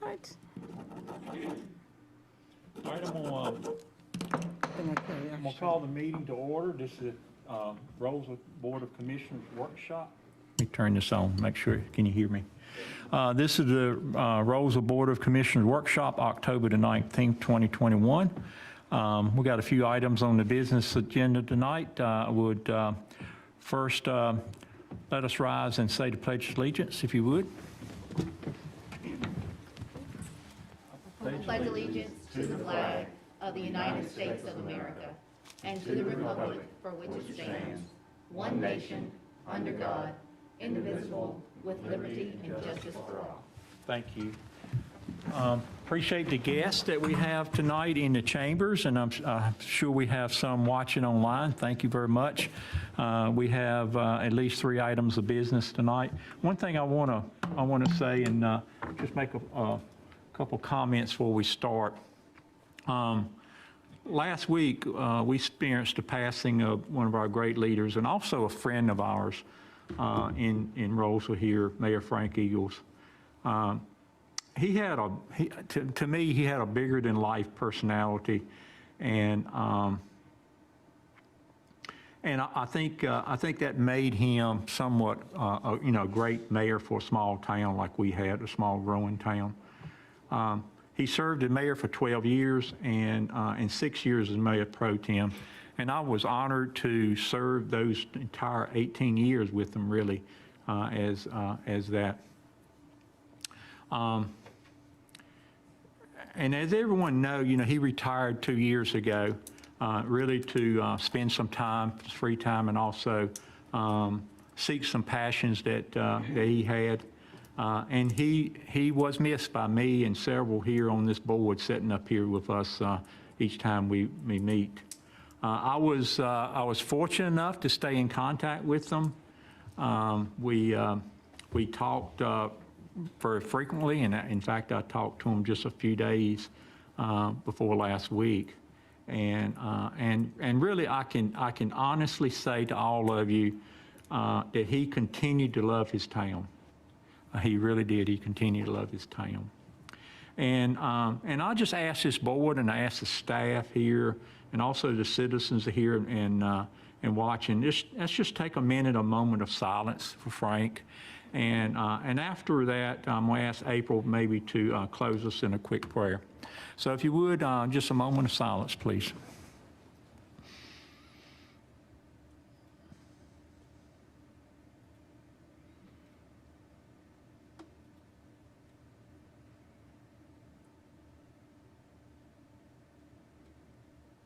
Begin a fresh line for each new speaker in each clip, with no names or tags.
right.
All right, I'm gonna call the meeting to order. This is Rolesville Board of Commissioners Workshop. Let me turn this on, make sure, can you hear me? This is the Rolesville Board of Commissioners Workshop, October the 19th, 2021. We got a few items on the business agenda tonight. I would first let us rise and say the Pledge of Allegiance, if you would.
I pledge allegiance to the flag of the United States of America and to the republic for which it stands, one nation, under God, indivisible, with liberty and justice for all.
Thank you. Appreciate the guests that we have tonight in the chambers, and I'm sure we have some watching online. Thank you very much. We have at least 3 items of business tonight. One thing I want to say and just make a couple comments before we start. Last week, we experienced the passing of one of our great leaders and also a friend of ours in Rolesville here, Mayor Frank Eagles. He had to me, he had a bigger than life personality, and I think that made him somewhat, a great mayor for a small town like we had, a small growing town. He served as mayor for 12 years and 6 years as mayor pro tem. And I was honored to serve those entire 18 years with him, really, as that. And as everyone knows, he retired 2 years ago, really to spend some time, free time, and also seek some passions that he had. And he was missed by me and several here on this board sitting up here with us each time we meet. I was fortunate enough to stay in contact with them. We talked very frequently, and in fact, I talked to him just a few days before last week. And really, I can honestly say to all of you that he continued to love his town. He really did. He continued to love his town. And I just asked this board, and I asked the staff here, and also the citizens here and watching. Let's just take a moment of silence for Frank. And after that, I'm going to ask April maybe to close us in a quick prayer. So if you would, just a moment of silence, please.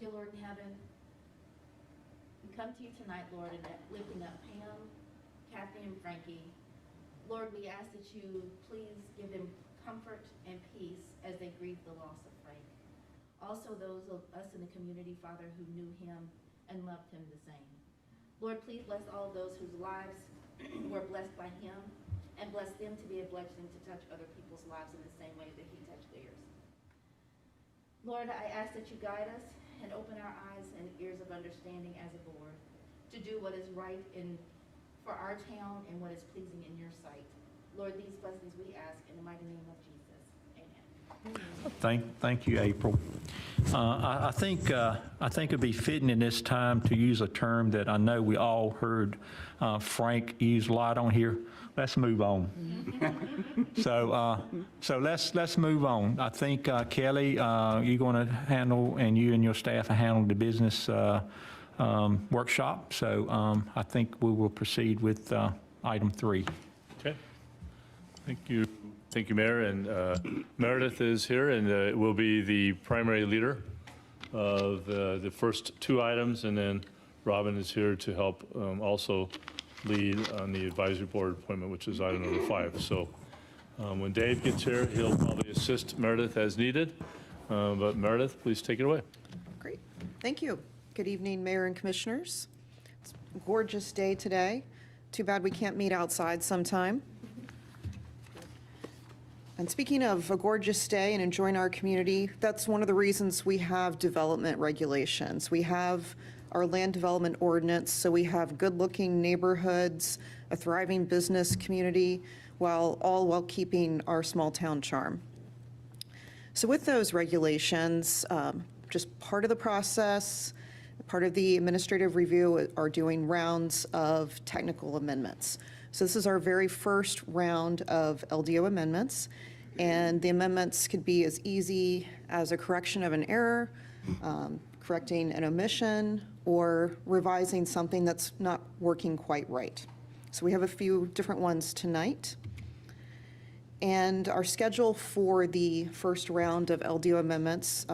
Dear Lord in heaven, we come to you tonight, Lord, and lifting up Pam, Kathy, and Frankie. Lord, we ask that you please give them comfort and peace as they grieve the loss of Frank. Also those of us in the community, Father, who knew him and loved him the same. Lord, please bless all of those whose lives were blessed by him, and bless them to be a blessing to touch other people's lives in the same way that he touched theirs. Lord, I ask that you guide us and open our eyes and ears of understanding as a board to do what is right for our town and what is pleasing in your sight. Lord, these blessings we ask in the mighty name of Jesus. Amen.
Thank you, April. I think it'd be fitting in this time to use a term that I know we all heard Frank use a lot on here. Let's move on. So let's move on. I think Kelly, you're going to handle, and you and your staff will handle the business workshop. So I think we will proceed with item 3.
Okay. Thank you, Mayor. And Meredith is here and will be the primary leader of the first 2 items, and then Robin is here to help also lead on the advisory board appointment, which is item number 5. So when Dave gets here, he'll probably assist Meredith as needed. But Meredith, please take it away.
Great. Thank you. Good evening, Mayor and Commissioners. It's a gorgeous day today. Too bad we can't meet outside sometime. And speaking of a gorgeous day and enjoying our community, that's one of the reasons we have development regulations. We have our land development ordinance, so we have good-looking neighborhoods, a thriving business community, all while keeping our small town charm. So with those regulations, just part of the process, part of the administrative review are doing rounds of technical amendments. So this is our very first round of LDO amendments, and the amendments could be as easy as a correction of an error, correcting an omission, or revising something that's not working quite right. So we have a few different ones tonight. And our schedule for the first round of LDO amendments,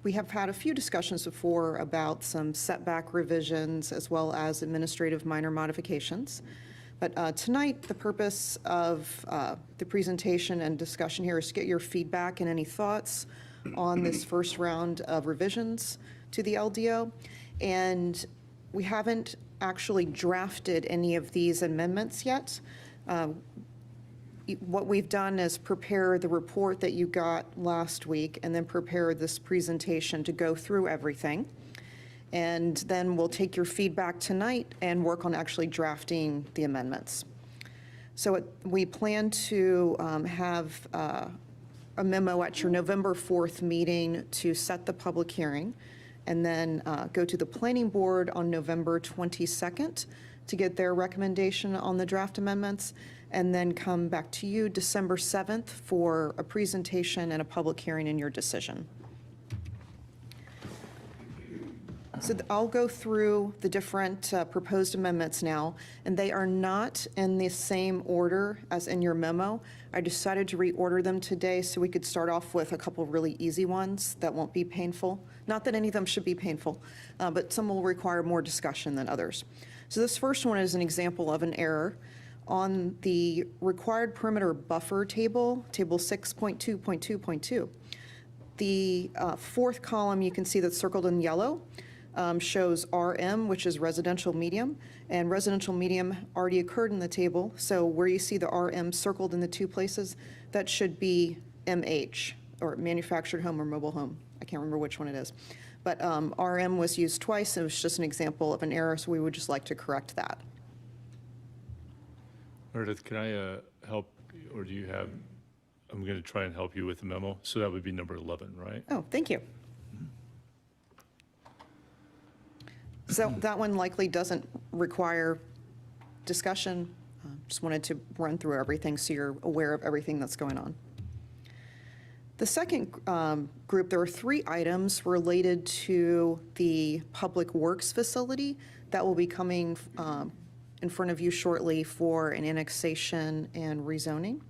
we have had a few discussions before about some setback revisions as well as administrative minor modifications. But tonight, the purpose of the presentation and discussion here is to get your feedback and any thoughts on this first round of revisions to the LDO. And we haven't actually drafted any of these amendments yet. What we've done is prepare the report that you got last week and then prepare this presentation to go through everything. And then we'll take your feedback tonight and work on actually drafting the amendments. So we plan to have a memo at your November 4th meeting to set the public hearing, and then go to the planning board on November 22nd to get their recommendation on the draft amendments, and then come back to you December 7th for a presentation and a public hearing in your decision. So I'll go through the different proposed amendments now, and they are not in the same order as in your memo. I decided to reorder them today so we could start off with a couple really easy ones that won't be painful. Not that any of them should be painful, but some will require more discussion than others. So this first one is an example of an error. On the required perimeter buffer table, table 6.2.2.2, the fourth column you can see that's circled in yellow shows RM, which is residential medium, and residential medium already occurred in the table. So where you see the RM circled in the two places, that should be MH, or manufactured home or mobile home. I can't remember which one it is. But RM was used twice. It was just an example of an error, so we would just like to correct that.
Meredith, can I help, or do you have, I'm going to try and help you with the memo. So that would be number 11, right?
Oh, thank you. So that one likely doesn't require discussion. Just wanted to run through everything so you're aware of everything that's going on. The second group, there are 3 items related to the Public Works facility that will be coming in front of you shortly for an annexation and rezoning.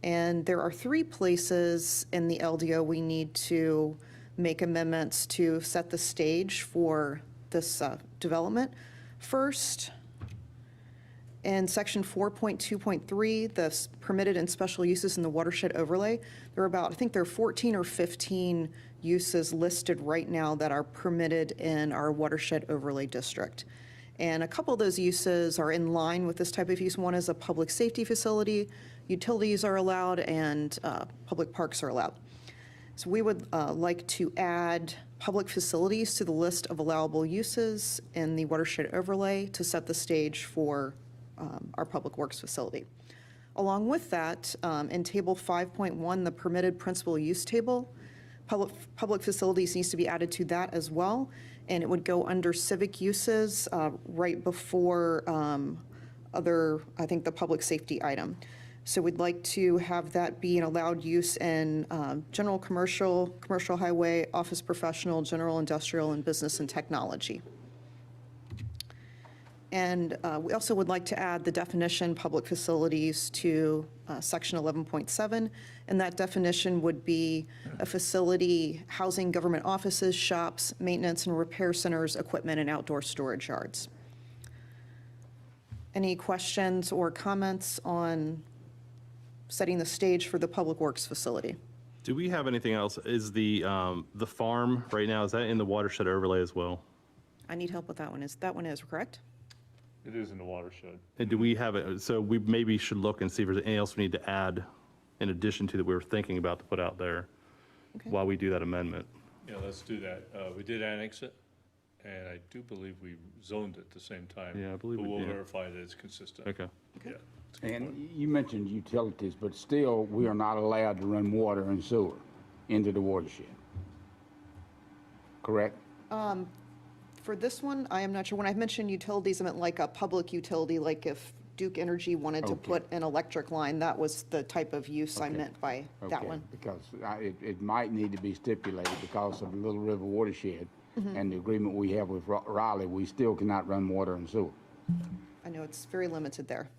And there are 3 places in the LDO we need to make amendments to set the stage for this development. First, in section 4.2.3, the permitted and special uses in the watershed overlay, there are about, I think there are 14 or 15 uses listed right now that are permitted in our watershed overlay district. And a couple of those uses are in line with this type of use. One is a public safety facility, utilities are allowed, and public parks are allowed. So we would like to add public facilities to the list of allowable uses in the watershed overlay to set the stage for our public works facility. Along with that, in table 5.1, the permitted principal use table, public facilities needs to be added to that as well, and it would go under civic uses right before I think the public safety item. So we'd like to have that be an allowed use in general commercial, commercial highway, office professional, general industrial, and business and technology. And we also would like to add the definition public facilities to section 11.7, and that definition would be a facility housing government offices, shops, maintenance and repair centers, equipment, and outdoor storage yards. Any questions or comments on setting the stage for the public works facility?
Do we have anything else? Is the farm right now, is that in the watershed overlay as well?
I need help with that one. That one is correct?
It is in the watershed.
And do we have it, so we maybe should look and see if there's anything else we need to add in addition to that we were thinking about to put out there
Okay.
while we do that amendment?
Yeah, let's do that. We did annex it, and I do believe we zoned it at the same time.
Yeah, I believe
But
we
we'll
did.
verify that it's consistent.
Okay.
Yeah.
And you mentioned utilities, but still, we are not allowed to run water and sewer into the watershed. Correct?
For this one, I am not sure. When I mentioned utilities, I meant like a public utility, like if Duke Energy wanted to
Okay.
put an electric line, that was the type of use I
Okay.
meant by that
Okay,
one.
because it might need to be stipulated because of the Little River watershed
Mm-hmm.
and the agreement we have with Raleigh, we still cannot run water and sewer.
I know it's very limited there.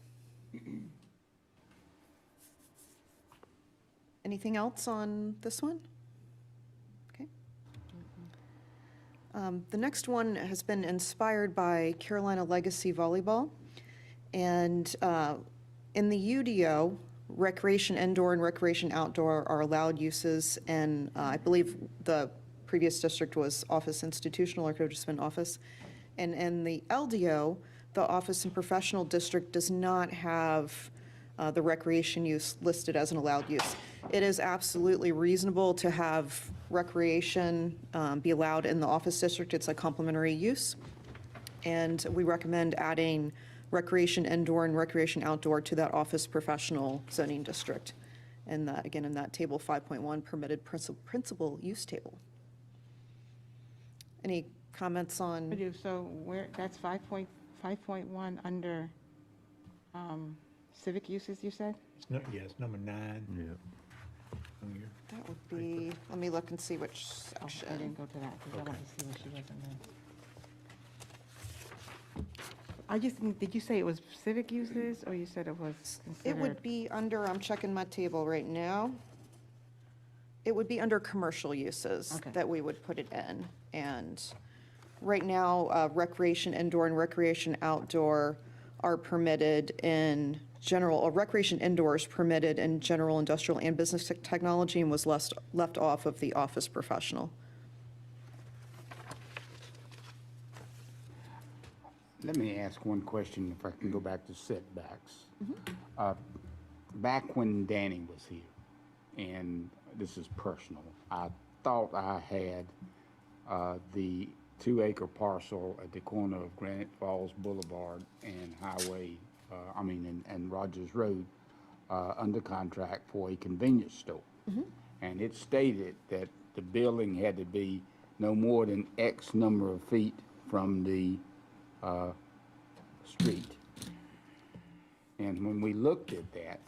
Anything else on this one? Okay. The next one has been inspired by Carolina Legacy Volleyball. And in the UDO, recreation indoor and recreation outdoor are allowed uses. And I believe the previous district was office institutional, or it could have just been office. And in the LDO, the office and professional district does not have the recreation use listed as an allowed use. It is absolutely reasonable to have recreation be allowed in the office district. It's a complementary use. And we recommend adding recreation indoor and recreation outdoor to that office professional zoning district. And that, again, in that table 5.1 permitted principal use table. Any comments
I
on,
do, so where, that's 5.1 under civic uses, you said?
Yes, number 9.
Yeah.
on your-
that would be, let me look and see which
Oh, I
section.
didn't go to that, because I wanted to see what she was in there. I just, did you say it was civic uses, or you said it was
It would
considered?
be under, I'm checking my table right now. It would be under commercial uses
Okay.
that we would put it in. And right now, recreation indoor and recreation outdoor are permitted in general, or recreation indoors permitted in general, industrial, and business technology, and was left off of the office professional.
Let me ask one question, if I can go back to setbacks. Back when Danny was here, and this is personal, I thought I had the 2-acre parcel at the corner of Granite Falls Boulevard and Highway, and Rogers Road, under contract for a convenience store. And it stated that the building had to be no more than X number of feet from the street. And when we looked at that,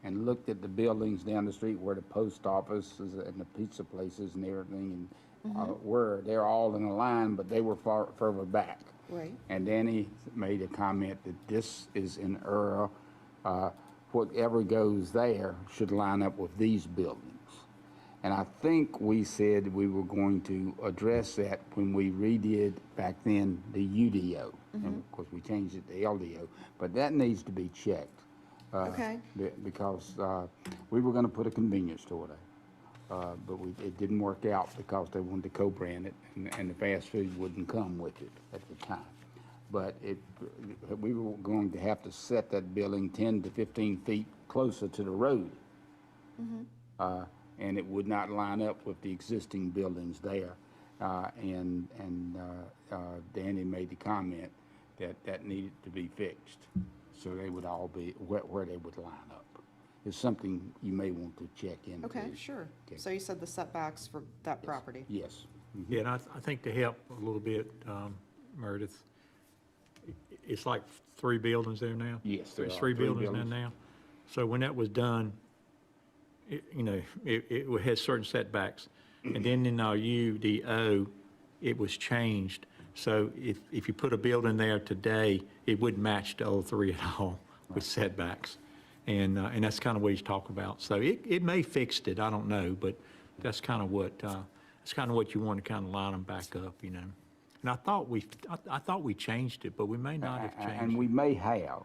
and looked at the buildings down the street where the post office is and the pizza places and everything, and were, they're all in a line, but they were far further back.
Right.
And Danny made a comment that this is an error. Whatever goes there should line up with these buildings. And I think we said we were going to address that when we redid back then the UDO. And of course, we changed it to LDO, but that needs to be checked.
Okay.
Because we were going to put a convenience store there. But it didn't work out because they wanted to co-brand it, and the fast food wouldn't come with it at the time. But we were going to have to set that building 10 to 15 feet closer to the road. And it would not line up with the existing buildings there. And Danny made the comment that that needed to be fixed, so they would all be where they would line up. It's something you may want to check into.
Okay, sure.
Okay.
So you said the setbacks for that property?
Yes.
Yeah, and I think to help a little bit, Meredith, it's like 3 buildings there now?
Yes, there
There's
are
3
3
buildings there
buildings.
now. So when that was done, it had certain setbacks. And then in our UDO, it was changed. So if you put a building there today, it wouldn't match the old 3 at all with setbacks. And that's kind of what he's talking about. So it may fixed it, I don't know, but that's kind of what, you want to kind of line them back up, And I thought we changed it, but we may not have
And
changed
we
it.
may have.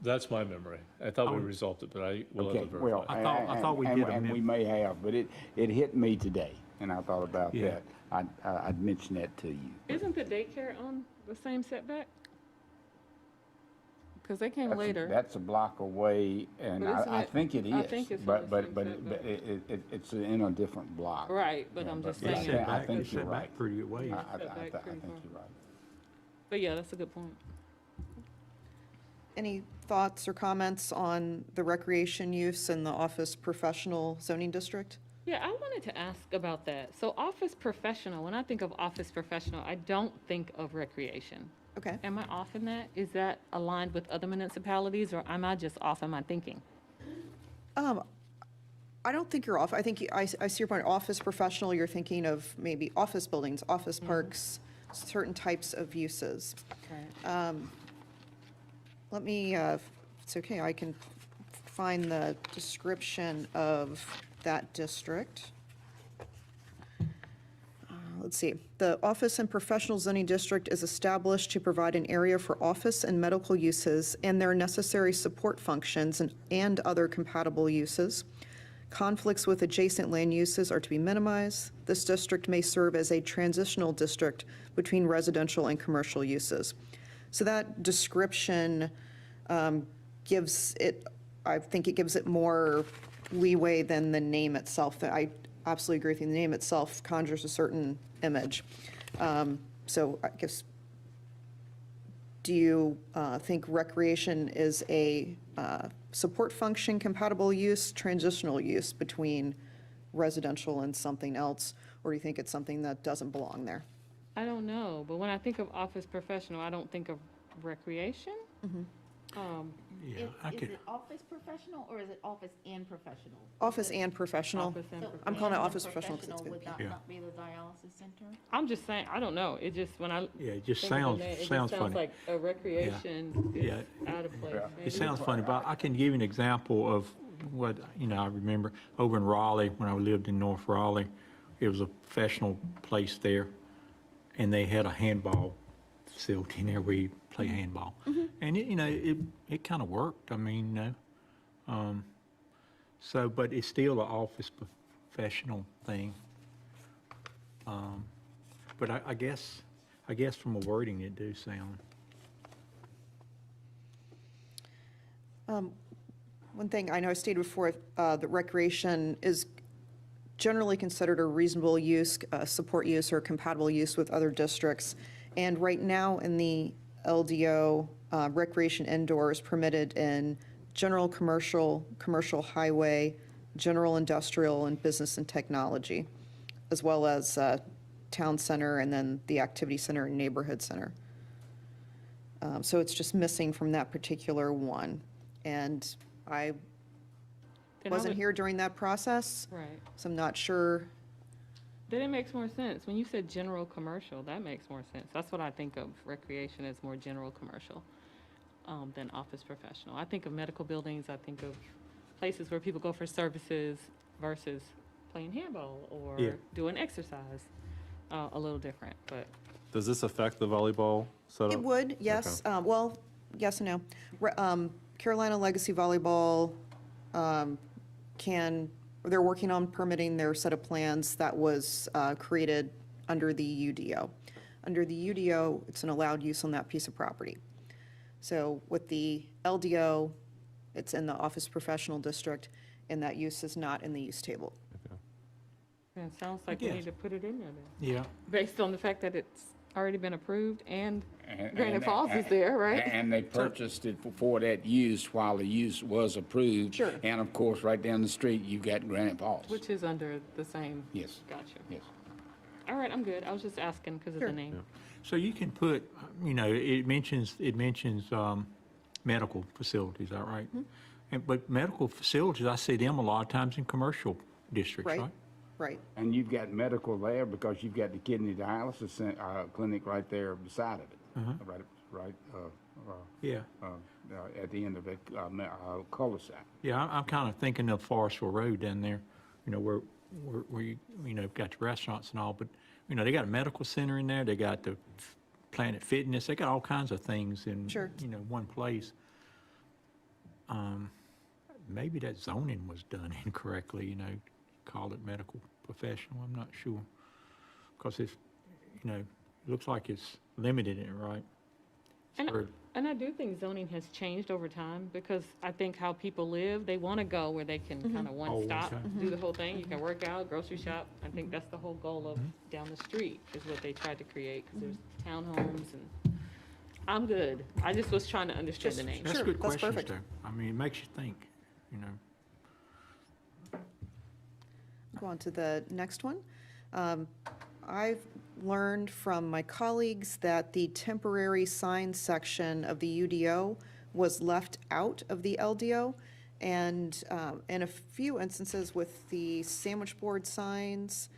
That's my memory. I thought we resolved it, but I will have
Okay,
to
well,
verify.
I thought we
and-
did
And we
amend-
may have, but it hit me today, and I thought about
Yeah.
that. I'd mention that to you.
Isn't the daycare on the same setback? Because they came
That's a-
later.
That's a block away, and
But isn't
I
it-
think it is.
I think it's on
But,
the same
but
setback.
it's in a different block.
Right, but
Yeah,
I'm just
but
It's
saying.
I
set back,
think
it's
you're
set
right.
back pretty ways.
I
Setback
think
pretty
you're
far.
right.
But yeah, that's a good point.
Any thoughts or comments on the recreation use in the office professional zoning district?
Yeah, I wanted to ask about that. So office professional, when I think of office professional, I don't think of recreation.
Okay.
Am I off in that? Is that aligned with other municipalities, or am I just off in my thinking?
I don't think you're off. I think, I see your point. Office professional, you're thinking of maybe office buildings, office parks, certain types of uses. Let me, if it's okay, I can find the description of that district. Let's see. The office and professional zoning district is established to provide an area for office and medical uses and their necessary support functions and other compatible uses. Conflicts with adjacent land uses are to be minimized. This district may serve as a transitional district between residential and commercial uses. So that description gives it, I think it gives it more leeway than the name itself. I absolutely agree with you. The name itself conjures a certain image. So I guess, do you think recreation is a support function, compatible use, transitional use between residential and something else? Or do you think it's something that doesn't belong there?
I don't know, but when I think of office professional, I don't think of recreation.
Yeah,
Is it office professional or is it office and professional?
Office and professional.
Office and
So
I'm calling it
and
office professional 'cause it's
Would
good.
that
Yeah.
not be the dialysis center?
I'm just saying, I don't know. It just, when I
Yeah, it just
think of the
sounds,
name, it just
sounds
sounds
funny.
like a recreation
Yeah.
is out of place.
It
Maybe.
sounds funny, but I can give you an example of what, I remember over in Raleigh, when I lived in North Raleigh, it was a professional place there, and they had a handball facility in there where you play handball. And it kind of worked, so, but it's still an office professional thing. But I guess from a wording, it do sound.
One thing I know I stated before, that recreation is generally considered a reasonable use, support use, or compatible use with other districts. And right now in the LDO, recreation indoor is permitted in general commercial, commercial highway, general industrial, and business and technology, as well as town center and then the activity center and neighborhood center. So it's just missing from that particular one. And I
Then I
wasn't
would-
here during that process,
Right.
so I'm not sure.
Then it makes more sense. When you said general commercial, that makes more sense. That's what I think of recreation as more general commercial than office professional. I think of medical buildings, I think of places where people go for services versus playing handball or
Yeah.
doing exercise. A little different, but
Does this affect the volleyball setup?
It would, yes. Well, yes and no. Carolina Legacy Volleyball they're working on permitting their set of plans that was created under the UDO. Under the UDO, it's an allowed use on that piece of property. So with the LDO, it's in the office professional district, and that use is not in the use table.
it sounds like we
guess.
need to put it in there then.
Yeah.
Based on the fact that it's already been approved and
And-
Granite
and-
Falls is there, right?
And they purchased it for that use while the use was approved.
Sure.
And of course, right down the street, you got Granite Falls.
Which is under the same.
Yes.
Gotcha.
Yes.
All right, I'm good. I was just asking because of
Sure.
the name.
So you can put, it mentions medical facilities, all right? But medical facilities, I see them a lot of times in commercial districts,
Right.
right?
Right.
And you've got medical there because you've got the kidney dialysis clinic right there beside of it. Right,
Yeah,
at the end of the cul-de-sac.
yeah, I'm kind of thinking of Forestville Road down there, where you, got the restaurants and all, but, they got a medical center in there, they got the Planet Fitness, they got all kinds of things in,
Sure.
one place. Maybe that zoning was done incorrectly, call it medical professional, I'm not sure. Because it's, it looks like it's limited in it, right?
And,
Or-
and I do think zoning has changed over time because I think how people live, they want to go where they can kind of
Oh,
one stop,
okay.
do the whole thing. You can work out, grocery shop. I think that's the whole goal of down the street is what they tried to create because there's townhomes and I'm good. I just was trying to understand the name.
That's
Sure,
good
that's
questions,
perfect.
though. I mean, it makes you think, you know.
Go on to the next one. I've learned from my colleagues that the temporary sign section of the UDO was left out of the LDO. And in a few instances with the sandwich board signs,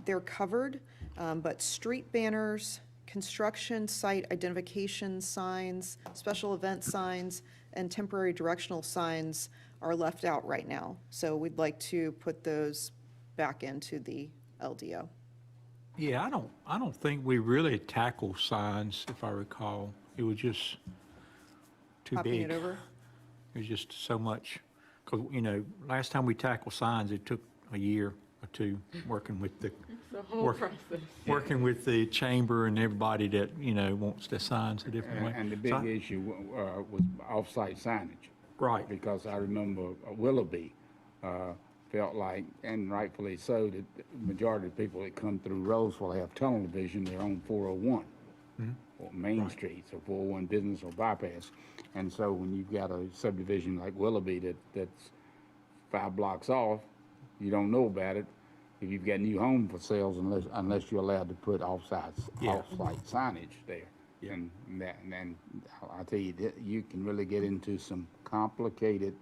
they're covered, but street banners, construction site identification signs, special event signs, and temporary directional signs are left out right now. So we'd like to put those back into the LDO.
Yeah, I don't think we really tackle signs, if I recall. It was just too
Copying
big.
it over?
It was just so much, because, you know, last time we tackled signs, it took a year or two working with the,
The whole
Work-
process.
working with the chamber and everybody that, you know, wants their signs a different way.
And the
So
big
I-
issue was off-site signage.
Right.
Because I remember Willoughby felt like, and rightfully so, that the majority of the people that come through Rolesville have tunnel vision, they're on 401. Or Main Streets, or 401 Business or Bypass. And so when you've got a subdivision like Willoughby that's 5 blocks off, you don't know about it if you've got new home for sales unless you're allowed to put off-site signage there.
Yeah.
And then I'll tell you, that you can really get into some complicated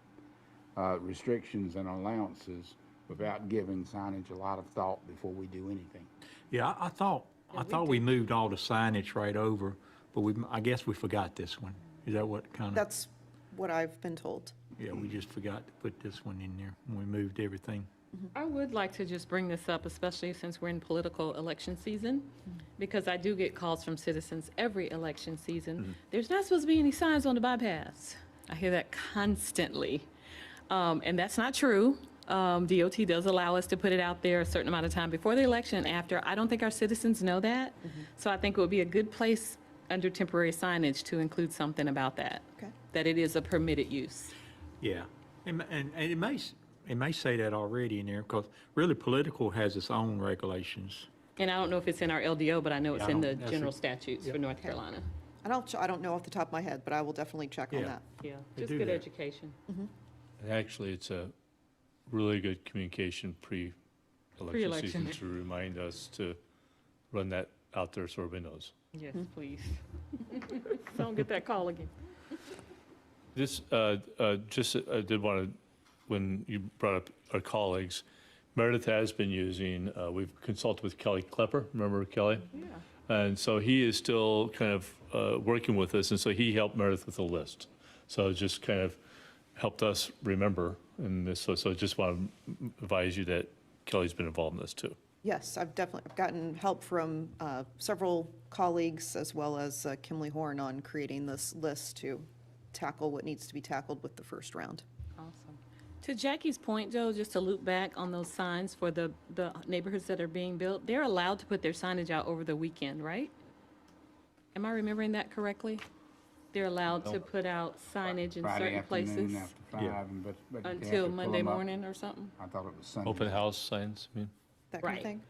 restrictions and allowances without giving signage a lot of thought before we do anything.
Yeah, I thought we moved all the signage right over, but I guess we forgot this one. Is that what kind of?
That's what I've been told.
Yeah, we just forgot to put this one in there when we moved everything.
I would like to just bring this up, especially since we're in political election season, because I do get calls from citizens every election season. There's not supposed to be any signs on the bypass. I hear that constantly. And that's not true. DOT does allow us to put it out there a certain amount of time before the election and after. I don't think our citizens know that. So I think it would be a good place under temporary signage to include something about that.
Okay.
That it is a permitted use.
Yeah, and it may say that already in there, because really political has its own regulations.
And I don't know if it's in our LDO, but I know it's
Yeah, I
in the
don't- that's
general
it.
statutes for North Carolina.
I don't know off the top of my head, but I will definitely check on
Yeah.
that.
Yeah,
They
just
do
good
that.
education.
And actually, it's a really good communication pre-election
Pre-election.
season to remind us to run that out there so everybody knows.
Yes, please. Don't get that call again.
This, just, I did want to, when you brought up our colleagues, Meredith has been using, we've consulted with Kelly Klepper, remember Kelly?
Yeah.
And so he is still kind of working with us, and so he helped Meredith with a list. So it just kind of helped us remember, and this, so just want to advise you that Kelly's been involved in this too.
Yes, I've gotten help from several colleagues as well as Kimley Horn on creating this list to tackle what needs to be tackled with the first round.
Awesome. To Jackie's point, Joe, just to loop back on those signs for the neighborhoods that are being built, they're allowed to put their signage out over the weekend, right? Am I remembering that correctly? They're allowed to put out signage in
Friday
certain places
afternoon after 5, but they have to
until
pull
Monday
'em up.
morning or something,
I thought it was Sunday.
Open house signs, I mean,
That kind
Right.
of thing?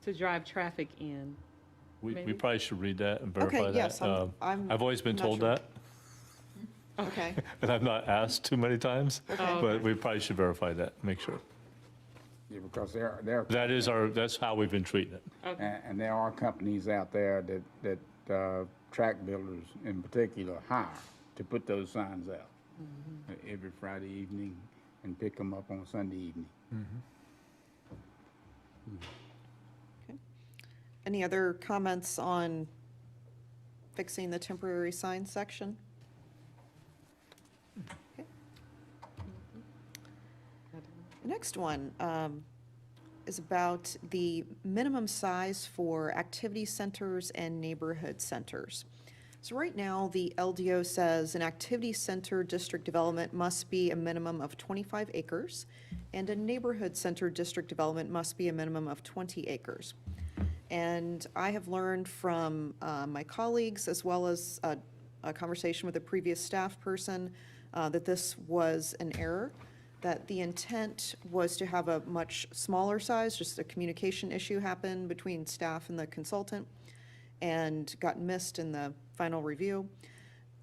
to drive traffic in.
we
Maybe.
probably should read that and verify
Okay,
that.
yes, I'm
I've always been
not
told
sure.
that,
Okay,
and I've not asked too many times,
Okay.
but we probably should verify that, make sure.
Yeah, because they're
That's how we've been treating it.
Okay.
and there are companies out there that track builders in particular hire to put those signs out every Friday evening and pick them up on Sunday evening.
any other comments on fixing the temporary sign section? Okay. The next one is about the minimum size for activity centers and neighborhood centers. So right now, the LDO says an activity center district development must be a minimum of 25 acres, and a neighborhood center district development must be a minimum of 20 acres. And I have learned from my colleagues, as well as a conversation with a previous staff person, that this was an error, that the intent was to have a much smaller size, just a communication issue happened between staff and the consultant. and got missed in the final review.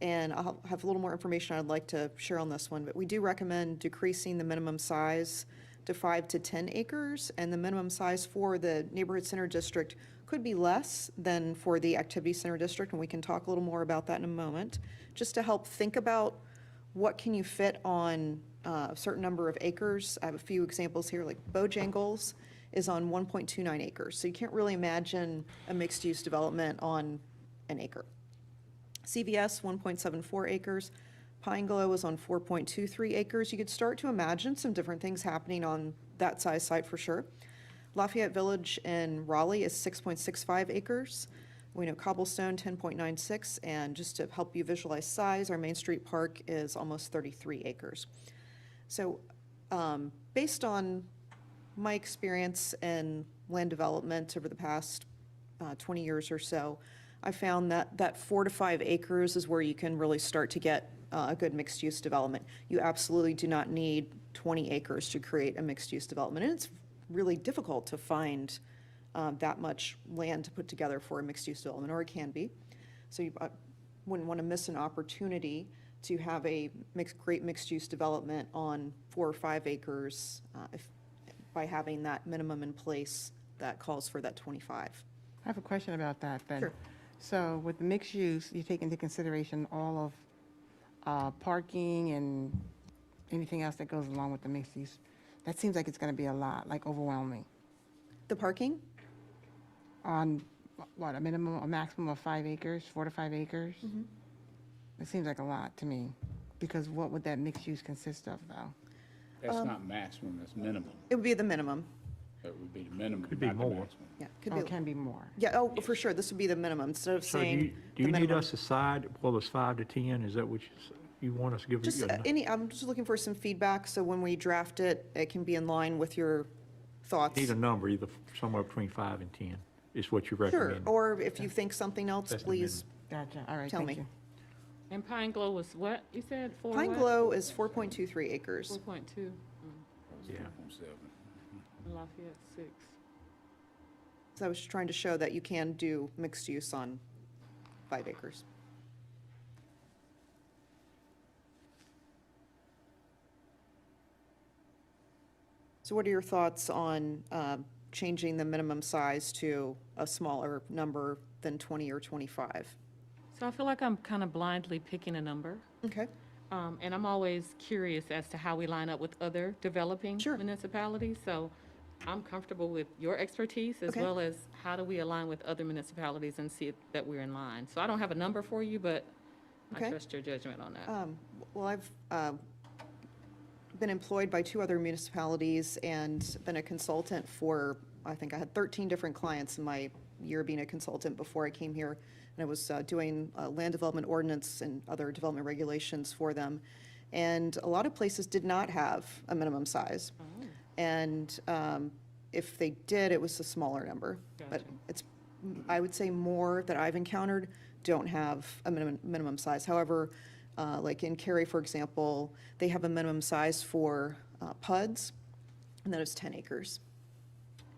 And I'll have a little more information I'd like to share on this one, but we do recommend decreasing the minimum size to 5 to 10 acres, and the minimum size for the neighborhood center district could be less than for the activity center district, and we can talk a little more about that in a moment, just to help think about what can you fit on a certain number of acres. I have a few examples here, like Bojangles is on 1.29 acres, so you can't really imagine a mixed-use development on an acre. CVS, 1.74 acres. Pine Glow is on 4.23 acres. You could start to imagine some different things happening on that size site for sure. Lafayette Village in Raleigh is 6.65 acres. We know Cobblestone, 10.96, and just to help you visualize size, our Main Street Park is almost 33 acres. So based on my experience in land development over the past 20 years or so, I found that 4 to 5 acres is where you can really start to get a good mixed-use development. You absolutely do not need 20 acres to create a mixed-use development, and it's really difficult to find that much land to put together for a mixed-use development, or it can be. So you wouldn't want to miss an opportunity to have a great mixed-use development on 4 or 5 acres by having that minimum in place that calls for that 25.
I have a question about that then.
Sure.
So with the mixed use, you take into consideration all of parking and anything else that goes along with the mixed use. That seems like it's going to be a lot, like overwhelming.
The parking?
On what, a maximum of 5 acres, 4 to 5 acres? It seems like a lot to me, because what would that mixed use consist of, though?
That's not maximum, that's minimum.
It would be the minimum.
That would be the minimum,
Could be
not the
more.
maximum.
Yeah, could
Or
be.
it can be more?
Yeah, oh, for sure, this would be the minimum, instead of
So do
saying
you,
the
do you need
minimum.
us to decide whether it's 5 to 10? Is that what you want us to give?
Just
you
I'm just looking for some feedback, so when we draft it, it can be in line with your thoughts.
Need a number, either somewhere between 5 and 10, is what you
Sure,
recommend.
or if you think something else,
That's the
please.
Gotcha, all right,
Tell
thank
me.
you.
And Pine Glow was what, you said, for
Pine
what?
Glow is 4.23 acres.
4.2,
Yeah.
and Lafayette 6.
So I was just trying to show that you can do mixed use on 5 acres. So what are your thoughts on changing the minimum size to a smaller number than 20 or 25?
So I feel like I'm kind of blindly picking a number.
Okay,
And I'm always curious as to how we line up with other developing
Sure.
municipalities. So I'm comfortable with your expertise as
Okay.
well as how do we align with other municipalities and see that we're in line. So I don't have a number for you, but I
Okay.
trust your judgment on that.
well, I've been employed by 2 other municipalities and been a consultant for, I think I had 13 different clients in my year being a consultant before I came here. And I was doing land development ordinance and other development regulations for them. And a lot of places did not have a minimum size. And if they did, it was a smaller number. But
Gotcha.
it's, I would say more that I've encountered don't have a minimum size. However, like in Cary, for example, they have a minimum size for PUDs, and that is 10 acres.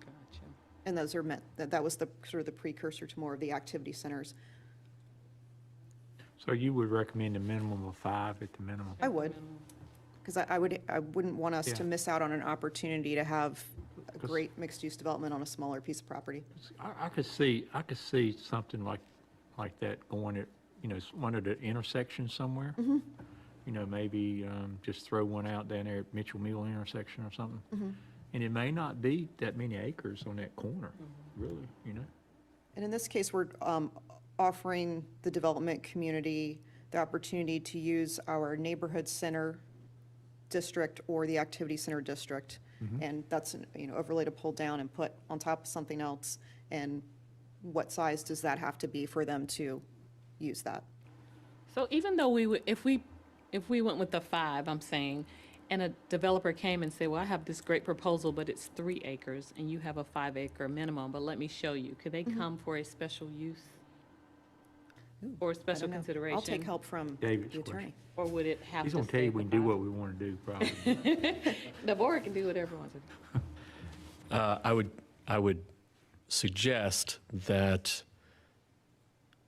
Gotcha.
And those are meant, that was the sort of the precursor to more of the activity centers.
So you would recommend a minimum of 5 at the minimum?
I would, because I wouldn't want us to
Yeah.
miss out on an opportunity to have a
'Cause-
great mixed-use development on a smaller piece of property.
I could see something like that going at, one of the intersections somewhere. Maybe just throw one out down there at Mitchell Mill intersection or something. And it may not be that many acres on that corner, really.
And in this case, we're offering the development community the opportunity to use our neighborhood center district or the activity center district. And that's, overlay to pull down and put on top of something else. And what size does that have to be for them to use that?
So even though if we went with the 5, I'm saying, and a developer came and said, well, I have this great proposal, but it's 3 acres and you have a 5 acre minimum, but let me show you. Could they come for a special use? Or a
I
special
don't know.
consideration?
I'll take help from
David's
the attorney.
Or would it have to
He's gonna tell
stay
you we
for
can do
5?
what we want to do, probably.
The board can do whatever it wants to do.
I would suggest that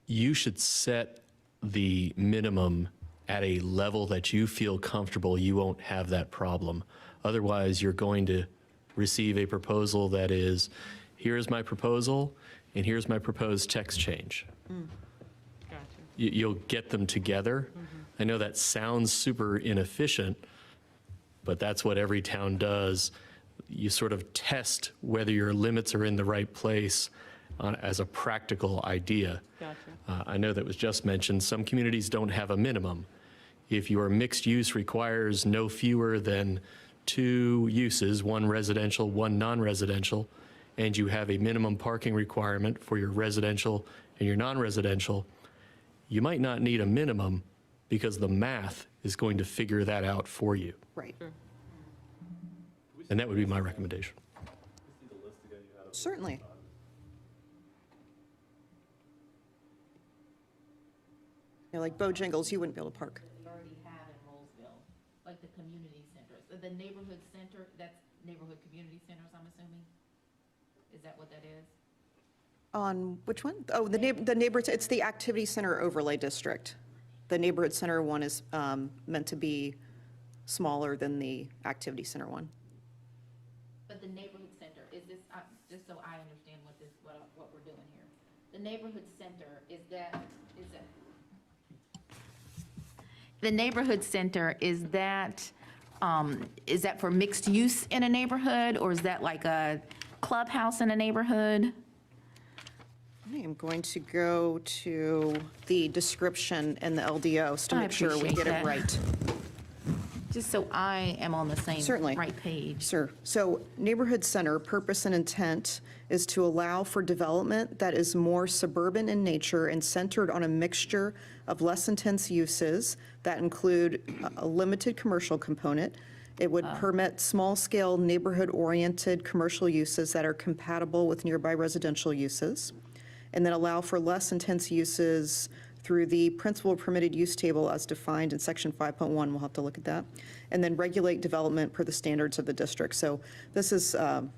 you should set the minimum at a level that you feel comfortable you won't have that problem. Otherwise, you're going to receive a proposal that is, here's my proposal, and here's my proposed text change.
Gotcha.
You'll get them together. I know that sounds super inefficient, but that's what every town does. You sort of test whether your limits are in the right place as a practical idea.
Gotcha.
I know that was just mentioned, some communities don't have a minimum. If your mixed use requires no fewer than 2 uses, one residential, one non-residential, and you have a minimum parking requirement for your residential and your non-residential, you might not need a minimum because the math is going to figure that out for you.
Right.
And that would be my recommendation.
Certainly. You know, like Bojangles, you wouldn't be able to park.
We already have in Rolesville, like the community centers. The neighborhood center, that's neighborhood community centers, I'm assuming? Is that what that is?
On which one? Oh, the neighborhood, it's the activity center overlay district. The neighborhood center one is meant to be smaller than the activity center one.
But the neighborhood center, is this, just so I understand what we're doing here. The neighborhood center, is that, the neighborhood center, is that for mixed use in a neighborhood, or is that like a clubhouse in a neighborhood?
I am going to go to the description in the LDOs to
I
make sure we
appreciate
get it
that.
right.
Just so I am on the same
Certainly.
right page.
Sir, so neighborhood center purpose and intent is to allow for development that is more suburban in nature and centered on a mixture of less intense uses that include a limited commercial component. It would permit small-scale neighborhood-oriented commercial uses that are compatible with nearby residential uses, and then allow for less intense uses through the principal permitted use table as defined in section 5.1, we'll have to look at that, and then regulate development per the standards of the district. So this is an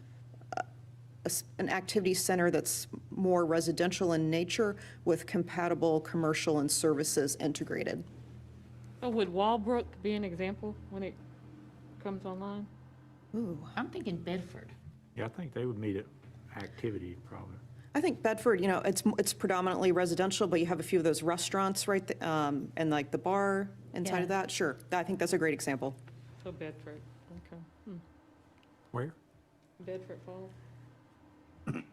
activity center that's more residential in nature with compatible commercial and services integrated.
So would Walbrook be an example when it comes online?
Ooh,
I'm thinking Bedford.
Yeah, I think they would meet at activity probably.
I think Bedford, you know, it's predominantly residential, but you have a few of those restaurants, right, and like the bar inside
Yeah.
of that, sure. I think that's a great example.
So Bedford, okay.
Where?
Bedford Falls?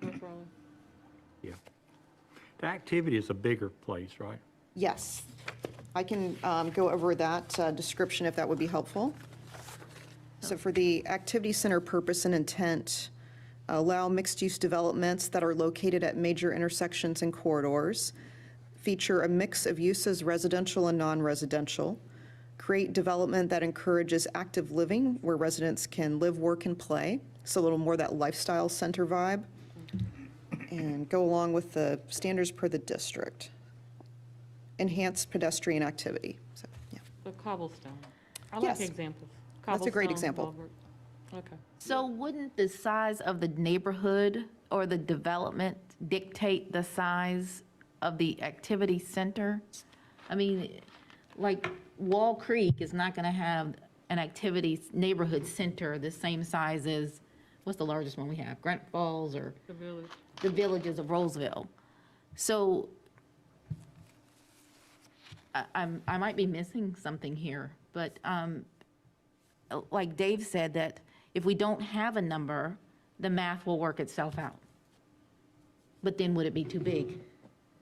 North Raleigh?
Yeah. The activity is a bigger place, right?
Yes. I can go over that description if that would be helpful. So for the activity center purpose and intent, allow mixed-use developments that are located at major intersections and corridors, feature a mix of uses residential and non-residential, create development that encourages active living where residents can live, work, and play, so a little more that lifestyle center vibe, and go along with the standards per the district. Enhanced pedestrian activity, so, yeah.
So cobblestone. I
Yes.
like examples.
That's a great
Cobblestone,
example.
Walbrook. Okay.
So wouldn't the size of the neighborhood or the development dictate the size of the activity center? I mean, like Wall Creek is not going to have an neighborhood center the same size as, what's the largest one we have? Granite Falls or
The village.
the villages of Rolesville. So I might be missing something here, but like Dave said, that if we don't have a number, the math will work itself out. But then would it be too big?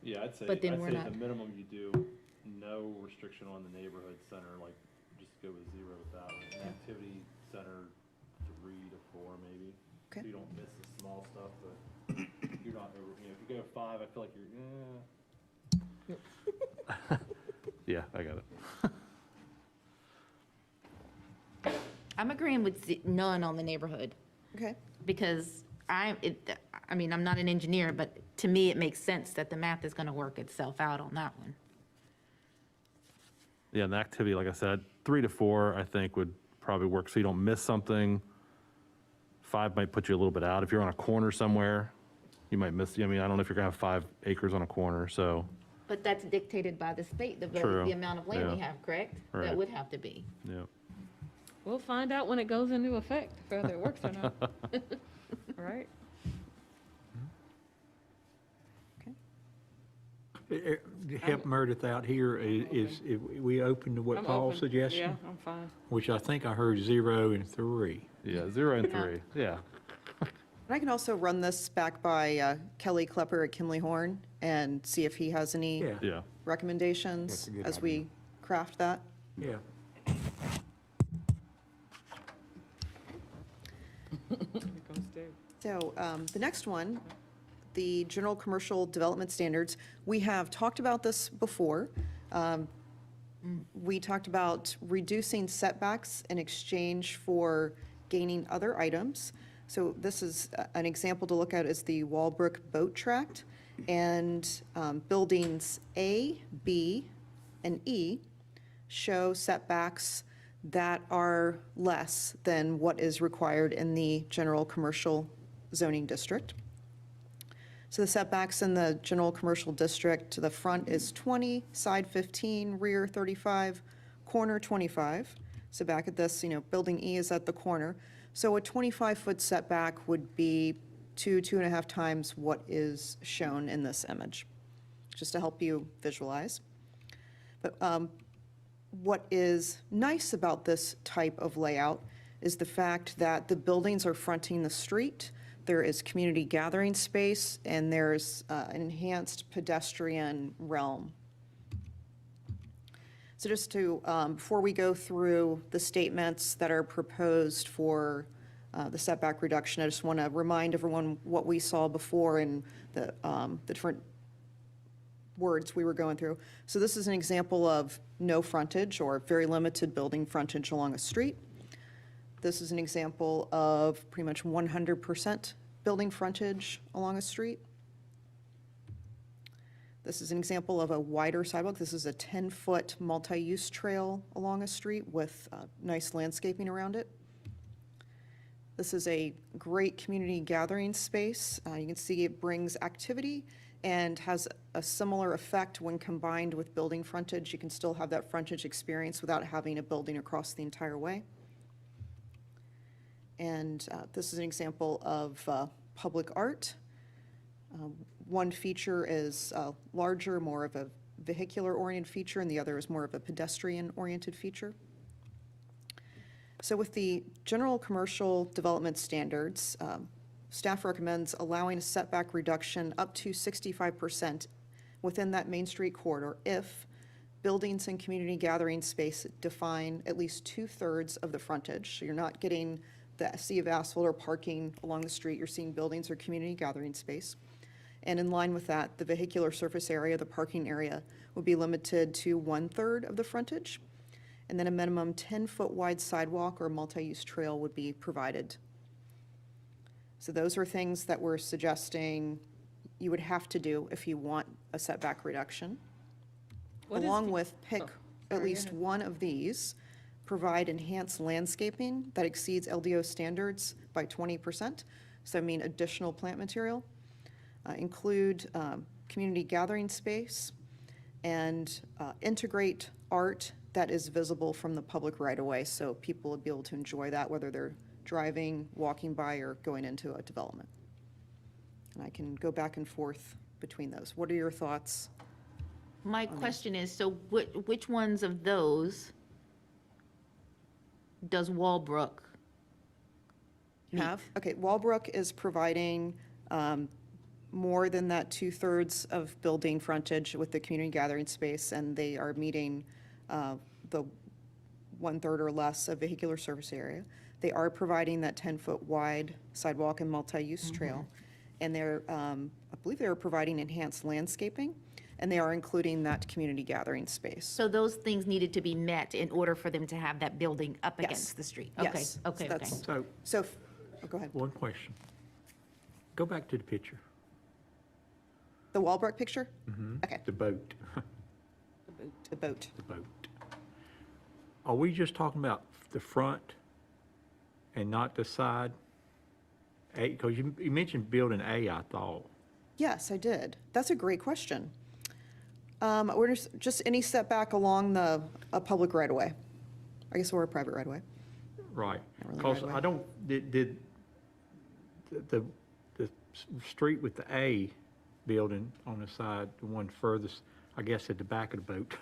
Yeah, I'd say,
But then we're
at
not-
the minimum you do, no restriction on the neighborhood center, like, just go with 0 with that one. An activity center, 3 to 4 maybe.
Okay.
So you don't miss the small stuff, but you're not, if you go 5, I feel like you're, Yeah, I got it.
I'm agreeing with none on the neighborhood,
Okay.
because I mean, I'm not an engineer, but to me, it makes sense that the math is going to work itself out on that one.
Yeah, and the activity, like I said, 3 to 4, I think would probably work, so you don't miss something. 5 might put you a little bit out. If you're on a corner somewhere, you might miss, I mean, I don't know if you're gonna have 5 acres on a corner, so
But that's dictated by the state,
True.
the amount of land we
Yeah.
have, correct?
Right.
That would have to be.
Yeah.
We'll find out when it goes into effect, whether it works or not. All right?
Help Meredith out here is if we open to what
I'm
Paul's
open.
suggestion?
Yeah, I'm fine.
Which I think I heard 0 and 3.
Yeah, 0 and
Yeah.
3, yeah.
And I can also run this back by Kelly Klepper at Kimley Horn and see if he has any
Yeah,
Yeah.
recommendations
That's a good
as we craft that.
yeah.
Here goes Dave.
So the next one, the general commercial development standards, we have talked about this before. We talked about reducing setbacks in exchange for gaining other items. So this is an example to look at is the Walbrook Boat Tract. And buildings A, B, and E show setbacks that are less than what is required in the general commercial zoning district. So the setbacks in the general commercial district, the front is 20, side 15, rear 35, corner 25. So back at this, building E is at the corner. So a 25-foot setback would be 2.5 times what is shown in this image, just to help you visualize. But what is nice about this type of layout is the fact that the buildings are fronting the street, there is community gathering space, and there's an enhanced pedestrian realm. So just to, before we go through the statements that are proposed for the setback reduction, I just want to remind everyone what we saw before in the different words we were going through. So this is an example of no frontage or very limited building frontage along a street. This is an example of pretty much 100% building frontage along a street. This is an example of a wider sidewalk. This is a 10-foot multi-use trail along a street with nice landscaping around it. This is a great community gathering space. You can see it brings activity and has a similar effect when combined with building frontage. You can still have that frontage experience without having a building across the entire way. And this is an example of public art. One feature is larger, more of a vehicular-oriented feature, and the other is more of a pedestrian-oriented feature. So with the general commercial development standards, staff recommends allowing a setback reduction up to 65% within that Main Street corridor if buildings and community gathering space define at least 2/3 of the frontage. So you're not getting the sea of asphalt or parking along the street, you're seeing buildings or community gathering space. And in line with that, the vehicular surface area, the parking area, will be limited to 1/3 of the frontage. And then a minimum 10-foot wide sidewalk or multi-use trail would be provided. So those are things that we're suggesting you would have to do if you want a setback reduction.
What is
Along
the-
with pick
sorry,
at
go
least
ahead.
one of these, provide enhanced landscaping that exceeds LDO standards by 20%. So I mean additional plant material. Include community gathering space and integrate art that is visible from the public right-of-way, so people will be able to enjoy that whether they're driving, walking by, or going into a development. And I can go back and forth between those. What are your thoughts?
My question is, so which ones of those does Walbrook have?
Okay, Walbrook is providing more than that 2/3 of building frontage with the community gathering space, and they are meeting the 1/3 or less of vehicular surface area. They are providing that 10-foot wide sidewalk and multi-use trail. And they're, I believe they're providing enhanced landscaping, and they are including that community gathering space.
So those things needed to be met in order for them to have that building up
Yes.
against the street? Okay,
Yes.
okay,
So
okay.
that's-
So,
So, go ahead.
one question. Go back to the picture,
The Walbrook picture? Okay,
the boat,
the boat.
the boat. Are we just talking about the front and not the side? Because you mentioned building A, I thought.
Yes, I did. That's a great question. We're just any setback along a public right-of-way. I guess we're a private right-of-way.
Right.
Not really
Because
right-of-way.
I don't, did the street with the A building on the side, the one furthest, I guess at the back of the boat,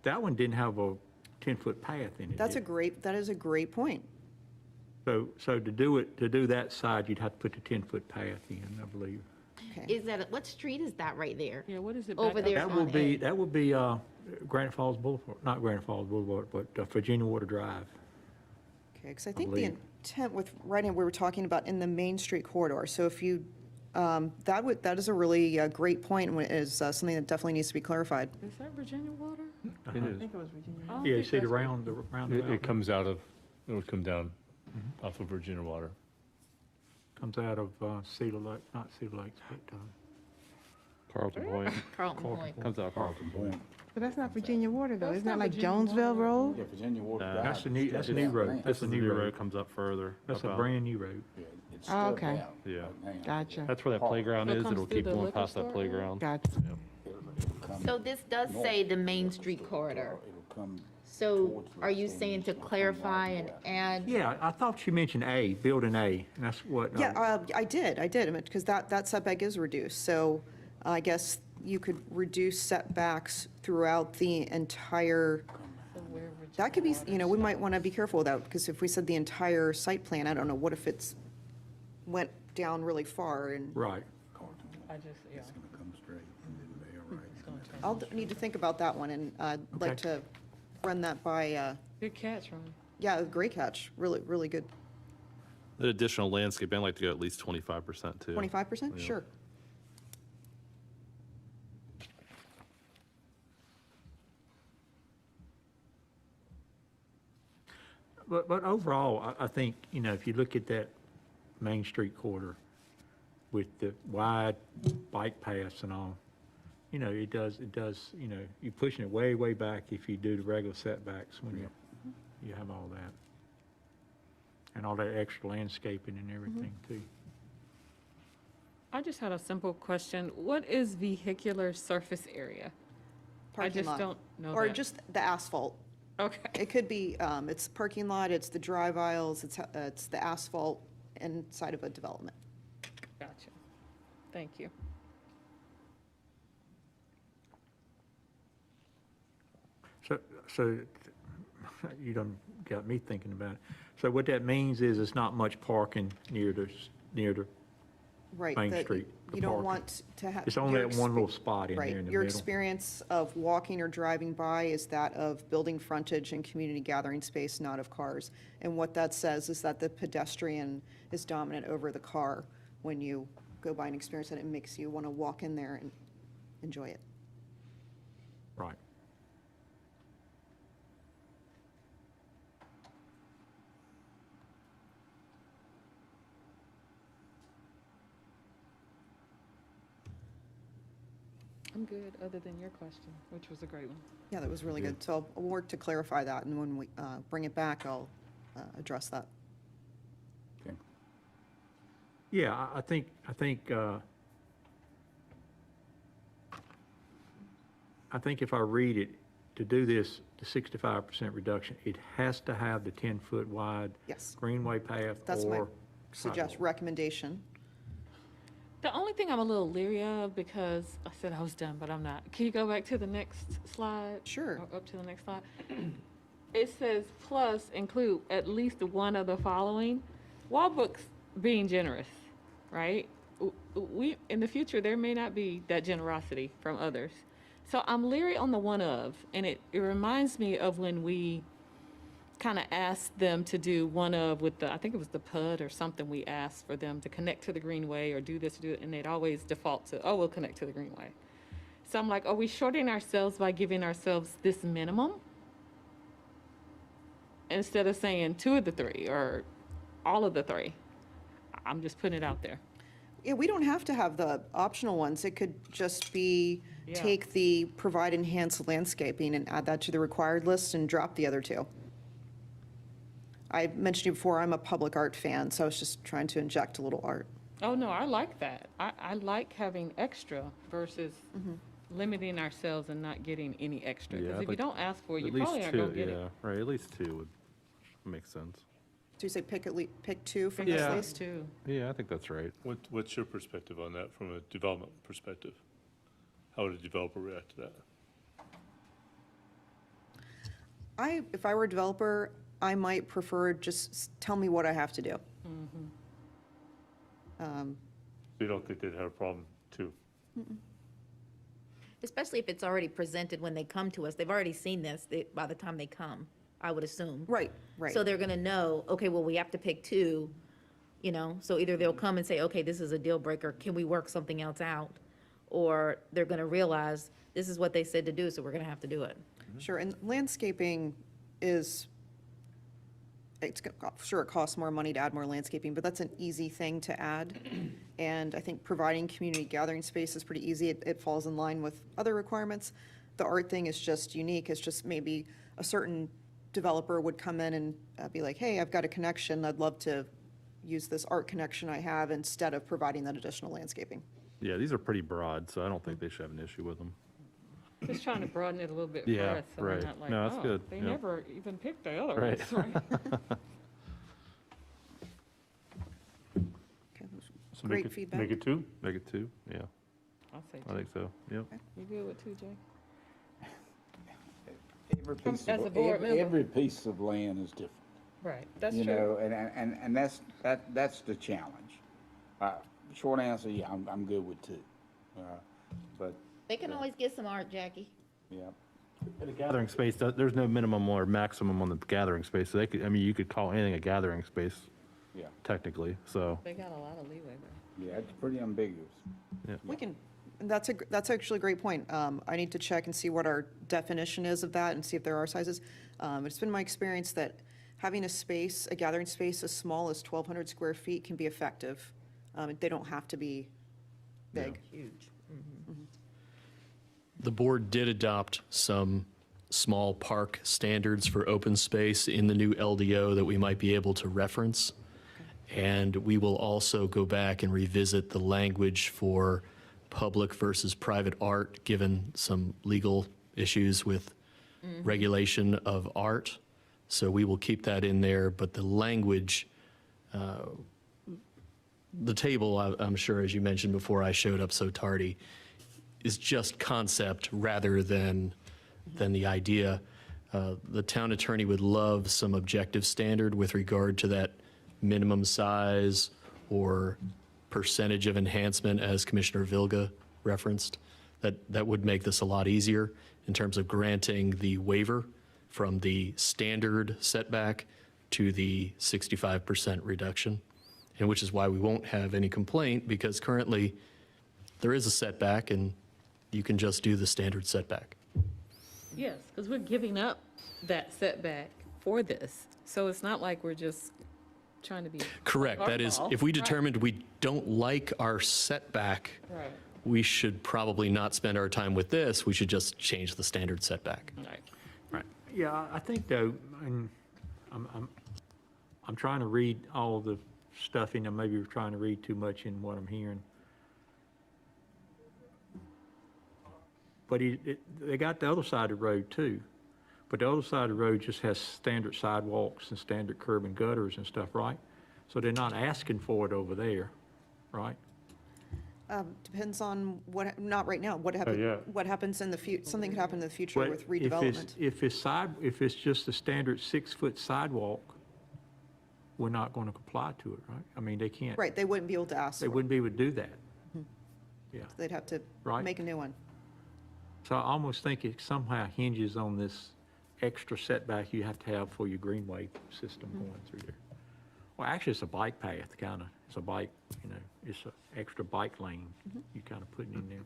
that one didn't have a 10-foot path in it.
That is a great point.
So to do that side, you'd have to put the 10-foot path in, I believe.
Okay.
Is that, what street is that right there?
Yeah, what is it?
Over
back
there.
up?
That would be Granite Falls Boulevard, not Granite Falls Boulevard, but Virginia Water Drive.
Okay, because I think the
believe.
intent with writing, we were talking about in the Main Street corridor. So if you, that is a really great point and is something that definitely needs to be clarified.
Is that Virginia Water?
It
I
is.
think it was Virginia.
I don't
Yeah, you
think
see the
that's-
roundabout?
It comes out of, it would come down off of Virginia Water.
Comes out of Cedar Lake, not Cedar Lakes, but
Carlton Point,
Carlton Point.
comes out Carlton Point.
But that's not Virginia Water, though.
That's
Isn't that
not
like
Virginia
Jonesville
Water.
Road?
Yeah, Virginia Water
Nah.
Drive.
That's the new-
is
that's the
still
new road.
land.
That's
This
a
is
new
the
road.
comes up further.
that's a
about-
brand-new road.
Yeah, it's
Oh,
still
okay.
down
Yeah.
right now.
Gotcha,
That's where that
Park.
playground
That
is,
comes
it'll
through
keep
the
going
liquor
past that
store?
playground.
gotcha.
It'll come
So this does
north.
say the Main Street corridor.
It'll come
So
towards
are you
West
saying to
End, it'll come
clarify
right
and
west.
add?
Yeah, I thought you mentioned A, building A, and that's what.
Yeah, I did, because that setback is reduced. So I guess you could reduce setbacks throughout the entire, that could be, we might want to be careful with that, because if we said the entire site plan, I don't know, what if it's went down really far and
Right.
I just, yeah.
It's gonna come straight and then they're right.
It's gonna turn.
I'll need to think about that one, and I'd like
Okay.
to run that by,
Good catch, Ron.
yeah, great catch, really, really good.
The additional landscape, I'd like to go at least 25% too.
25%?
Yeah.
Sure.
But overall, I think, if you look at that Main Street corridor with the wide bike paths and all, it does, you're pushing it way, way back if you do the regular setbacks when you have all that. And all that extra landscaping and everything too.
I just had a simple question. What is vehicular surface area? I
Parking
just
lot.
don't know
Or
that.
just the asphalt.
Okay,
It could be, it's parking lot, it's the drive aisles, it's the asphalt inside of a development.
gotcha. Thank you.
So you done got me thinking about it. So what that means is it's not much parking near the
Right.
Main
that
Street, the
You don't
parking.
want to have.
It's only that one little spot in there
Right.
in the
Your
middle.
experience of walking or driving by is that of building frontage and community gathering space, not of cars. And what that says is that the pedestrian is dominant over the car when you go by and experience it. It makes you want to walk in there and enjoy it.
Right.
I'm good, other than your question, which was a great one.
Yeah, that was really good. So I'll work to clarify that, and when we bring it back, I'll address that.
Okay.
Yeah, I think if I read it, to do this, the 65% reduction, it has to have the 10-foot wide
Yes.
greenway path
That's my
or
recommendation.
The only thing I'm a little leery of, because I said I was done, but I'm not. Can you go back to the next slide?
Sure.
Or up to the next slide? It says plus include at least one of the following. Wall books being generous, right? We, in the future, there may not be that generosity from others. So I'm leery on the one of, and it reminds me of when we kind of asked them to do one of with the, I think it was the PUD or something, we asked for them to connect to the Greenway or do this, do it, and they'd always default to, oh, we'll connect to the Greenway. So I'm like, are we shorting ourselves by giving ourselves this minimum? Instead of saying two of the three or all of the three. I'm just putting it out there.
Yeah, we don't have to have the optional ones. It could just be,
Yeah.
take the provide enhanced landscaping and add that to the required list and drop the other two. I mentioned to you before, I'm a public art fan, so I was just trying to inject a little art.
Oh, no, I like that. I like having extra versus limiting ourselves and not getting any extra.
Yeah,
Because
I'd
if you
like
don't ask for it, you
At least
probably aren't
two,
gonna get it.
yeah, right, at least two would make sense.
Do you say pick two from
Pick
this
Yeah.
list?
Two.
Yeah, I think that's right.
What's your perspective on that from a development perspective? How would a developer react to that?
If I were a developer, I might prefer just tell me what I have to do.
You don't think they'd have a problem too?
Especially if it's already presented when they come to us. They've already seen this by the time they come, I would assume.
Right, right.
So they're gonna know, okay, well, we have to pick two, so either they'll come and say, okay, this is a deal breaker, can we work something else out? Or they're gonna realize, this is what they said to do, so we're gonna have to do it.
Sure, and landscaping is, sure, it costs more money to add more landscaping, but that's an easy thing to add. And I think providing community gathering space is pretty easy. It falls in line with other requirements. The art thing is just unique. It's just maybe a certain developer would come in and be like, hey, I've got a connection. I'd love to use this art connection I have instead of providing that additional landscaping.
Yeah, these are pretty broad, so I don't think they should have an issue with them.
Just trying to broaden it a little bit for
Yeah,
us, so we're
right.
not like,
No, that's
oh,
good.
they
Yeah.
never even picked the other
Right.
ones, right?
Okay,
So
Great
make it-
feedback.
Make it two?
Make it two, yeah,
I'll say
I
two.
think so, yep.
You good with two, Jay?
Every piece
As a
of,
board member.
every piece of land is different.
Right, that's
You
true.
know, and that's the challenge. Short answer, yeah, I'm good with two. But,
They can always get some art, Jackie.
yeah,
And a gathering space, there's no minimum or maximum on the gathering space, so you could call anything a gathering space
yeah,
technically, so.
They got a lot of leeway there.
yeah, it's pretty ambiguous.
We can, and that's actually a great point. I need to check and see what our definition is of that and see if there are sizes. It's been my experience that having a gathering space as small as 1,200 square feet can be effective. They don't have to be big.
Huge.
The board did adopt some small park standards for open space in the new LDO that we might be able to reference. And we will also go back and revisit the language for public versus private art, given some legal issues with regulation of art. So we will keep that in there, but the language, the table, I'm sure, as you mentioned before I showed up so tardy, is just concept rather than the idea. The town attorney would love some objective standard with regard to that minimum size or percentage of enhancement, as Commissioner Vilga referenced. That would make this a lot easier in terms of granting the waiver from the standard setback to the 65% reduction, and which is why we won't have any complaint, because currently there is a setback and you can just do the standard setback.
Yes, because we're giving up that setback for this. So it's not like we're just trying to be.
Correct. That is, if we determined we don't like our setback,
Right,
we should probably not spend our time with this. We should just change the standard setback.
right.
Right. Yeah, I think though, and I'm trying to read all the stuff in, and maybe we're trying to read too much in what I'm hearing. But they got the other side of the road too. But the other side of the road just has standard sidewalks and standard curb and gutters and stuff, right? So they're not asking for it over there, right?
Depends on not right now, what
yeah.
happens in the future, something could happen in the future
But
with redevelopment.
If it's just a standard 6-foot sidewalk, we're not going to comply to it, right? I mean, they can't.
Right, they wouldn't be able to ask
They
for it.
wouldn't be able to do that. Yeah.
They'd have to
Right.
make a new one.
So I almost think it somehow hinges on this extra setback you have to have for your greenway system going through there. Well, actually, it's a bike path, kind of. It's a bike, it's an extra bike lane you kind of putting in there.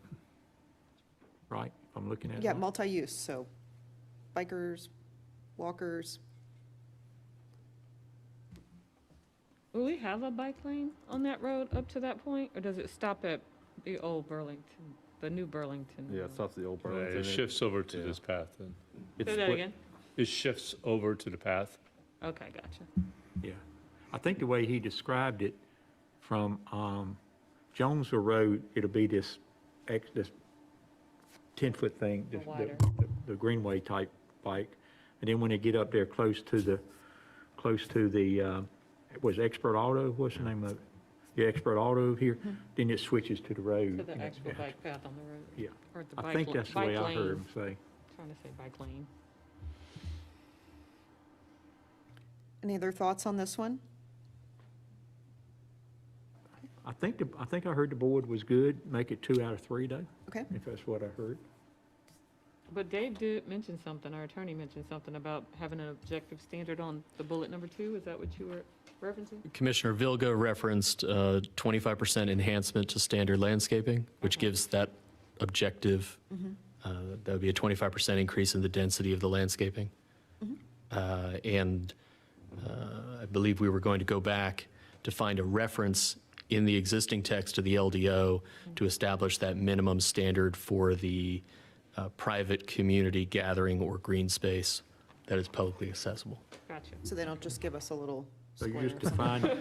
Right? If I'm looking at it
Yeah,
right.
multi-use, so bikers, walkers.
Will we have a bike lane on that road up to that point, or does it stop at the old Burlington, the new Burlington?
Yeah,
road?
it's off the old
Yeah,
Burlington.
it shifts over to this path then.
It's
Say that
split-
again?
It shifts over to the path.
Okay, gotcha.
Yeah. I think the way he described it, from Jonesville Road, it'll be this 10-foot thing,
The wider.
the greenway type bike. And then when they get up there close to the, was Expert Auto, what's the name of it? Yeah, Expert Auto here, then it switches to the road.
To the actual bike path on the road.
Yeah,
Or the
I
bike
think
la-
that's the
bike
way I heard
lane.
him say.
Trying to say bike lane.
Any other thoughts on this one?
I think I heard the board was good, make it 2 out of 3 though,
Okay.
if that's what I heard.
But Dave did mention something, our attorney mentioned something about having an objective standard on the bullet number 2. Is that what you were referencing?
Commissioner Vilga referenced 25% enhancement to standard landscaping, which gives that objective, that would be a 25% increase in the density of the landscaping. And I believe we were going to go back to find a reference in the existing text of the LDO to establish that minimum standard for the private community gathering or green space that is publicly accessible.
Gotcha.
So they don't just give us a little
So
square.
you're just defining,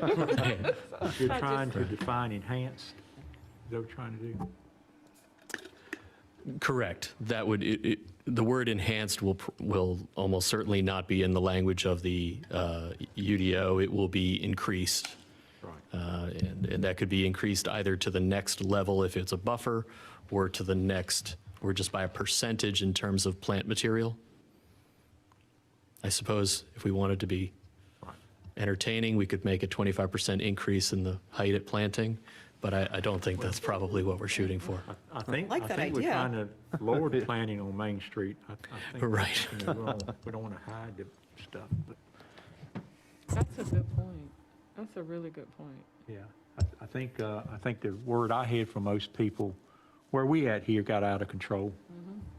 you're trying to define enhanced, is that what you're trying to do?
Correct. That would, the word enhanced will almost certainly not be in the language of the UDO. It will be increased.
Right.
And that could be increased either to the next level if it's a buffer, or to the next, or just by a percentage in terms of plant material. I suppose if we wanted to be entertaining, we could make a 25% increase in the height at planting, but I don't think that's probably what we're shooting for.
I think
like that
we're
idea.
trying to lower the planning on Main Street. I think,
Right.
you know, we don't want to hide the stuff, but,
That's a good point. That's a really good point.
yeah. I think the word I had from most people, where we at here, got out of control.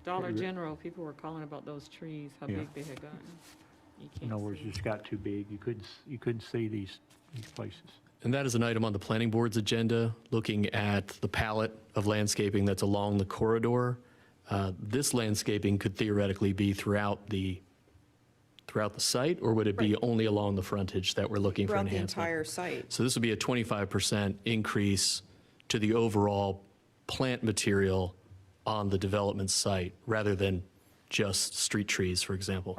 Dollar
Yeah.
General, people were calling about those trees, how
Yeah.
big they had gotten. You
In other words,
can't
it
see.
just got too big. You couldn't see these places.
And that is an item on the planning board's agenda, looking at the palette of landscaping that's along the corridor. This landscaping could theoretically be throughout the site, or would it be only along the frontage that we're looking for
Throughout the
enhancement?
entire site.
So this would be a 25% increase to the overall plant material on the development site, rather than just street trees, for example.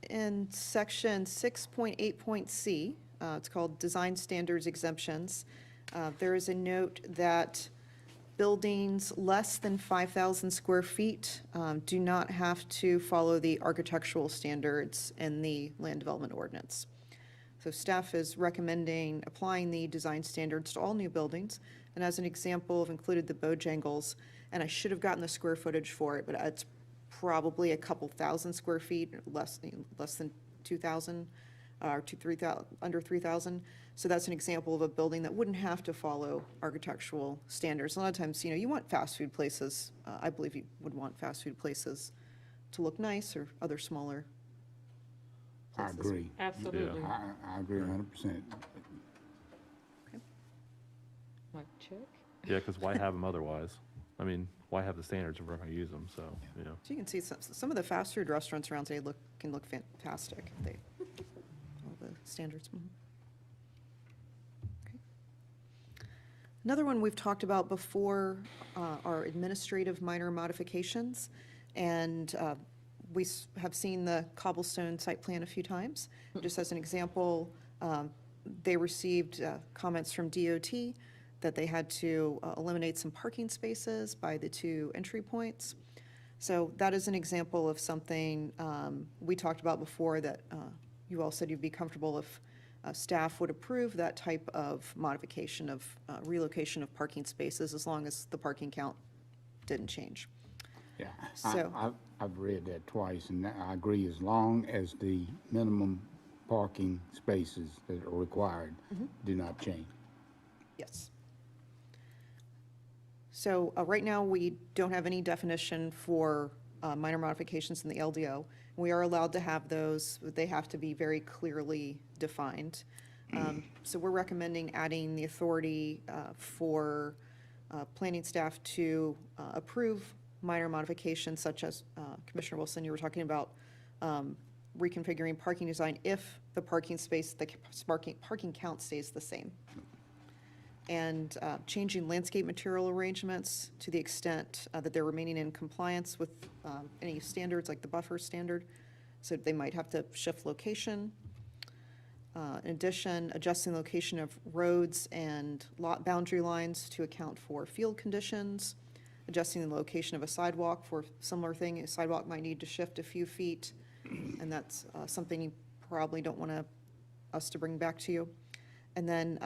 In section 6.8.c, it's called Design Standards Exemptions, there is a note that buildings less than 5,000 square feet do not have to follow the architectural standards in the land development ordinance. So staff is recommending applying the design standards to all new buildings. And as an example, I've included the Bojangles, and I should have gotten the square footage for it, but it's probably a couple thousand square feet, less than 2,000, or 3,000, under 3,000. So that's an example of a building that wouldn't have to follow architectural standards. A lot of times, you want fast food places, I believe you would want fast food places to look nice, or other smaller
I
places.
agree.
Absolutely.
I agree 100%.
Like, check.
Yeah, because why have them otherwise? I mean, why have the standards if we're not going to use them, so, you know.
So you can see some of the fast food restaurants around today can look fantastic. They, all the standards. Okay. Another one we've talked about before are administrative minor modifications. And we have seen the cobblestone site plan a few times. Just as an example, they received comments from DOT that they had to eliminate some parking spaces by the 2 entry points. So that is an example of something we talked about before that you all said you'd be comfortable if staff would approve that type of modification of relocation of parking spaces, as long as the parking count didn't change.
Yeah,
So-
I've read that twice, and I agree, as long as the minimum parking spaces that are required do not change.
Yes. So right now, we don't have any definition for minor modifications in the LDO. We are allowed to have those, but they have to be very clearly defined. So we're recommending adding the authority for planning staff to approve minor modifications, such as, Commissioner Wilson, you were talking about reconfiguring parking design if the parking space, the parking count stays the same. And changing landscape material arrangements to the extent that they're remaining in compliance with any standards, like the buffer standard. So they might have to shift location. In addition, adjusting the location of roads and lot boundary lines to account for field conditions. Adjusting the location of a sidewalk for similar thing. A sidewalk might need to shift a few feet, and that's something you probably don't want us to bring back to you. And then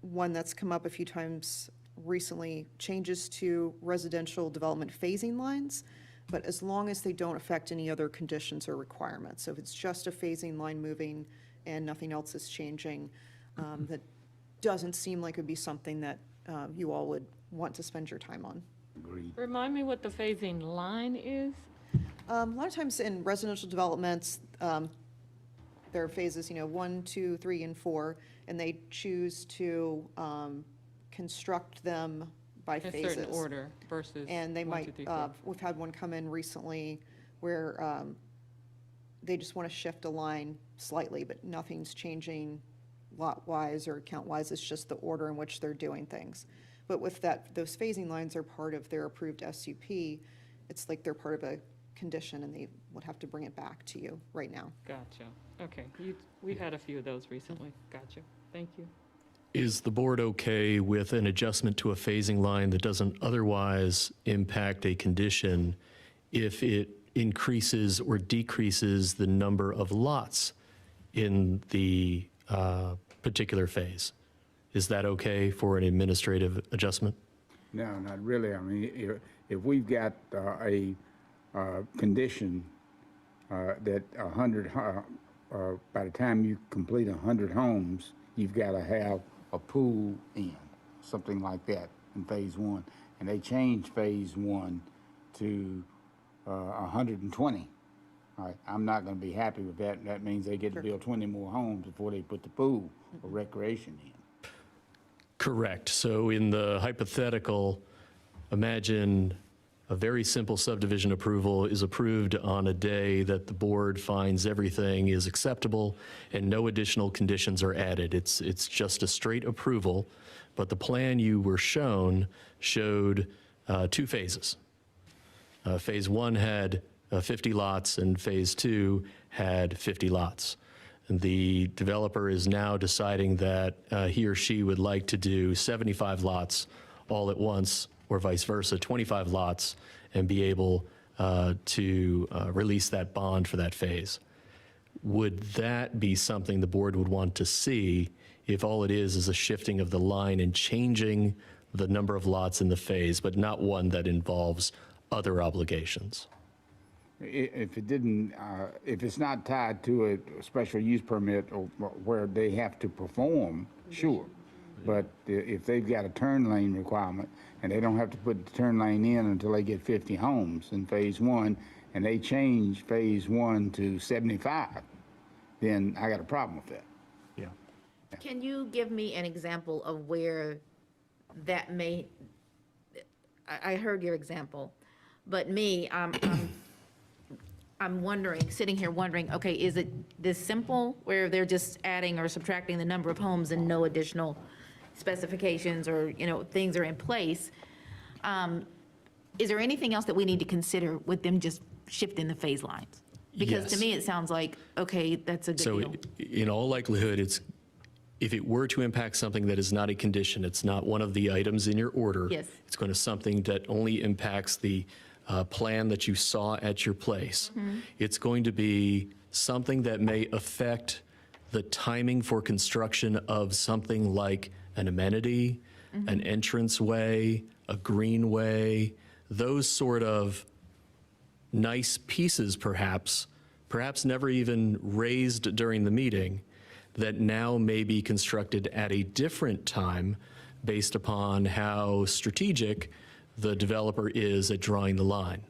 one that's come up a few times recently, changes to residential development phasing lines, but as long as they don't affect any other conditions or requirements. So if it's just a phasing line moving and nothing else is changing, that doesn't seem like it would be something that you all would want to spend your time on.
Agreed.
Remind me what the phasing line is?
A lot of times in residential developments, there are phases, 1, 2, 3, and 4, and they choose to construct them by
In a
phases.
certain order versus
And they
1,
might,
2, 3, 4.
we've had one come in recently where they just want to shift a line slightly, but nothing's changing lot-wise or count-wise. It's just the order in which they're doing things. But with that, those phasing lines are part of their approved SUP. It's like they're part of a condition, and they would have to bring it back to you right now.
Gotcha. Okay. We've had a few of those recently. Gotcha. Thank you.
Is the board okay with an adjustment to a phasing line that doesn't otherwise impact a condition if it increases or decreases the number of lots in the particular phase? Is that okay for an administrative adjustment?
No, not really. I mean, if we've got a condition that 100, by the time you complete 100 homes, you've got to have a pool in, something like that in phase 1. And they change phase 1 to 120. All right, I'm not going to be happy with that. That means they get to build 20 more homes before they put the pool or recreation in.
Correct. So in the hypothetical, imagine a very simple subdivision approval is approved on a day that the board finds everything is acceptable and no additional conditions are added. It's just a straight approval, but the plan you were shown showed 2 phases. Phase 1 had 50 lots and phase 2 had 50 lots. And the developer is now deciding that he or she would like to do 75 lots all at once, or vice versa, 25 lots, and be able to release that bond for that phase. Would that be something the board would want to see if all it is a shifting of the line and changing the number of lots in the phase, but not one that involves other obligations?
If it didn't, if it's not tied to a special use permit or where they have to perform, sure. But if they've got a turn lane requirement and they don't have to put the turn lane in until they get 50 homes in phase 1, and they change phase 1 to 75, then I got a problem with that.
Yeah.
Can you give me an example of where that may, I heard your example, but me, I'm wondering, sitting here wondering, okay, is it this simple where they're just adding or subtracting the number of homes and no additional specifications or, things are in place? Is there anything else that we need to consider with them just shifting the phase lines? Because to
Yes.
me, it sounds like, okay, that's a good
So
deal.
in all likelihood, if it were to impact something that is not a condition, it's not one of the items in your order.
Yes.
It's going to something that only impacts the plan that you saw at your place. It's going to be something that may affect the timing for construction of something like an amenity, an entranceway, a greenway, those sort of nice pieces perhaps never even raised during the meeting, that now may be constructed at a different time based upon how strategic the developer is at drawing the line.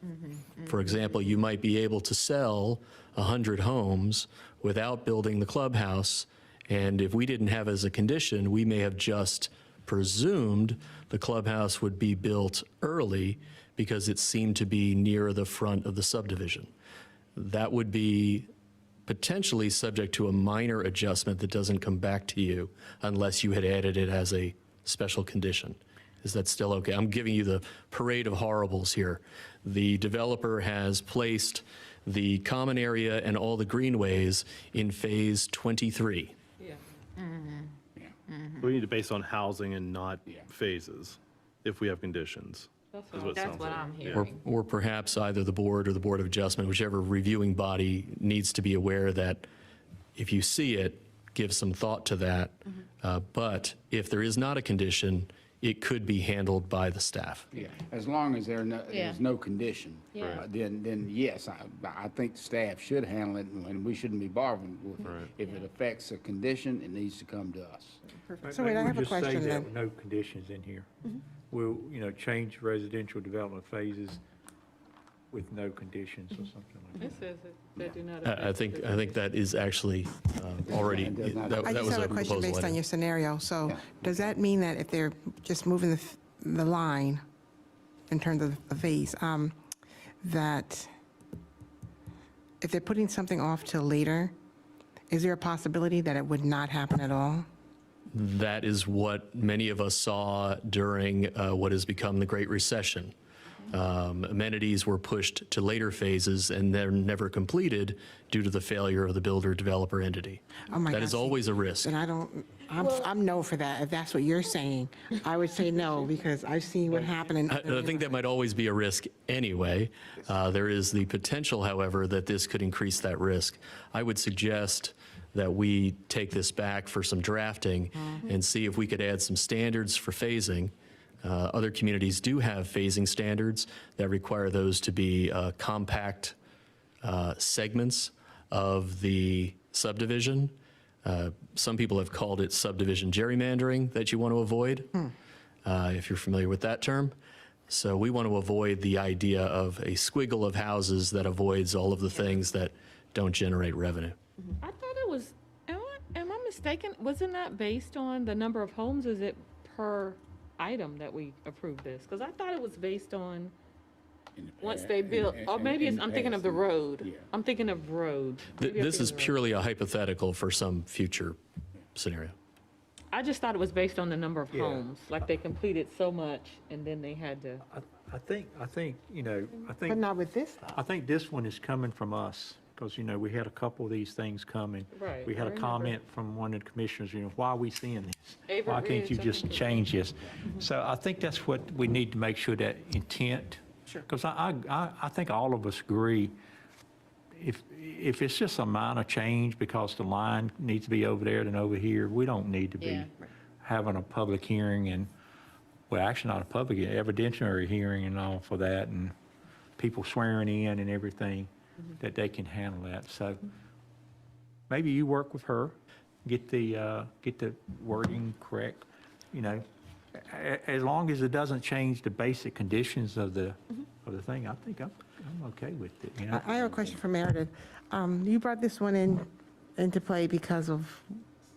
For example, you might be able to sell 100 homes without building the clubhouse, and if we didn't have as a condition, we may have just presumed the clubhouse would be built early because it seemed to be near the front of the subdivision. That would be potentially subject to a minor adjustment that doesn't come back to you unless you had added it as a special condition. Is that still okay? I'm giving you the parade of horribles here. The developer has placed the common area and all the greenways in phase 23.
Yeah.
We need to base on housing and not phases, if we have conditions.
That's
is
what
what it sounds like.
I'm
Yeah.
hearing.
Or perhaps either the board or the Board of Adjustment, whichever reviewing body needs to be aware that if you see it, give some thought to that. But if there is not a condition, it could be handled by the staff.
Yeah, as long as there's no condition,
Yeah.
then yes, I think staff should handle it, and we shouldn't be bothering with it. If it affects a condition, it needs to come to us.
So wait, I have a question
Maybe we just say
then.
that with no conditions in here. We'll, change residential development phases with no conditions or something like that.
It says it, they do not.
I think that is actually already,
It does not-
that
I
that
just
was
have
a
a question
proposal
based on
item.
your scenario. So
Yeah.
does that mean that if they're just moving the line in terms of the phase, that if they're putting something off till later, is there a possibility that it would not happen at all?
That is what many of us saw during what has become the Great Recession. Amenities were pushed to later phases and they're never completed due to the failure of the builder-developer entity.
Oh my
That
God,
is
see,
always a risk.
And I'm no for that. If that's what you're saying, I would say no, because I've seen what happened in other
I think that might always be a risk anyway. There is the potential, however, that this could increase that risk. I would suggest that we take this back for some drafting and see if we could add some standards for phasing. Other communities do have phasing standards that require those to be compact segments of the subdivision. Some people have called it subdivision gerrymandering that you want to avoid, if you're familiar with that term. So we want to avoid the idea of a squiggle of houses that avoids all of the things that don't generate revenue.
I thought it was, am I mistaken? Wasn't that based on the number of homes? Is it per item that we approved this? Because I thought it was based on once they build, or maybe it's, I'm thinking of the road.
Yeah.
I'm thinking of road. Maybe I'm
This is
thinking of road.
purely a hypothetical for some future scenario.
I just thought it was based on the number of homes, like they completed so much and then they had to.
I think,
But not with this stuff.
I think this one is coming from us, because, we had a couple of these things coming.
Right,
We
I
had a
remember.
comment from one of the commissioners, why are we seeing this?
Averitt
Why can't you
Ridge, I
just
think it
change this? So I think that's what we need to make sure, that intent.
Sure.
Because I think all of us agree, if it's just a minor change because the line needs to be over there than over here, we don't need to be
Yeah.
having a public hearing and, well, actually not a public, evidentiary hearing and all for that, and people swearing in and everything, that they can handle that. So maybe you work with her, get the wording correct, as long as it doesn't change the basic conditions of the thing, I think I'm okay with it,
I have a question for Meredith. You brought this one into play because of,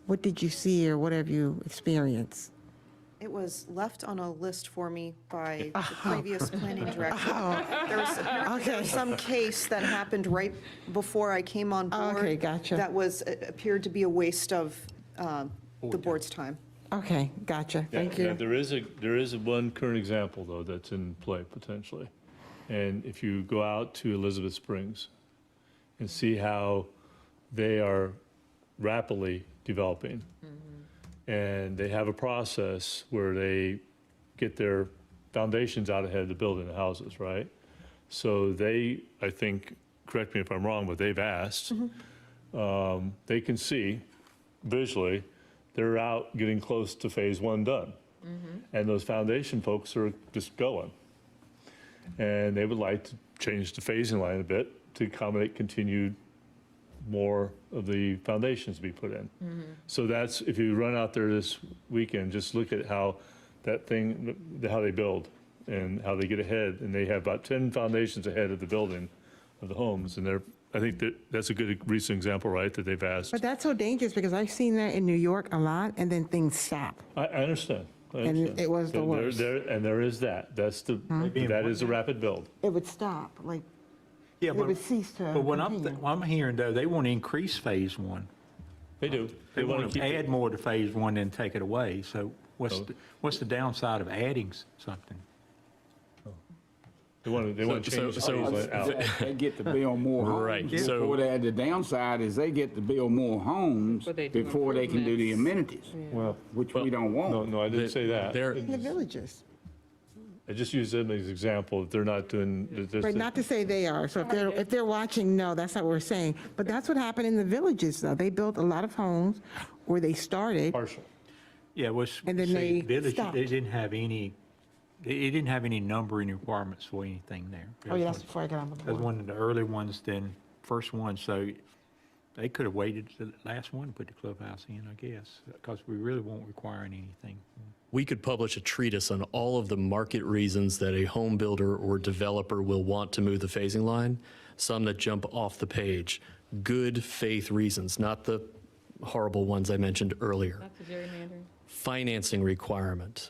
what did you see or what have you experienced?
It was left on a list for me by the previous planning director. There was some case that happened right before I came on board.
Okay, gotcha.
That appeared to be a waste of the board's time.
Okay, gotcha, thank you.
There is one current example, though, that's in play potentially. And if you go out to Elizabeth Springs and see how they are rapidly developing, and they have a process where they get their foundations out ahead of the building the houses, right? So they, I think, correct me if I'm wrong, but they've asked, they can see visually, they're out getting close to phase one done. And those foundation folks are just going. And they would like to change the phasing line a bit to accommodate continued more of the foundations to be put in. So that's, if you run out there this weekend, just look at how that thing, how they build and how they get ahead. And they have about 10 foundations ahead of the building of the homes. And I think that's a good recent example, right, that they've asked.
But that's so dangerous because I've seen that in New York a lot and then things stop.
I understand.
And it was the worst.
And there is that. That is a rapid build.
It would stop, like,
Yeah,
It would cease to
but what
continue.
I'm hearing though, they want to increase phase one.
They do.
They
wanna
want to
keep it-
add more to phase one than take it away. So
Oh.
what's the downside of adding something?
They want to change
so-
phase out.
They get to build more homes.
Right, so-
Before that, the downside is they get to build more homes
But they do
before they can do the amenities,
Well,
which we don't want.
no, I didn't say that.
They're-
In the villages.
I just used them as an example. If they're not doing,
Right, not to say they are. So if they're watching, no, that's not what we're saying. But that's what happened in the villages, though. They built a lot of homes, or they started.
partial.
Yeah,
And then they stopped.
They didn't have any numbering requirements for anything there.
Oh, yeah, that's before I got on the
That was
board.
one of the early ones, then first one, so they could have waited to the last one to put the clubhouse in, I guess, because we really won't require anything.
We could publish a treatise on all of the market reasons that a home builder or developer will want to move the phasing line, some that jump off the page. Good faith reasons, not the horrible ones I mentioned earlier.
That's a gerrymandering.
Financing requirement.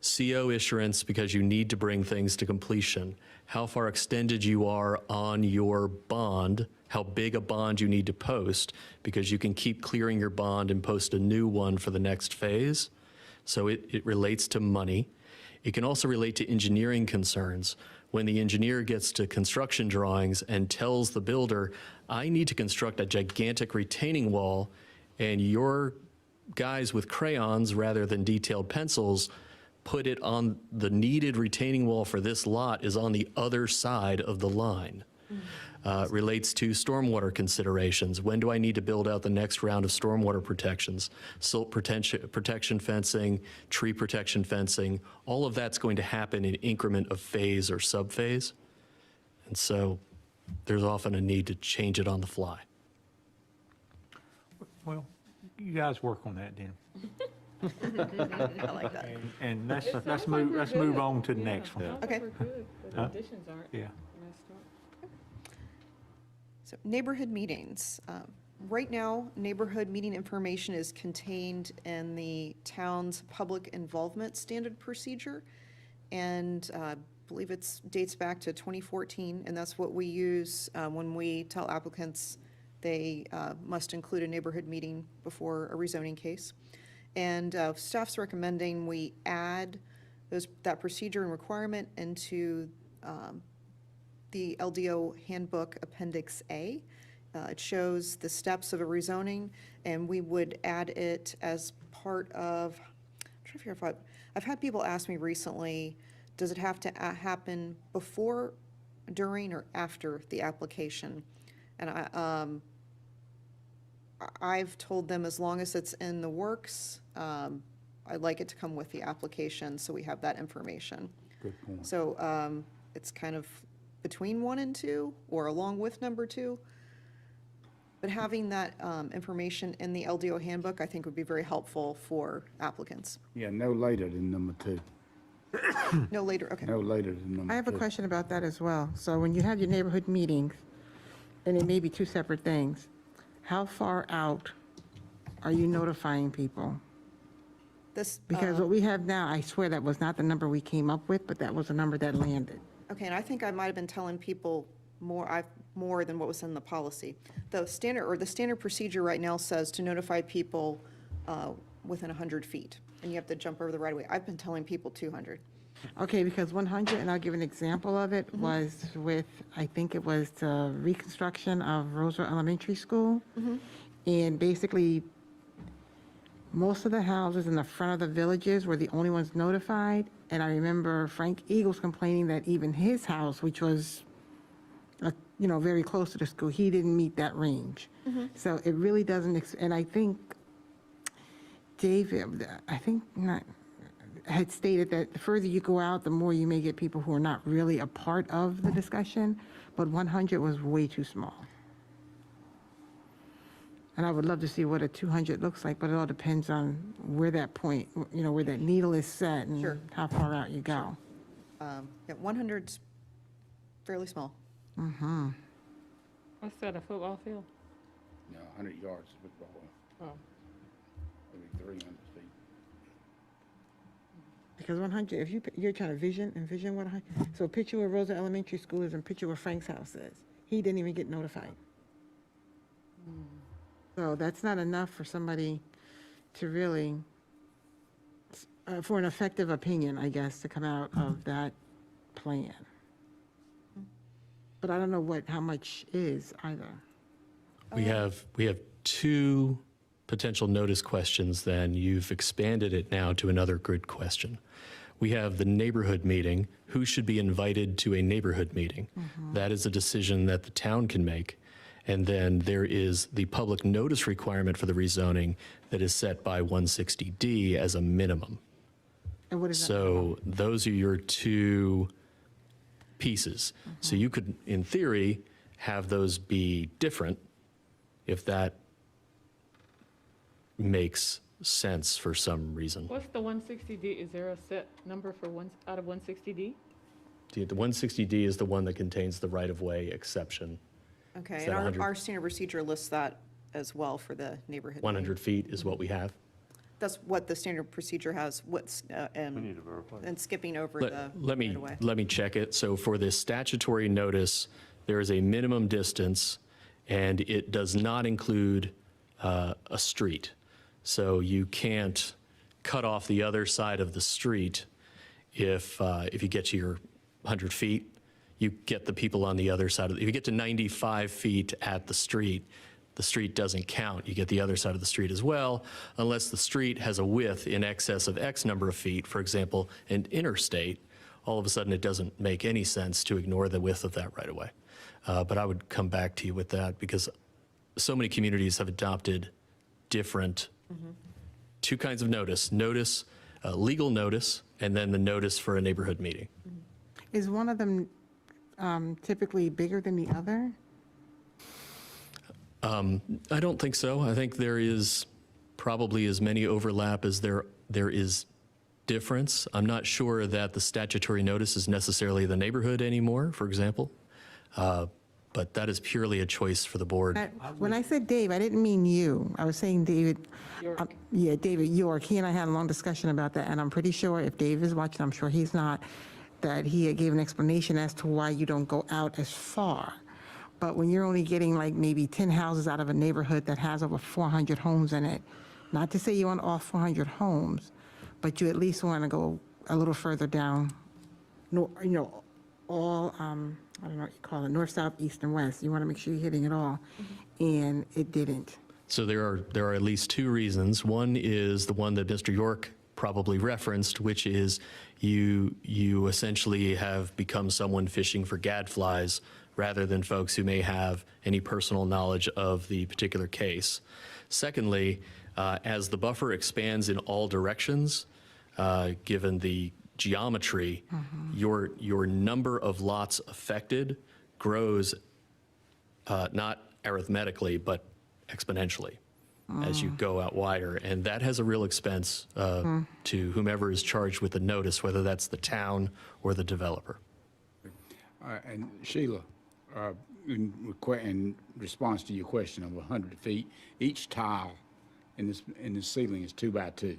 CO issuance because you need to bring things to completion. How far extended you are on your bond, how big a bond you need to post, because you can keep clearing your bond and post a new one for the next phase. So it relates to money. It can also relate to engineering concerns. When the engineer gets to construction drawings and tells the builder, I need to construct a gigantic retaining wall, and your guys with crayons rather than detailed pencils put it on the needed retaining wall for this lot is on the other side of the line. Relates to stormwater considerations. When do I need to build out the next round of stormwater protections? Silt protection fencing, tree protection fencing, all of that's going to happen in increment of phase or subphase. And so there's often a need to change it on the fly.
Well, you guys work on that then.
I like that.
And
It sounds
let's
like we're
move
good.
on to the
Yeah,
next one.
sounds
Okay.
like we're good, but
Huh?
the additions aren't
Yeah.
messed up.
So neighborhood meetings. Right now, neighborhood meeting information is contained in the town's public involvement standard procedure. And I believe it dates back to 2014, and that's what we use when we tell applicants they must include a neighborhood meeting before a rezoning case. And staff's recommending we add that procedure and requirement into the LDO Handbook Appendix A. It shows the steps of a rezoning, and we would add it as part of, I'm trying to figure out if I've had people ask me recently, does it have to happen before, during, or after the application? And I've told them as long as it's in the works, I'd like it to come with the application, so we have that information.
Good point.
So it's kind of between 1 and 2, or along with number 2. But having that information in the LDO handbook, I think would be very helpful for applicants.
Yeah, no later than number 2.
No later, okay.
No later than number 2.
I have a question about that as well. So when you have your neighborhood meetings, and it may be two separate things, how far out are you notifying people?
This,
Because what we have now, I swear that was not the number we came up with, but that was the number that landed.
okay, and I think I might have been telling people more than what was in the policy. The standard procedure right now says to notify people within 100 feet, and you have to jump over the right of way. I've been telling people 200.
Okay, because 100, and I'll give an example of it, was with, I think it was the reconstruction of Rolesville Elementary School. And basically, most of the houses in the front of the villages were the only ones notified. And I remember Frank Eagles complaining that even his house, which was, very close to the school, he didn't meet that range. So it really doesn't, and I think David, had stated that the further you go out, the more you may get people who are not really a part of the discussion, but 100 was way too small. And I would love to see what a 200 looks like, but it all depends on where that point, where that needle is set and
Sure.
how far out you go.
Yeah, 100's fairly small.
What's that, a football field?
No, 100 yards is football,
Oh.
maybe 300 feet.
Because 100, if you're trying to envision what 100, so picture where Rosa Elementary School is and picture where Frank's house is. He didn't even get notified. So that's not enough for somebody to really, for an effective opinion, I guess, to come out of that plan. But I don't know how much is either.
We have two potential notice questions, then you've expanded it now to another good question. We have the neighborhood meeting. Who should be invited to a neighborhood meeting? That is a decision that the town can make. And then there is the public notice requirement for the rezoning that is set by 160D as a minimum.
And what is that?
So those are your two pieces. So you could, in theory, have those be different if that makes sense for some reason.
What's the 160D? Is there a set number for out of 160D?
The 160D is the one that contains the right-of-way exception.
Okay,
Is
and
that 100?
our standard procedure lists that as well for the neighborhood.
100 feet is what we have.
That's what the standard procedure has,
We need to verify.
and skipping over the
Let me,
right-of-way.
let me check it. So for the statutory notice, there is a minimum distance, and it does not include a street. So you can't cut off the other side of the street if you get to your 100 feet. You get the people on the other side. If you get to 95 feet at the street doesn't count. You get the other side of the street as well, unless the street has a width in excess of X number of feet, for example, an interstate. All of a sudden, it doesn't make any sense to ignore the width of that right away. But I would come back to you with that because so many communities have adopted different two kinds of notice. Legal notice, and then the notice for a neighborhood meeting.
Is one of them typically bigger than the other?
I don't think so. I think there is probably as many overlap as there is difference. I'm not sure that the statutory notice is necessarily the neighborhood anymore, for example. But that is purely a choice for the board.
When I said Dave, I didn't mean you. I was saying David.
York.
Yeah, David York. He and I had a long discussion about that, and I'm pretty sure if Dave is watching, I'm sure he's not, that he gave an explanation as to why you don't go out as far. But when you're only getting like maybe 10 houses out of a neighborhood that has over 400 homes in it, not to say you want all 400 homes, but you at least want to go a little further down, all, I don't know what you call it, north, south, east, and west. You want to make sure you're hitting it all. And it didn't.
So there are at least two reasons. One is the one that Mr. York probably referenced, which is you essentially have become someone fishing for gadflies rather than folks who may have any personal knowledge of the particular case. Secondly, as the buffer expands in all directions, given the geometry, your number of lots affected grows not arithmetically, but exponentially as you go out wider. And that has a real expense to whomever is charged with the notice, whether that's the town or the developer.
And Sheila, in response to your question of 100 feet, each tile in this ceiling is 2 by 2.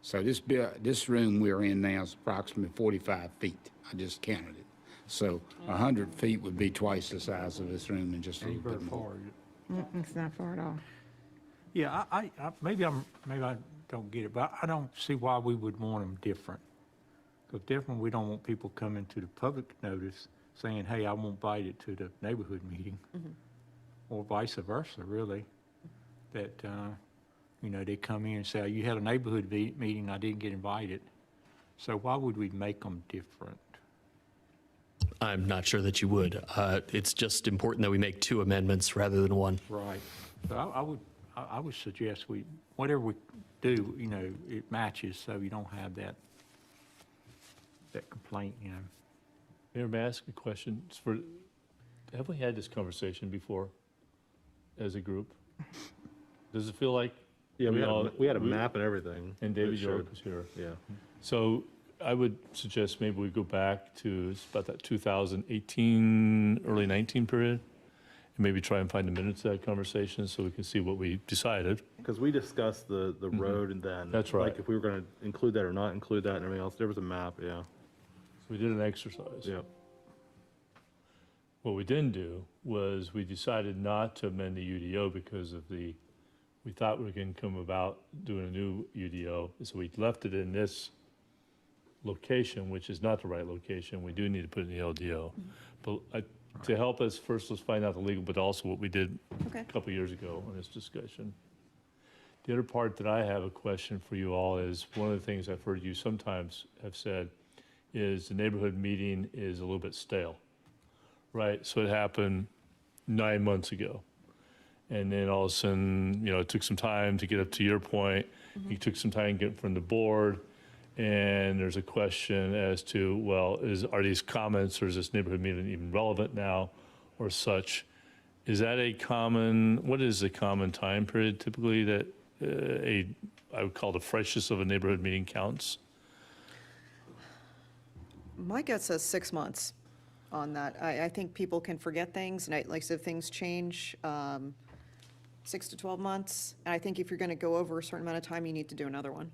So this room we're in now is approximately 45 feet. I just counted it. So 100 feet would be twice the size of this room and just a little bit more.
It's not far at all.
Yeah, maybe I don't get it, but I don't see why we would want them different. Because different, we don't want people coming to the public notice saying, hey, I won't invite it to the neighborhood meeting. Or vice versa, really. That, they come in and say, you had a neighborhood meeting, I didn't get invited. So why would we make them different?
I'm not sure that you would. It's just important that we make 2 amendments rather than 1.
Right. So I would suggest whatever we do, it matches so you don't have that complaint,
Mayor, may I ask a question? Have we had this conversation before as a group? Does it feel like?
Yeah, we had a map and everything.
And
that
David
showed-
York was here.
Yeah.
So I would suggest maybe we go back to about that 2018, early 19 period, and maybe try and find the minutes of that conversation so we can see what we decided.
Because we discussed the road and then.
That's right.
Like if we were gonna include that or not include that and everything else, there was a map, yeah.
So we did an exercise.
Yeah.
What we didn't do was we decided not to amend the UDO because of we thought we were going to come about doing a new UDO. So we left it in this location, which is not the right location. We do need to put it in the LDO. But to help us, first let's find out the legal, but also what we did
Okay.
a couple years ago on this discussion. The other part that I have a question for you all is, one of the things I've heard you sometimes have said is the neighborhood meeting is a little bit stale. Right, so it happened 9 months ago. And then all of a sudden, it took some time to get up to your point. You took some time getting from the board. And there's a question as to, well, are these comments or is this neighborhood meeting even relevant now or such? Is that what is the common time period typically that I would call the freshness of a neighborhood meeting counts?
My gut says 6 months on that. I think people can forget things, and like I said, things change, 6 to 12 months. And I think if you're going to go over a certain amount of time, you need to do another one.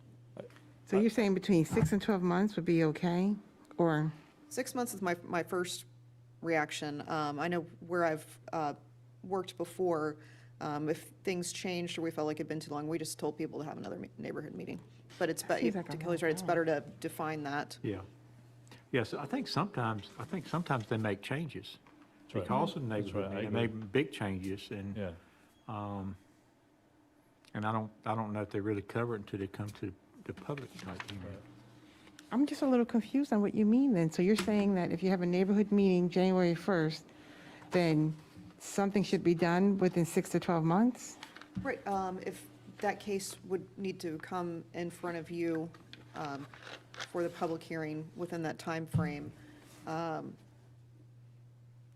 So you're saying between 6 and 12 months would be okay? Or,
6 months is my first reaction. I know where I've worked before, if things changed or we felt like it'd been too long, we just told people to have another neighborhood meeting. But it's,
Seems like a
to Kelly's right, it's better to define that.
Yeah. Yes, I think sometimes they make changes
right.
because of the
That's
neighborhood
right, I
meeting. They make big changes and,
Yeah.
and I don't know if they really cover it until they come to the public type hearing.
I'm just a little confused on what you mean then. So you're saying that if you have a neighborhood meeting January 1st, then something should be done within 6 to 12 months?
Right, if that case would need to come in front of you for the public hearing within that timeframe,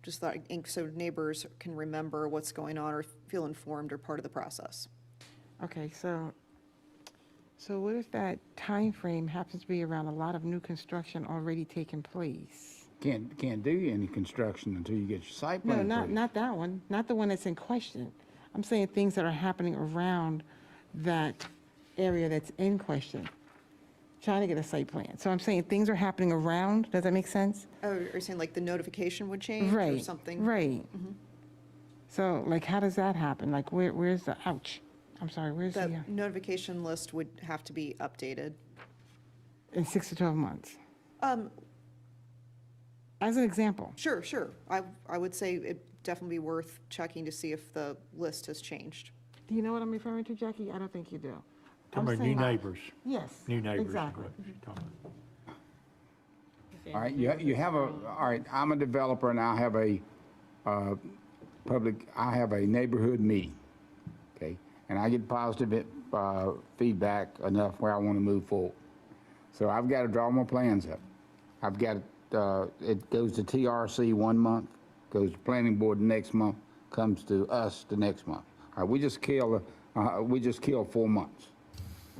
just thought, so neighbors can remember what's going on or feel informed or part of the process.
Okay, so what if that time frame happens to be around a lot of new construction already taking place?
Can't do any construction until you get your site
No,
plan approved.
not that one, not the one that's in question. I'm saying things that are happening around that area that's in question, trying to get a site plan. So I'm saying things are happening around, does that make sense?
Oh, are you saying like the notification would change or
Right,
something?
right. So like, how does that happen? Like, where's the, ouch, I'm sorry, where's the,
The notification list would have to be updated.
in 6 to 12 months?
Um,
As an example.
Sure. I would say it'd definitely be worth checking to see if the list has changed.
Do you know what I'm referring to, Jackie? I don't think you do.
Talking about new neighbors,
Yes.
new neighbors. is
Exactly.
what you're talking about.
All right, you have all right, I'm a developer and I have a I have a neighborhood meeting, okay? And I get positive feedback enough where I want to move forward. So I've got to draw my plans up. I've got, it goes to TRC 1 month, goes to planning board the next month, comes to us the next month. All right, we just kill 4 months,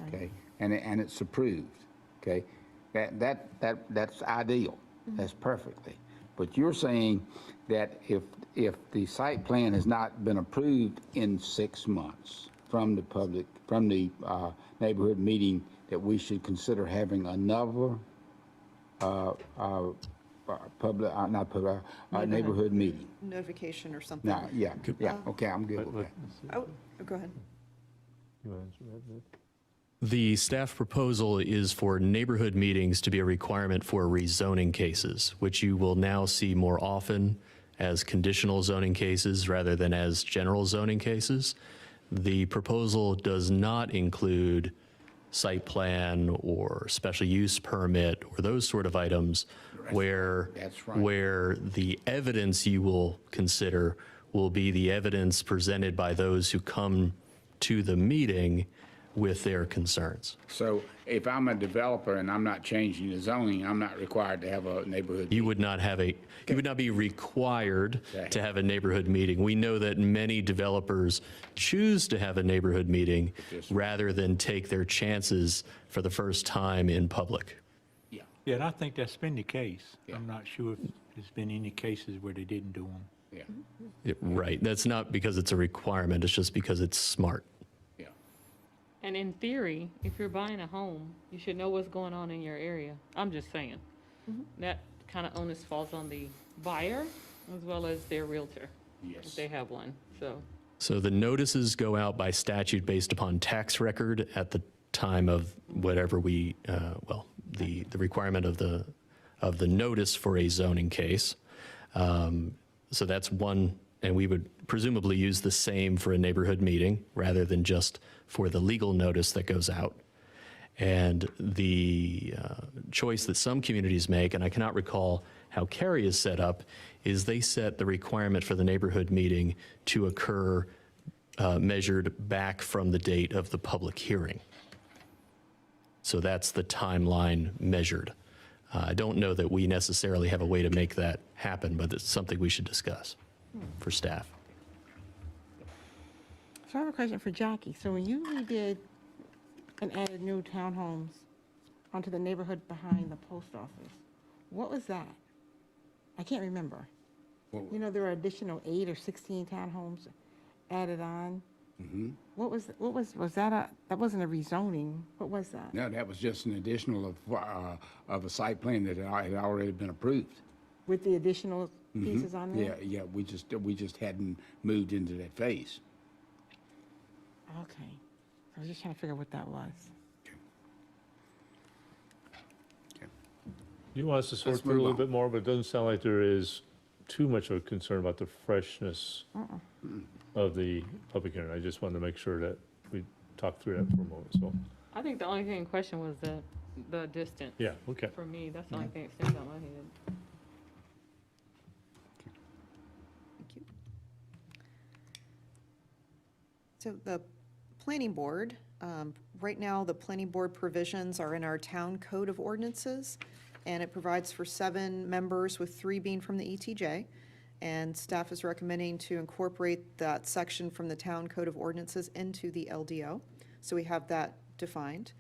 okay? And it's approved, okay? That's ideal. That's perfectly. But you're saying that if the site plan has not been approved in 6 months from the neighborhood meeting, that we should consider having another neighborhood meeting.
Notification or something.
Now, yeah, okay, I'm good with that.
Oh, go ahead.
You want to answer that, Nick?
The staff proposal is for neighborhood meetings to be a requirement for rezoning cases, which you will now see more often as conditional zoning cases rather than as general zoning cases. The proposal does not include site plan or special use permit or those sort of items where,
That's right.
where the evidence you will consider will be the evidence presented by those who come to the meeting with their concerns.
So if I'm a developer and I'm not changing the zoning, I'm not required to have a neighborhood
You
meeting.
would not have you would not be required to have a neighborhood meeting. We know that many developers choose to have a neighborhood meeting rather than take their chances for the first time in public.
Yeah,
Yeah, and I think that's been the case.
Yeah.
I'm not sure if there's been any cases where they didn't do them.
Yeah,
Right. That's not because it's a requirement, it's just because it's smart.
yeah.
And in theory, if you're buying a home, you should know what's going on in your area. I'm just saying. That kind of onus falls on the buyer as well as their realtor, if
Yes.
they have one, so.
So the notices go out by statute based upon tax record at the time of whatever we, the requirement of the notice for a zoning case. So that's one, and we would presumably use the same for a neighborhood meeting rather than just for the legal notice that goes out. And the choice that some communities make, and I cannot recall how Cary is set up, is they set the requirement for the neighborhood meeting to occur measured back from the date of the public hearing. So that's the timeline measured. I don't know that we necessarily have a way to make that happen, but it's something we should discuss for staff.
So I have a question for Jackie. So when you redid and added new townhomes onto the neighborhood behind the post office, what was that? I can't remember.
What-
You know, there were additional 8 or 16 townhomes added on. What was that that wasn't a rezoning? What was that?
No, that was just an additional of a site plan that had already been approved.
With the additional pieces on there?
Yeah, we just hadn't moved into that phase.
Okay. I was just trying to figure out what that was.
You want us to sort
Let's
through a
move
little
on.
bit more, but it doesn't sound like there is too much of a concern about the freshness of the public hearing. I just wanted to make sure that we talked through that for a moment, so,
I think the only thing in question was the distance.
yeah, okay.
For me, that's the only thing that sticks out in my head.
Thank you. So the planning board, right now, the planning board provisions are in our town code of ordinances, and it provides for 7 members, with 3 being from the ETJ. And staff is recommending to incorporate that section from the town code of ordinances into the LDO. So we have that defined.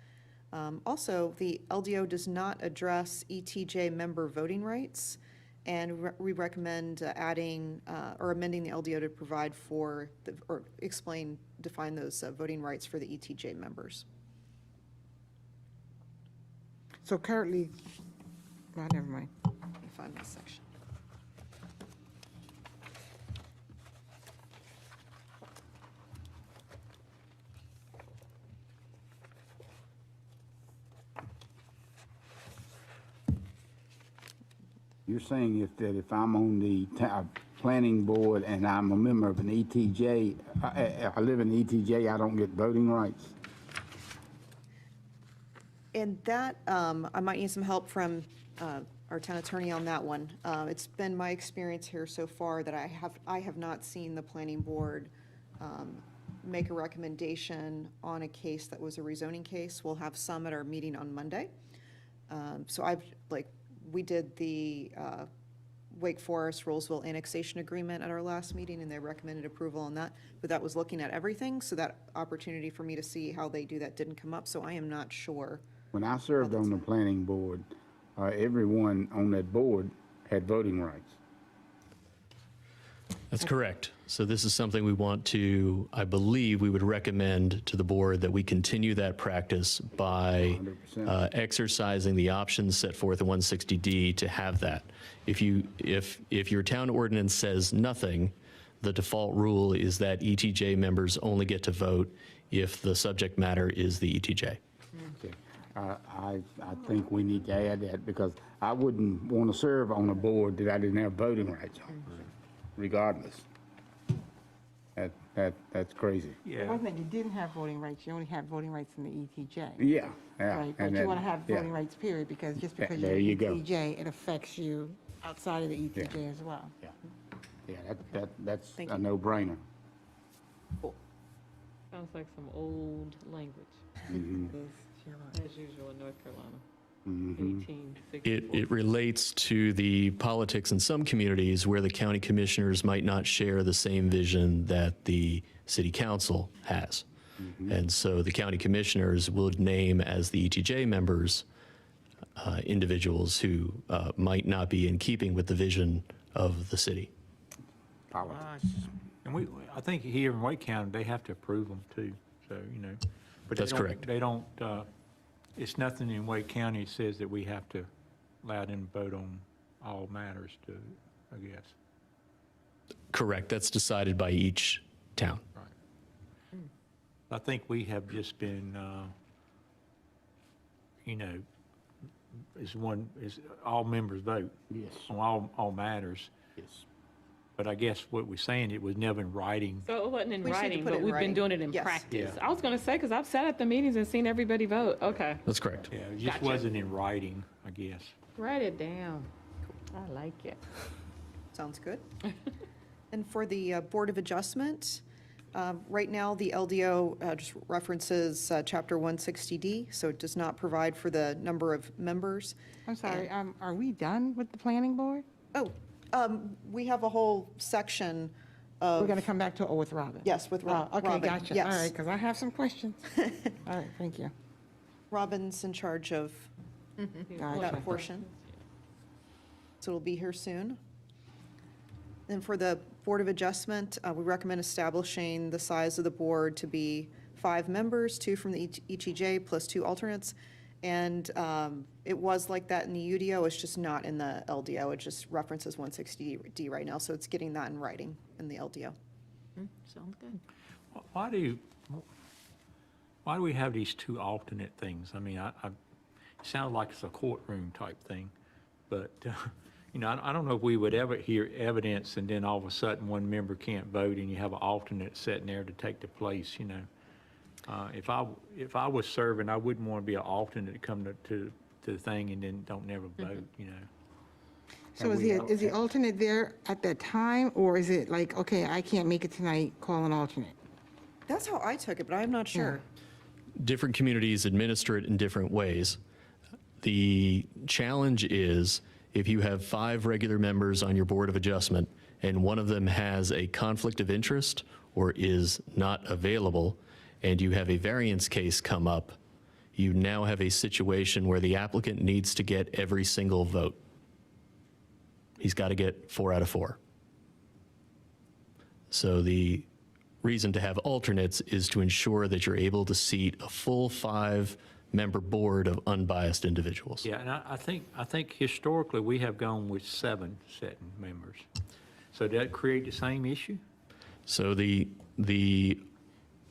Also, the LDO does not address ETJ member voting rights, and we recommend adding or amending the LDO to provide for, or define those voting rights for the ETJ members.
So currently, well, never mind.
Let me find this section.
You're saying if I'm on the planning board and I'm a member of an ETJ, I live in ETJ, I don't get voting rights?
And that, I might need some help from our town attorney on that one. It's been my experience here so far that I have not seen the planning board make a recommendation on a case that was a rezoning case. We'll have some at our meeting on Monday. So we did the Wake Forest Rolesville annexation agreement at our last meeting, and they recommended approval on that, but that was looking at everything, so that opportunity for me to see how they do that didn't come up, so I am not sure.
When I served on the planning board, everyone on that board had voting rights.
That's correct. So this is something we want to, I believe we would recommend to the board that we continue that practice by
100%.
exercising the options set forth in 160D to have that. If your town ordinance says nothing, the default rule is that ETJ members only get to vote if the subject matter is the ETJ.
Okay. I think we need to add that, because I wouldn't want to serve on a board that I didn't have voting rights on, regardless. That's crazy.
It
Yeah.
wasn't that you didn't have voting rights, you only had voting rights in the ETJ.
Yeah, yeah.
Right, but
and
you
that-
want to have
yeah.
voting rights, period, because just because
There
you're
you go.
ETJ, it affects you outside of the ETJ as well.
Yeah, yeah, that's
Thank
a
you.
no-brainer.
Cool.
Sounds like some old language,
Mm-hmm.
as usual in North Carolina.
Mhm.
1864.
It relates to the politics in some communities where the county commissioners might not share the same vision that the city council has. And so the county commissioners would name as the ETJ members individuals who might not be in keeping with the vision of the city.
Politics.
And I think here in Wake County, they have to approve them too, so, you know. But
That's correct.
They don't, it's nothing in Wake County that says that we have to allow them to vote on all matters to, I guess.
Correct, that's decided by each town.
Right. I think we have just been, you know, is all members vote
Yes,
on all matters.
yes.
But I guess what we're saying, it was never in writing.
So it wasn't in
We just need to
writing,
put it
but
in
we've
writing.
been doing it in
Yes.
practice.
Yeah.
I was gonna say, because I've sat at the meetings and seen everybody vote. Okay,
That's correct.
Yeah, it just
Gotcha.
wasn't in writing, I guess.
write it down. I like it.
Sounds good. And for the Board of Adjustment, right now, the LDO just references Chapter 160D, so it does not provide for the number of members.
I'm sorry, are we done with the planning board?
Oh, we have a whole section
We're
of,
going to come back to it with Robin?
yes, with
Oh, okay,
Robin.
gotcha.
Yes.
All right, because I have some questions. All right, thank you.
Robin's in charge of
Gotcha.
that portion. So it'll be here soon. And for the Board of Adjustment, we recommend establishing the size of the board to be 5 members, 2 from the ETJ plus 2 alternates. And it was like that in the UDO, it's just not in the LDO. It just references 160D right now, so it's getting that in writing in the LDO.
Sounds good.
Why do we have these 2 alternate things? I mean, it sounds like it's a courtroom type thing, but, you know, I don't know if we would ever hear evidence and then all of a sudden one member can't vote and you have an alternate sitting there to take the place, you know. If I was serving, I wouldn't want to be an alternate to come to the thing and then don't never vote, you know.
So is the alternate there at that time, or is it like, okay, I can't make it tonight, call an alternate?
That's how I took it, but I'm not sure.
Different communities administer it in different ways. The challenge is if you have 5 regular members on your Board of Adjustment and one of them has a conflict of interest or is not available, and you have a variance case come up, you now have a situation where the applicant needs to get every single vote. He's got to get 4 out of 4. So the reason to have alternates is to ensure that you're able to seat a full 5-member board of unbiased individuals.
Yeah, and I think historically, we have gone with 7 sitting members. So does that create the same issue?
So the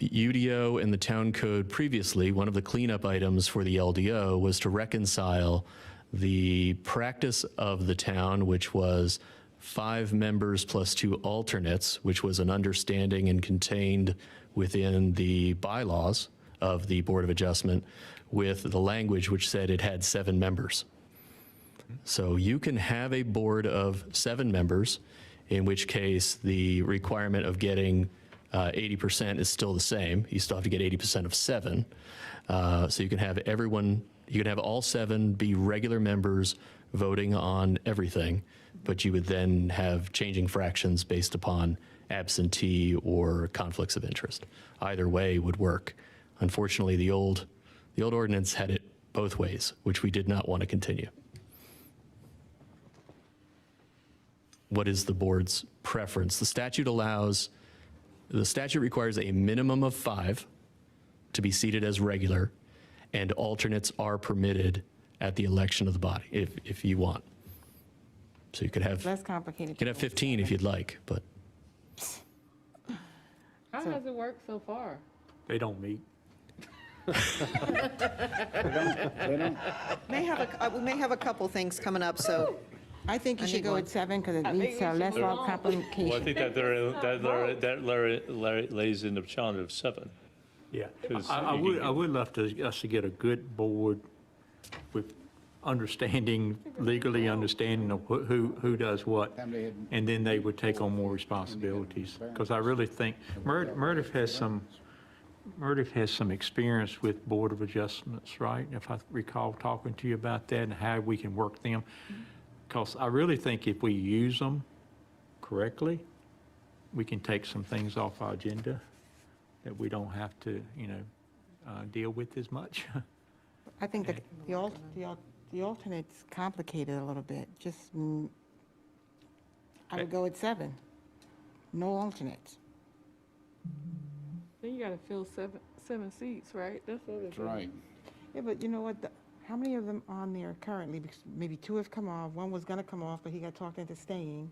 UDO and the town code previously, one of the cleanup items for the LDO was to reconcile the practice of the town, which was 5 members plus 2 alternates, which was an understanding and contained within the bylaws of the Board of Adjustment, with the language which said it had 7 members. So you can have a board of 7 members, in which case the requirement of getting 80% is still the same. You still have to get 80% of 7. So you can have everyone, you can have all 7 be regular members voting on everything, but you would then have changing fractions based upon absentee or conflicts of interest. Either way would work. Unfortunately, the old ordinance had it both ways, which we did not want to continue. What is the board's preference? The statute requires a minimum of 5 to be seated as regular, and alternates are permitted at the election of the body, if you want. So you could have,
Less complicated.
you could have 15 if you'd like, but
How has it worked so far?
They don't meet.
They don't,
We may have a couple things coming up, so
I think you
I
should
need
go
one.
with 7 because it
I think
leads
we
to
should
less
move on.
complication.
Well, I think that lays in the challenge of 7.
Yeah,
'Cause
I
you
would,
can-
I would love us to get a good board with understanding, legally understanding of who does what, and then they would take on more responsibilities. Because I really think, Meredith has some experience with Board of Adjustments, right? If I recall talking to you about that and how we can work them. Because I really think if we use them correctly, we can take some things off our agenda that we don't have to, deal with as much.
I think that the The alternate's complicated a little bit. Just, I would go at 7. No alternates.
Then you gotta fill seven seats, right? That's the other
That's
thing.
right.
Yeah, but you know what? How many of them on there currently? Because maybe 2 have come off. One was gonna come off, but he got talked into staying.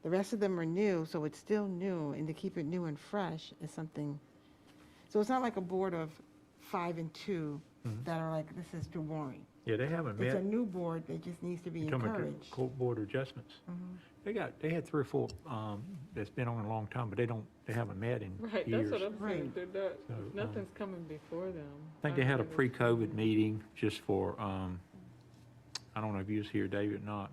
The rest of them are new, so it's still new, and to keep it new and fresh is something. So it's not like a board of 5 and 2 that are like, this is too boring.
Yeah, they haven't
It's a
met.
new board that just needs to be
You're talking about the
encouraged.
court board adjustments. They had 3 or 4 that's been on a long time, but they haven't met in
Right,
years.
that's what I'm saying.
Right.
They're not,
So,
nothing's coming before them.
I think they had a pre-COVID meeting just for, I don't know if you was here, David, or not.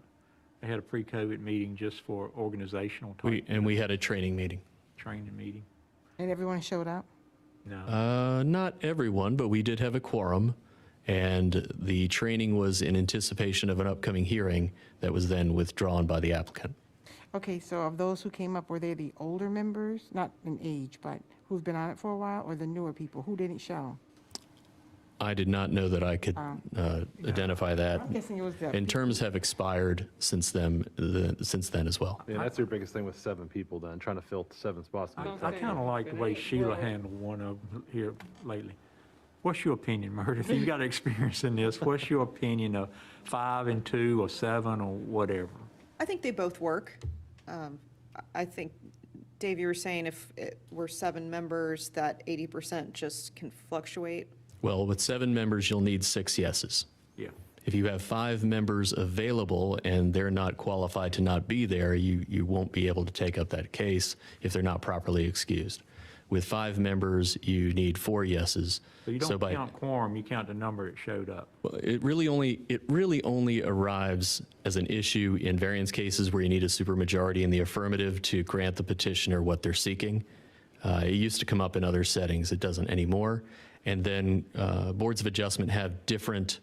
They had a pre-COVID meeting just for organizational type
We had a training meeting.
training meeting.
And everyone showed up?
No.
Not everyone, but we did have a quorum, and the training was in anticipation of an upcoming hearing that was then withdrawn by the applicant.
Okay, so of those who came up, were they the older members, not in age, but who've been on it for a while, or the newer people? Who didn't show?
I did not know that I could identify that.
I'm guessing it was the.
And terms have expired since then as well.
Yeah, that's your biggest thing with 7 people then, trying to fill 7 spots.
Don't
I
say
kind of
that.
like the
It
way
ain't
Sheila
well.
handled one of them here lately. What's your opinion, Meredith? You've got experience in this. What's your opinion of 5 and 2 or 7 or whatever?
I think they both work. I think, Dave, you were saying if it were 7 members, that 80% just can fluctuate.
Well, with 7 members, you'll need 6 yeses.
Yeah.
If you have 5 members available and they're not qualified to not be there, you won't be able to take up that case if they're not properly excused. With 5 members, you need 4 yeses.
So you don't count quorum, you count the number that showed up.
Well, it really only arrives as an issue in variance cases where you need a supermajority in the affirmative to grant the petitioner what they're seeking. It used to come up in other settings. It doesn't anymore. And then boards of adjustment have different,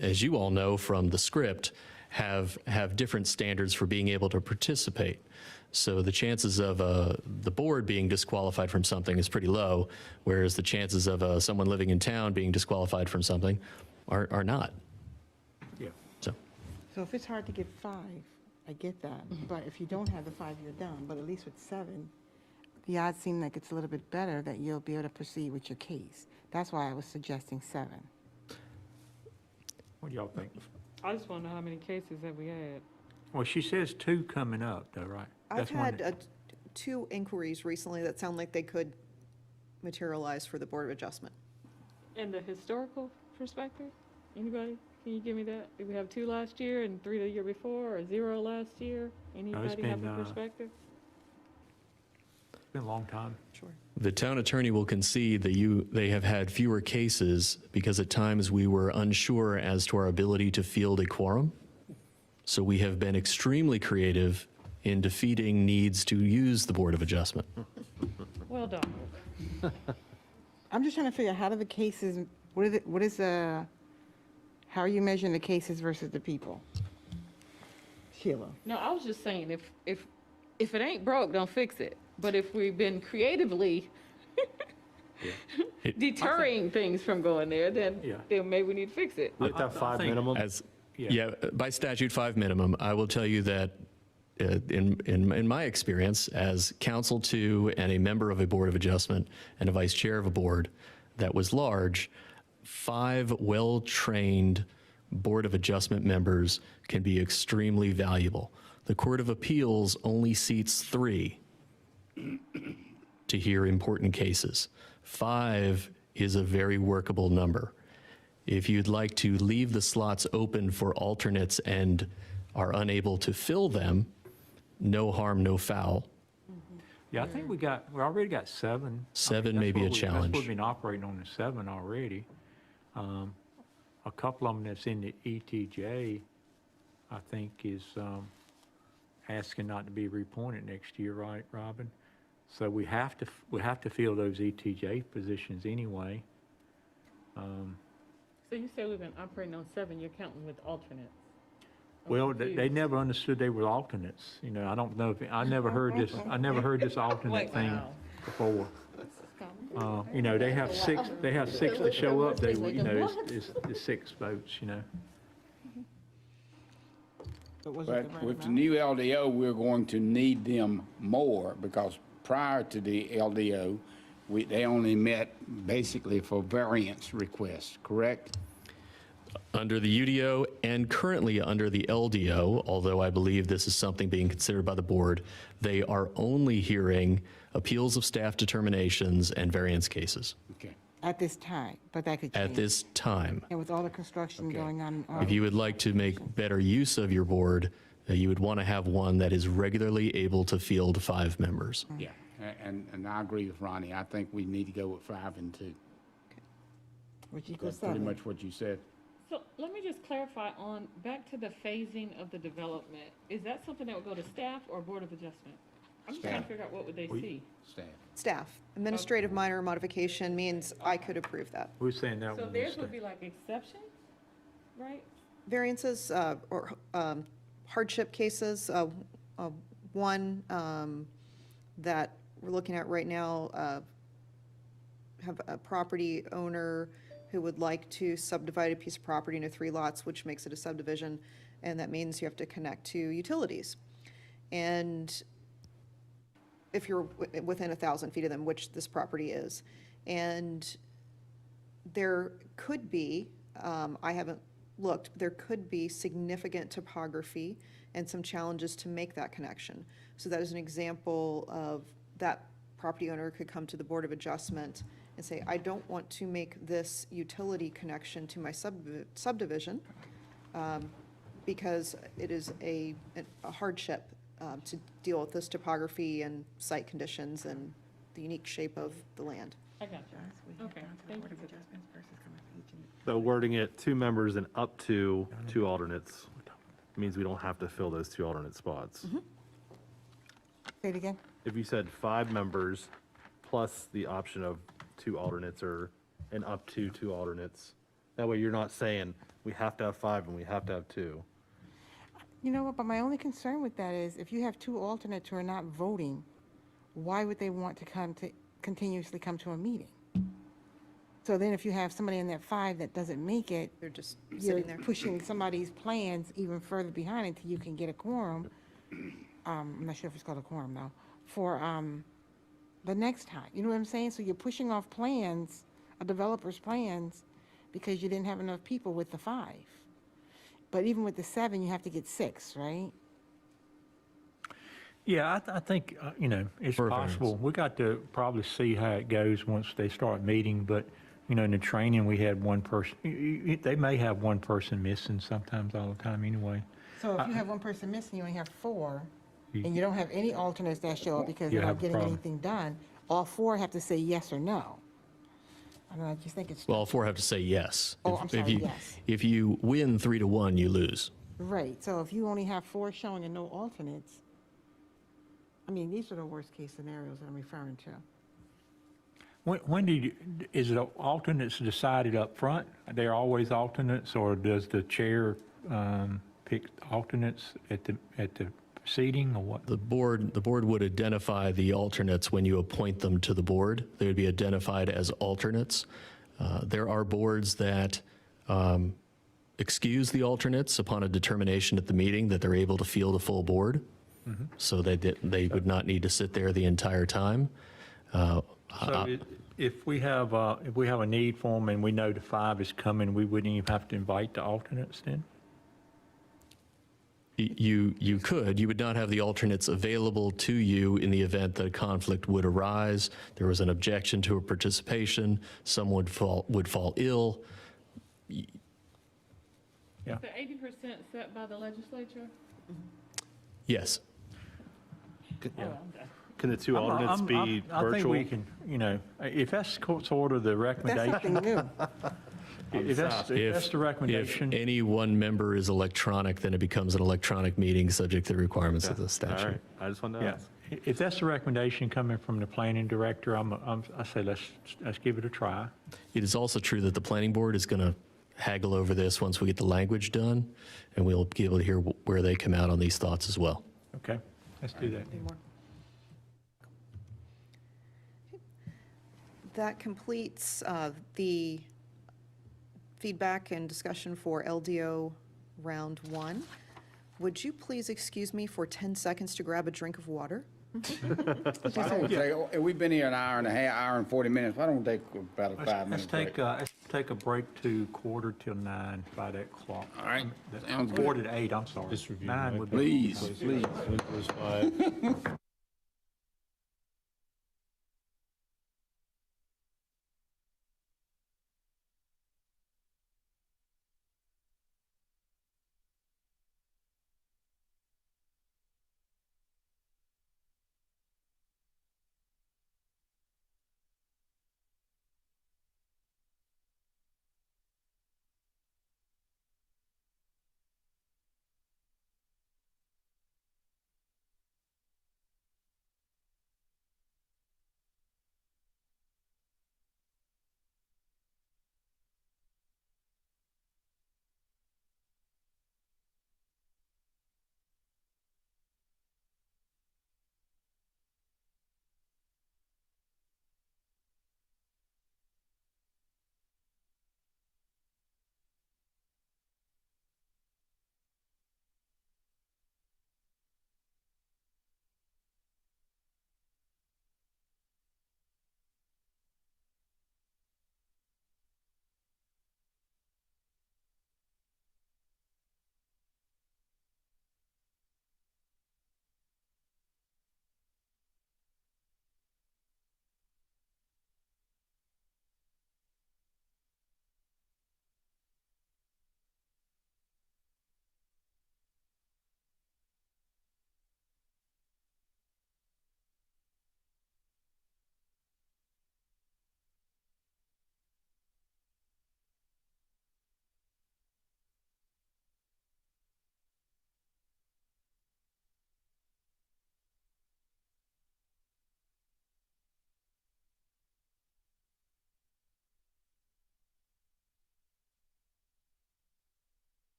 as you all know from the script, have different standards for being able to participate. So the chances of the board being disqualified from something is pretty low, whereas the chances of someone living in town being disqualified from something are not.
Yeah.
So
So if it's hard to get 5, I get that. But if you don't have the 5, you're done. But at least with 7, the odds seem like it's a little bit better that you'll be able to proceed with your case. That's why I was suggesting 7.
What do y'all think?
I just want to know how many cases have we had?
Well, she says 2 coming up though, right?
I've
That's one
had 2 inquiries recently that sound like they could materialize for the Board of Adjustment.
In the historical perspective, anybody? Can you give me that? Did we have 2 last year and 3 the year before, or 0 last year? Anybody have
been,
a perspective?
It's been a long time.
Sure.
the town attorney will concede that they have had fewer cases because at times we were unsure as to our ability to field a quorum. So we have been extremely creative in defeating needs to use the Board of Adjustment.
Well done.
I'm just trying to figure out how do the cases, how are you measuring the cases versus the people? Sheila?
No, I was just saying, if it ain't broke, don't fix it. But if we've been creatively deterring things from going there, then maybe we need to fix it.
With that 5 minimum,
By statute 5 minimum, I will tell you that in my experience as counsel to and a member of a Board of Adjustment and a vice chair of a board that was large, 5 well-trained Board of Adjustment members can be extremely valuable. The Court of Appeals only seats 3 to hear important cases. 5 is a very workable number. If you'd like to leave the slots open for alternates and are unable to fill them, no harm, no foul.
Yeah, I think we already got 7.
7 may be a challenge.
We've been operating on the 7 already. A couple of them that's in the ETJ, I think, is asking not to be reappointed next year, right, Robin? So we have to fill those ETJ positions anyway.
So you say we've been operating on 7, you're counting with alternates?
Well, they never understood they were alternates. You know, I don't know if, I never heard this alternate thing before. You know, they have 6 to show up, it's 6 votes, you know.
but was it the
But
right
with the
amount?
new LDO, we're going to need them more because prior to the LDO, they only met basically for variance requests, correct?
Under the UDO and currently under the LDO, although I believe this is something being considered by the board, they are only hearing appeals of staff determinations and variance cases
Okay.
At this time, but that could change.
at this time.
And with all the construction going on.
If you would like to make better use of your board, you would want to have one that is regularly able to field 5 members.
Yeah, and I agree with Ronnie. I think we need to go with 5 and 2.
Which equals
That's pretty
7.
much what you said.
So let me just clarify on, back to the phasing of the development. Is that something that would go to staff or Board of Adjustment? I'm just trying to
Staff.
figure out what would they see.
Staff.
Staff. Administrative minor modification means I could approve that.
We're saying that
So
one
theirs
was
would be like exception, right?
Variances or hardship cases, one that we're looking at right now, have a property owner who would like to subdivide a piece of property into 3 lots, which makes it a subdivision, and that means you have to connect to utilities. And if you're within 1,000 feet of them, which this property is. And there could be, I haven't looked, there could be significant topography and some challenges to make that connection. So that is an example of that property owner could come to the Board of Adjustment and say, I don't want to make this utility connection to my subdivision because it is a hardship to deal with this topography and site conditions and the unique shape of the land.
I got you. Okay, thank you.
So wording it 2 members and up to 2 alternates means we don't have to fill those 2 alternate spots.
Say it again?
If you said 5 members plus the option of 2 alternates and up to 2 alternates, that way you're not saying we have to have 5 and we have to have 2.
You know what, but my only concern with that is if you have 2 alternates who are not voting, why would they want to continuously come to a meeting? So then if you have somebody in that 5 that doesn't make it,
They're just
you're
sitting there.
pushing somebody's plans even further behind until you can get a quorum. I'm not sure if it's called a quorum now, for the next time. You know what I'm saying? So you're pushing off plans, a developer's plans, because you didn't have enough people with the 5. But even with the 7, you have to get 6, right?
Yeah, I think, it's
For a variance.
possible. We got to probably see how it goes once they start meeting, but, in the training, we had one person, they may have one person missing sometimes all the time anyway.
So if you have one person missing, you only have 4,
You-
and you don't have any alternates that show up because
You
they're
have
not
a
getting
problem.
anything done, all 4 have to say yes or no. I don't know, I just think it's,
Well, 4 have to say yes.
Oh,
If-
I'm
if
sorry,
you-
yes.
If you win 3-1, you lose.
right, so if you only have 4 showing and no alternates, I mean, these are the worst-case scenarios that I'm referring to.
Is it alternates decided up front? They're always alternates, or does the chair pick alternates at the seating, or what?
The board would identify the alternates when you appoint them to the board. They would be identified as alternates. There are boards that excuse the alternates upon a determination at the meeting that they're able to field a full board. So they would not need to sit there the entire time.
So if we have a need for them and we know the 5 is coming, we wouldn't even have to invite the alternates then?
You could. You would not have the alternates available to you in the event that a conflict would arise. There was an objection to a participation. Someone would fall ill.
Yeah.
Is the 80% set by the legislature?
Yes.
Oh, I'm done.
Can the 2 alternates be
I think
virtual?
we can, if that's sort of the
That's
recommendation,
something new.
if that's the recommendation.
If any one member is electronic, then it becomes an electronic meeting subject to the requirements of the
All
statute.
right, I just wanted to
Yeah,
ask.
if that's the recommendation coming from the planning director, I say let's give it a try.
It is also true that the planning board is going to haggle over this once we get the language done, and we'll be able to hear where they come out on these thoughts as well.
Okay, let's do that.
That completes the feedback and discussion for LDO Round 1. would you please excuse me for 10 seconds to grab a drink of water?
Why don't we take, we've been here an hour and a half, hour and 40 minutes. Why don't we take about a
Let's
5-minute break?
let's take a break to 8:45 by that clock.
All right,
That's
sounds good.
8:45, I'm sorry.
Just review,
9
right?
would be.
Please, please.
Windows 5.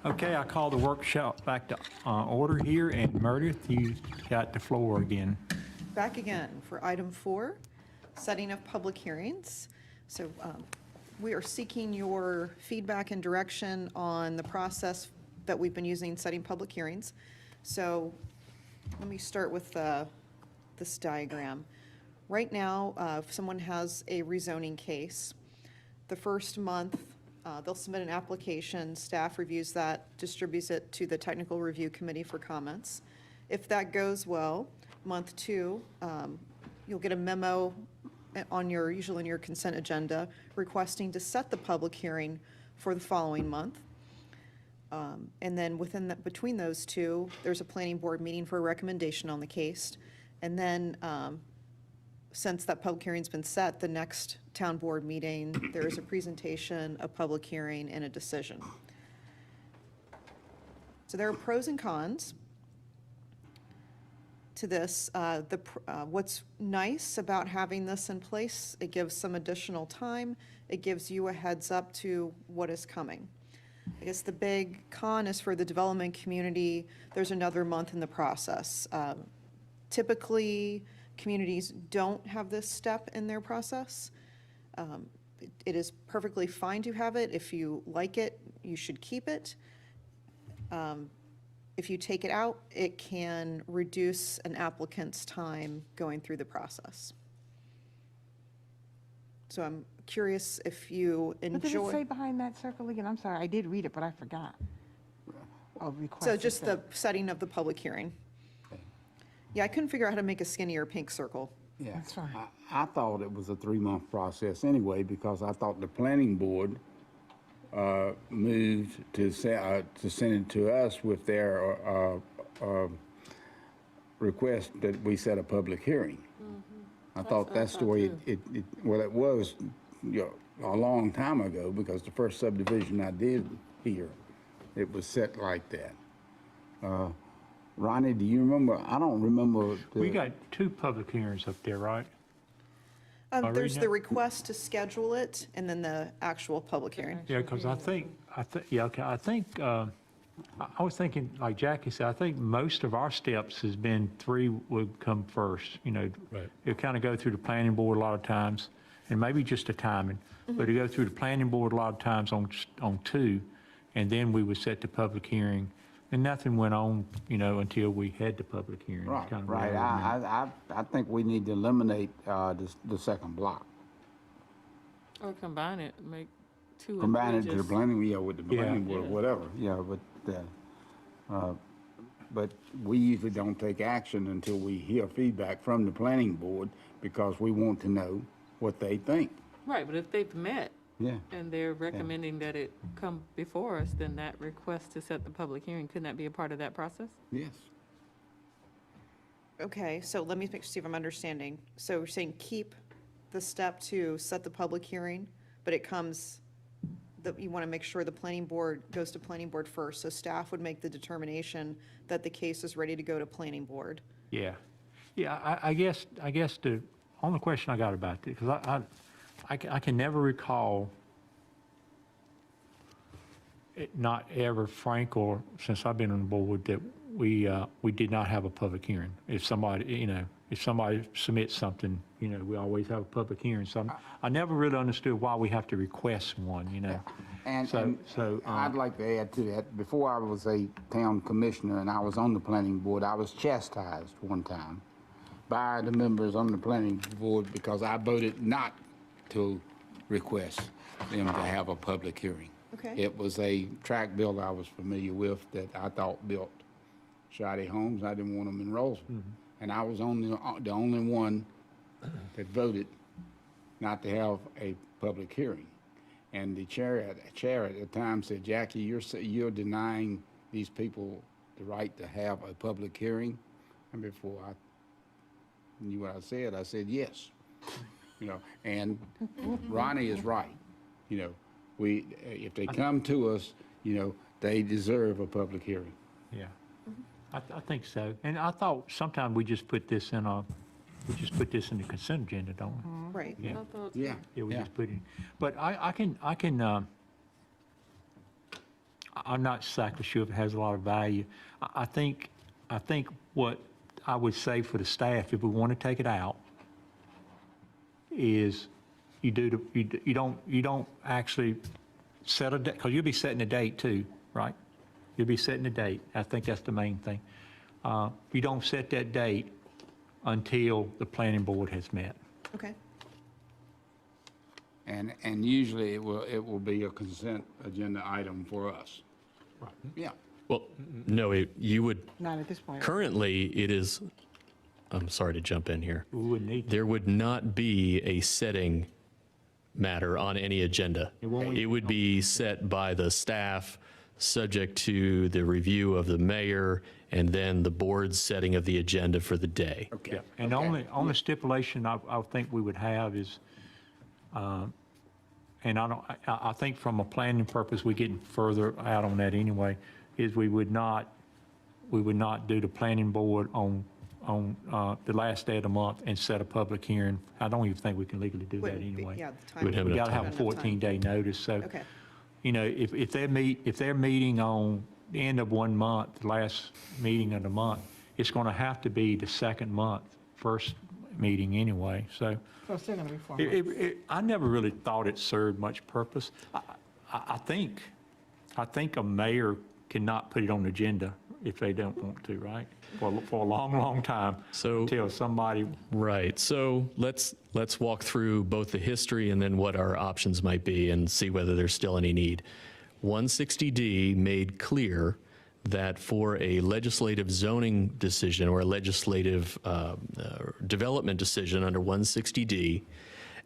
Okay, I call the workshop back to order here, and Meredith, you got the floor again.
Back again for item 4, setting of public hearings. So we are seeking your feedback and direction on the process that we've been using setting public hearings. So let me start with this diagram. Right now, if someone has a rezoning case, the first month, they'll submit an application, staff reviews that, distributes it to the technical review committee for comments. If that goes well, month 2, you'll get a memo usually in your consent agenda, requesting to set the public hearing for the following month. And then between those two, there's a planning board meeting for a recommendation on the case. And then, since that public hearing's been set, the next town board meeting, there is a presentation, a public hearing, and a decision. So there are pros and cons to this. What's nice about having this in place, it gives some additional time. It gives you a heads up to what is coming. I guess the big con is for the development community, there's another month in the process. Typically, communities don't have this step in their process. It is perfectly fine to have it. If you like it, you should keep it. If you take it out, it can reduce an applicant's time going through the process. So I'm curious if you
What does it
enjoy.
say behind that circle again? I'm sorry, I did read it, but I forgot. Oh, request
So
to
just
set.
the setting of the public hearing. Yeah, I couldn't figure out how to make a skinnier pink circle.
Yeah.
That's fine.
I thought it was a 3-month process anyway, because I thought the planning board moved to send it to us with their request that we set a public hearing. I thought that's the way it was, a long time ago, because the first subdivision I did here, it was set like that. Ronnie, do you remember? I don't remember.
We got 2 public hearings up there, right?
There's
reading
the
it?
request to schedule it, and then the actual public hearing.
Yeah, because I think, I was thinking, like Jackie said, I think most of our steps has been 3 would come first,
Right.
It'll kind of go through the planning board a lot of times, and maybe just the timing, but it go through the planning board a lot of times on 2, and then we would set the public hearing, and nothing went on, until we had the public hearing.
Right,
Kind of
right.
what I remember.
I think we need to eliminate the second block.
Or combine it, make 2 and 3
Combine it to the
just-
planning, with the planning board,
Yeah.
whatever, but we usually don't take action until we hear feedback from the planning board, because we want to know what they think.
Right, but if they've met
Yeah.
and they're recommending that it come before us, then that request to set the public hearing, couldn't that be a part of that process?
Yes.
Okay, so let me see if I'm understanding. So you're saying keep the step to set the public hearing, but it comes, you want to make sure the planning board goes to planning board first, so staff would make the determination that the case is ready to go to planning board.
Yeah, I guess the only question I got about this, because I can never recall it not ever, Frank, or since I've been on the board, that we did not have a public hearing. If somebody submits something, we always have a public hearing. So I never really understood why we have to request one,
And
So,
I'd like to add to that, before I was a town commissioner and I was on the planning board, I was chastised one time by the members on the planning board because I voted not to request them to have a public hearing.
Okay.
It was a tract bill I was familiar with that I thought built shoddy homes. I didn't want them in Rolesville. And I was the only one that voted not to have a public hearing. And the chair at the time said, "Jackie, you're denying these people the right to have a public hearing." And before I knew what I said yes. And Ronnie is right. If they come to us, they deserve a public hearing.
yeah, I think so. And I thought sometimes we just put this in the consent agenda, don't we?
Right.
Yeah.
I thought-
Yeah.
Yeah, we
yeah.
just put it, but I can, I'm not exactly sure if it has a lot of value. I think what I would say for the staff, if we want to take it out, is you don't actually set a date, because you'll be setting a date too, right? You'll be setting a date. I think that's the main thing. You don't set that date until the planning board has met.
Okay.
And usually it will be a consent agenda item for us. Right. Yeah.
Well, no, you would,
Not at this point.
currently, it is, I'm sorry to jump in here.
We wouldn't need to.
There would not be a setting matter on any agenda. It would be set by the staff, subject to the review of the mayor, and then the board's setting of the agenda for the day.
Okay.
And
Okay.
only stipulation I think we would have is, and I think from a planning purpose, we're getting further out on that anyway, is we would not do the planning board on the last day of the month and set a public hearing. I don't even think we can legally do that
Wouldn't be-
anyway.
Yeah, the time.
We'd have
We
enough
got to have a
Enough time.
14-day notice, so.
Okay.
You know, if they're meeting on the end of one month, the last meeting of the month, it's going to have to be the second month, first meeting anyway, so.
So it's still going to be 4 months.
I never really thought it served much purpose. I think a mayor cannot put it on the agenda if they don't want to, right? For a long, long time,
So-
until somebody,
Right, so let's walk through both the history and then what our options might be and see whether there's still any need. 160D made clear that for a legislative zoning decision or a legislative development decision under 160D,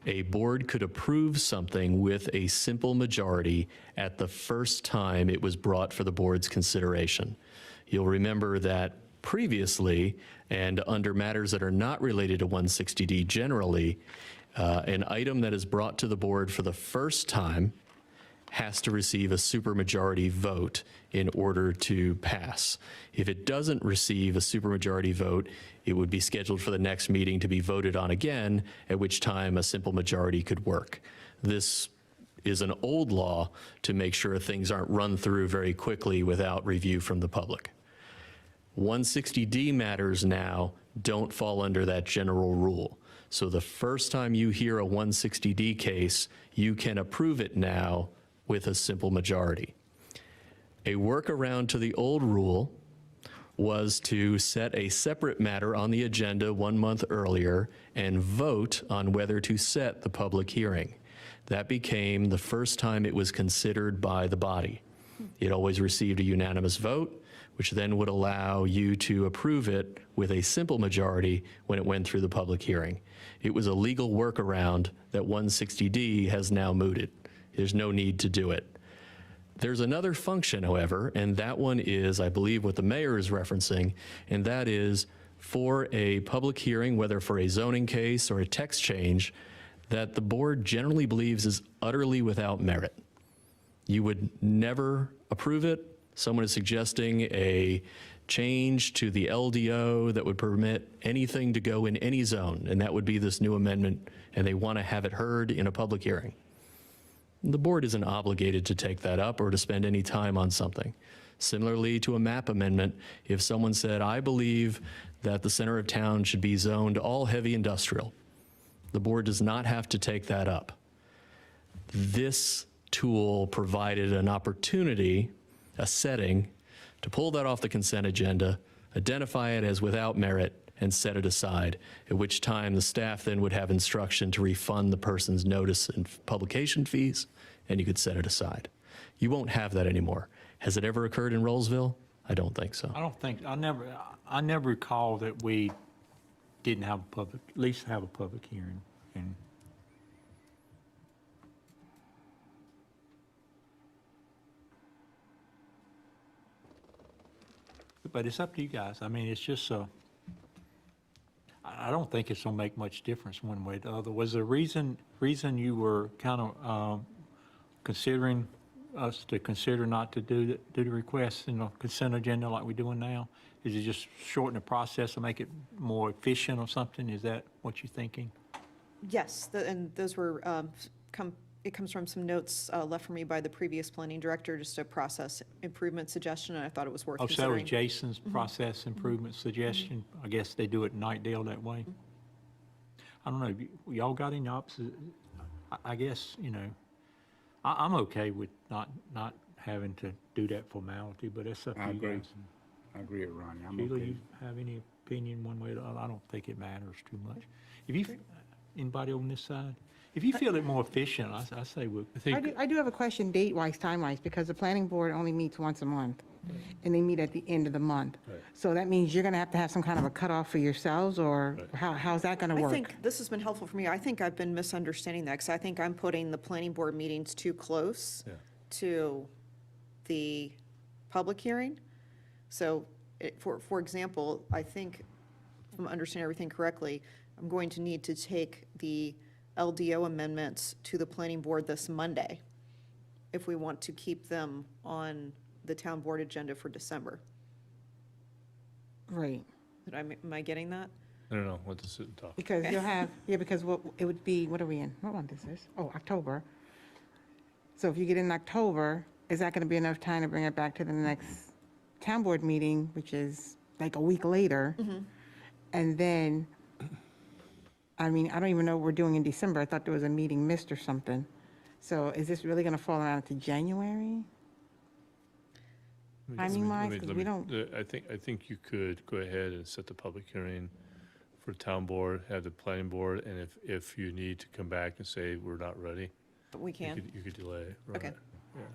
a board could approve something with a simple majority at the first time it was brought for the board's consideration. You'll remember that previously, and under matters that are not related to 160D generally, an item that is brought to the board for the first time has to receive a supermajority vote in order to pass. If it doesn't receive a supermajority vote, it would be scheduled for the next meeting to be voted on again, at which time a simple majority could work. This is an old law to make sure things aren't run through very quickly without review from the public. 160D matters now don't fall under that general rule. So the first time you hear a 160D case, you can approve it now with a simple majority. A workaround to the old rule was to set a separate matter on the agenda 1 month earlier and vote on whether to set the public hearing. That became the first time it was considered by the body. It always received a unanimous vote, which then would allow you to approve it with a simple majority when it went through the public hearing. It was a legal workaround that 160D has now mooted. There's no need to do it. There's another function, however, and that one is, I believe, what the mayor is referencing, and that is for a public hearing, whether for a zoning case or a text change, that the board generally believes is utterly without merit. You would never approve it. Someone is suggesting a change to the LDO that would permit anything to go in any zone, and that would be this new amendment, and they want to have it heard in a public hearing. The board isn't obligated to take that up or to spend any time on something. Similarly to a map amendment, if someone said, I believe that the center of town should be zoned all heavy industrial, the board does not have to take that up. This tool provided an opportunity, a setting, to pull that off the consent agenda, identify it as without merit, and set it aside, at which time the staff then would have instruction to refund the person's notice and publication fees, and you could set it aside. You won't have that anymore. Has it ever occurred in Rolesville? I don't think so.
I never recall that we didn't have at least have a public hearing. And but it's up to you guys. I mean, it's just I don't think it's gonna make much difference one way or the other. Was there a reason you were kind of considering us to consider not to do the request in the consent agenda like we're doing now? Is it just shorten the process to make it more efficient or something? Is that what you're thinking?
Yes, and those were it comes from some notes left for me by the previous planning director, just a process improvement suggestion, and I thought it was worth
Oh, so that was
considering.
Jason's process improvement suggestion? I guess they do it in Nightdale that way? I don't know, y'all got any opposite? I guess, I'm okay with not having to do that formality, but it's up to
I
you
agree.
guys.
I agree with Ronnie. I'm
Sheila,
okay.
you have any opinion one way or the other? I don't think it matters too much. If you, anybody on this side? If you feel it more efficient, I say we.
I do have a question date-wise, time-wise, because the planning board only meets once a month, and they meet at the end of the month.
Right.
So that means you're going to have some kind of a cutoff for yourselves, or how's that going to
I
work?
think this has been helpful for me. I think I've been misunderstanding that, because I think I'm putting the planning board meetings too close
Yeah.
to the public hearing. So, for example, I think, if I'm understanding everything correctly, I'm going to need to take the LDO amendments to the planning board this Monday if we want to keep them on the town board agenda for December.
Right,
Am I getting that?
I don't know, what does it talk?
because you'll have, because it would be, what are we in? What month is this? Oh, October. So if you get in October, is that going to be enough time to bring it back to the next town board meeting, which is like a week later? And then, I mean, I don't even know what we're doing in December. I thought there was a meeting missed or something. So is this really going to fall around to January? Timing-wise, 'cause we don't-
I think you could go ahead and set the public hearing for town board, have the planning board, and if you need to come back and say, we're not ready,
But we can.
you could delay.
Okay.
right.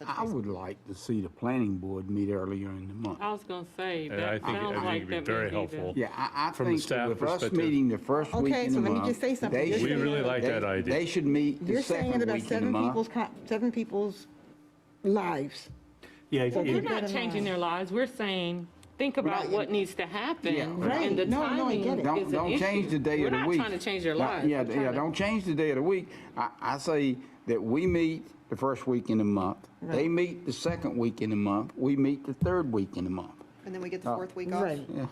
I would like to see the planning board meet earlier in the month.
I was gonna say,
And I
that
think
sounds
it'd
like
be
that
very
may be
helpful.
Yeah, I
From the
think
staff
with us
perspective.
meeting the first week
Okay,
in the
so
month.
let me just say something.
they
You're
should-
We really like that
they-
idea.
They should meet the
You're saying
second
that
week in the month.
seven people's lives.
Yeah,
So
We're
keep
not
that in
changing
mind.
their lives, we're saying, think about
Right.
what needs to happen.
Yeah,
right.
And the
No, I get
timing
it.
is an
Don't change
issue.
the day of the week.
We're not trying to change their lives.
Yeah,
We're trying to-
don't change the day of the week. I say that we meet the first week in the month. They meet the second week in the month. We meet the third week in the month.
And then we get the fourth week off?
Right.
Yeah.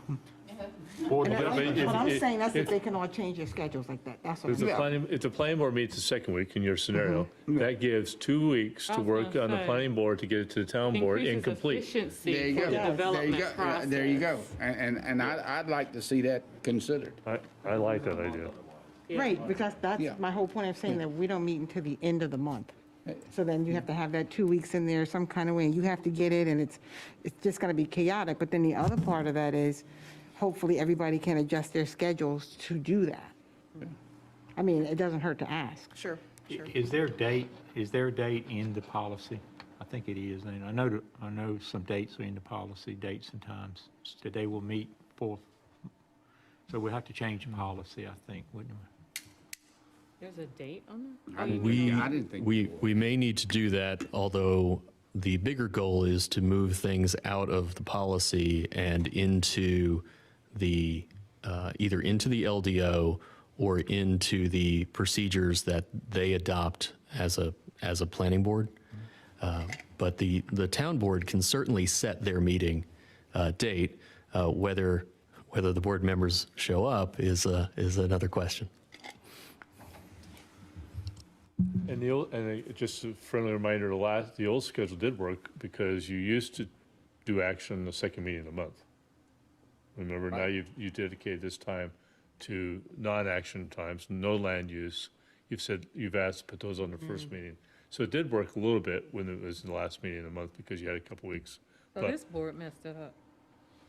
Board
And
member-
what I'm
if-
saying, that's if
if-
they can all change their schedules like that. That's what
If
I'm
the
saying.
planning board meets the second week in your scenario, that gives 2 weeks
I
to
was
work
gonna
on the
say.
planning board to get it to the town board
Increases
incomplete.
There
efficiency
you
for
go.
the
There you
development
go.
process.
There you go. And I'd like to see that considered.
I like that idea.
Right, because that's
Yeah.
my whole point of saying that we don't meet until the end of the month. So then you have to have that 2 weeks in there some kind of way, and you have to get it, and it's just going to be chaotic. But then the other part of that is, hopefully, everybody can adjust their schedules to do that. I mean, it doesn't hurt to ask.
Sure, sure.
Is there a date in the policy? I think it is, and I know some dates are in the policy, dates and times, that they will meet for, so we'll have to change the policy, I think, wouldn't we?
There's a date on
I
there?
didn't think.
We may need to do that, although the bigger goal is to move things out of the policy and into the, either into the LDO or into the procedures that they adopt as a planning board. But the town board can certainly set their meeting date. Whether the board members show up is another question.
And just a friendly reminder, the old schedule did work because you used to do action the second meeting of the month. Remember, now you dedicated this time to non-action times, no land use. You've asked to put those on the first meeting. So it did work a little bit when it was in the last meeting of the month because you had a couple weeks.
So
But-
this board messed it up.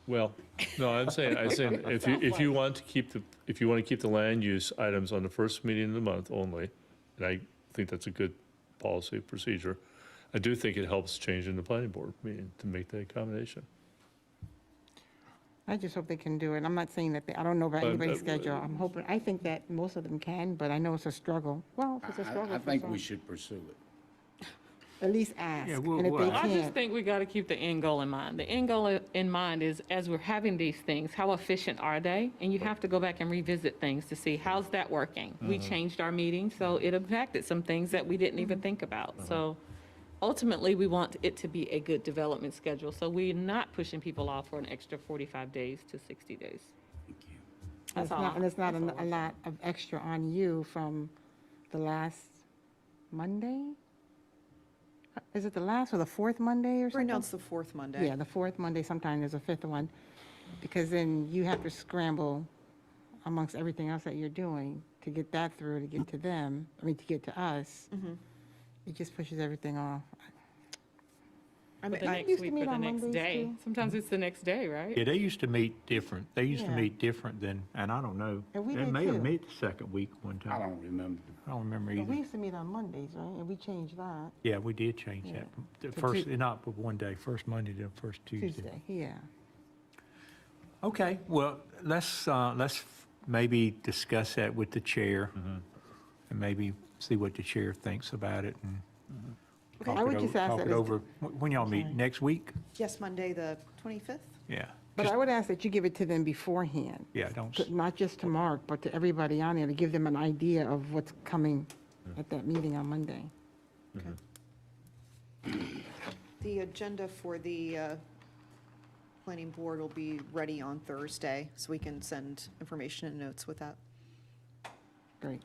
Well, no, I'm saying if you want to keep the land use items on the first meeting of the month only, and I think that's a good policy procedure, I do think it helps changing the planning board meeting to make the accommodation.
I just hope they can do it. I'm not saying that, I don't know about
But,
anybody's schedule. I'm hoping, I think that most of them can, but I know it's a struggle. Well, if it's a struggle
I
for
think
some,
we should pursue it.
at least ask.
Yeah,
And if they
well,
I just
can't,
think we got to keep the end goal in mind. The end goal in mind is, as we're having these things, how efficient are they? And you have to go back and revisit things to see, how's that working? We changed our meeting, so it impacted some things that we didn't even think about. So ultimately, we want it to be a good development schedule, so we're not pushing people off for an extra 45 days to 60 days. That's all.
and it's not a lot of extra on you from the last Monday? Is it the last or the fourth Monday or
Right
something?
now, it's the fourth Monday.
Yeah, the fourth Monday, sometimes there's a fifth one, because then you have to scramble amongst everything else that you're doing to get that through, to get to them, to get to us. It just pushes everything off.
I
For
mean,
the
I-
next
used to
week
meet
or the
on
next
Mondays,
day.
too.
Sometimes it's the next day, right?
Yeah, they used to meet different. They used to
Yeah.
meet different than, and I don't know.
And we
They
did
may have
too.
met the second week one
I
time.
don't remember.
I don't remember
But we
either.
used to meet on Mondays, right? And we changed that.
Yeah, we did change that. The
To
first,
Tu-
not but one day, first Monday to first Tuesday.
Tuesday, yeah.
Okay, well, let's maybe discuss that with the chair and maybe see what the chair thinks about it and
Okay,
talk
I
it
would
over-
just ask
talk
that
it
as-
over. When y'all meet,
Sorry.
next week?
Yes, Monday, the 25th?
Yeah.
But I would ask that you give it to them beforehand.
Yeah, don't,
Not just to Mark, but to everybody on there, to give them an idea of what's coming at that meeting on Monday.
The agenda for the planning board will be ready on Thursday, so we can send information and notes with that.
Great.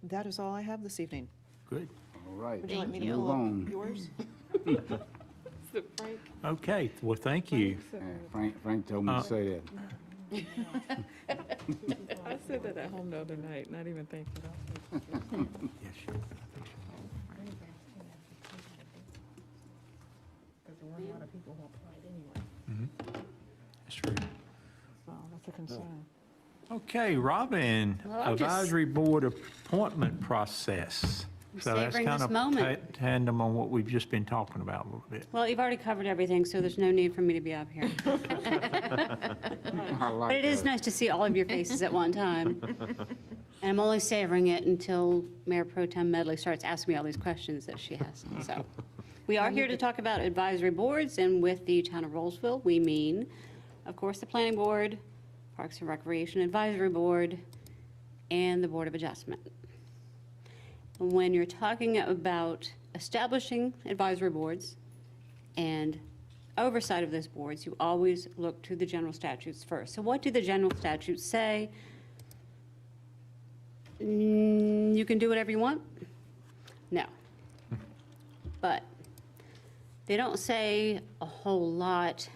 That is all I have this evening.
good.
All right.
Would you like me to
Move
pull up
on.
yours?
Frank,
Okay, well, thank you.
Frank told me to say that.
I said that at home the other night, not even thinking about it.
Yes, sure.
Because there weren't a lot of people who applied anyway,
That's true.
so that's a concern.
Okay, Robin,
Well, I'm just-
advisory board appointment process.
I'm
So that's
savoring
kind
this
of
moment.
tandem on what we've just been talking about a little bit.
Well, you've already covered everything, so there's no need for me to be up here.
I like
But it is
that.
nice to see all of your faces at one time. And I'm only savoring it until Mayor Pro Tem Medley starts asking me all these questions that she has. So, we are here to talk about advisory boards, and with the town of Rolesville, we mean, of course, the Planning Board, Parks and Recreation Advisory Board, and the Board of Adjustment. When you're talking about establishing advisory boards and oversight of those boards, you always look to the general statutes first. So what do the general statutes say? You can do whatever you want? No. But they don't say a whole lot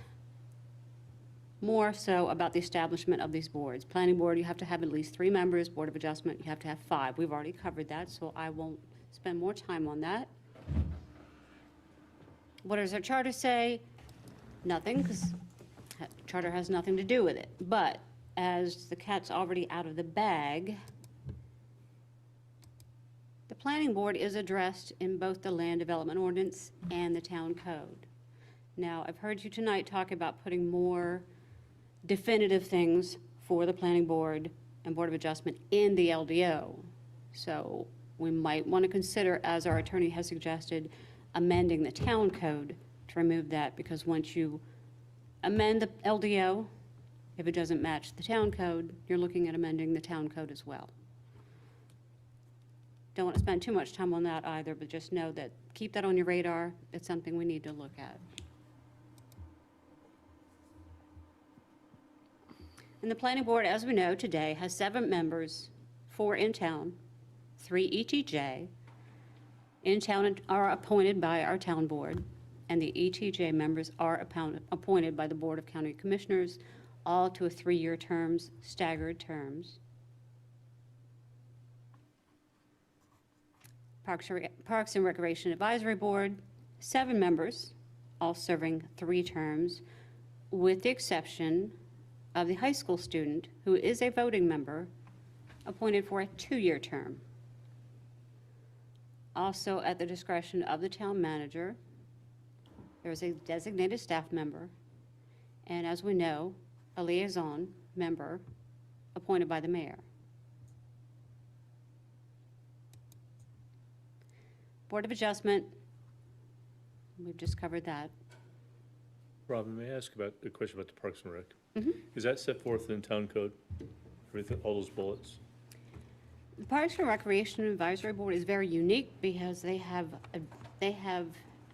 more so about the establishment of these boards. Planning board, you have to have at least 3 members. Board of Adjustment, you have to have 5. We've already covered that, so I won't spend more time on that. What does our charter say? Nothing, because charter has nothing to do with it. But as the cat's already out of the bag, the planning board is addressed in both the land development ordinance and the town code. Now, I've heard you tonight talk about putting more definitive things for the planning board and board of adjustment in the LDO. So we might want to consider, as our attorney has suggested, amending the town code to remove that, because once you amend the LDO, if it doesn't match the town code, you're looking at amending the town code as well. Don't want to spend too much time on that either, but just know that, keep that on your radar. It's something we need to look at. And the planning board, as we know today, has 7 members, 4 in town, 3 ETJ. In town are appointed by our town board, and the ETJ members are appointed by the Board of County Commissioners, all to a 3-year terms, staggered terms. Parks and Recreation Advisory Board, 7 members, all serving 3 terms, with the exception of the high school student, who is a voting member, appointed for a 2-year term. Also, at the discretion of the town manager, there is a designated staff member, and as we know, a liaison member appointed by the mayor. Board of Adjustment, we've just covered that.
Robin, may I ask about a question about the Parks and Rec? Is that set forth in town code? Everything, all those bullets?
The Parks and Recreation Advisory Board is very unique because they have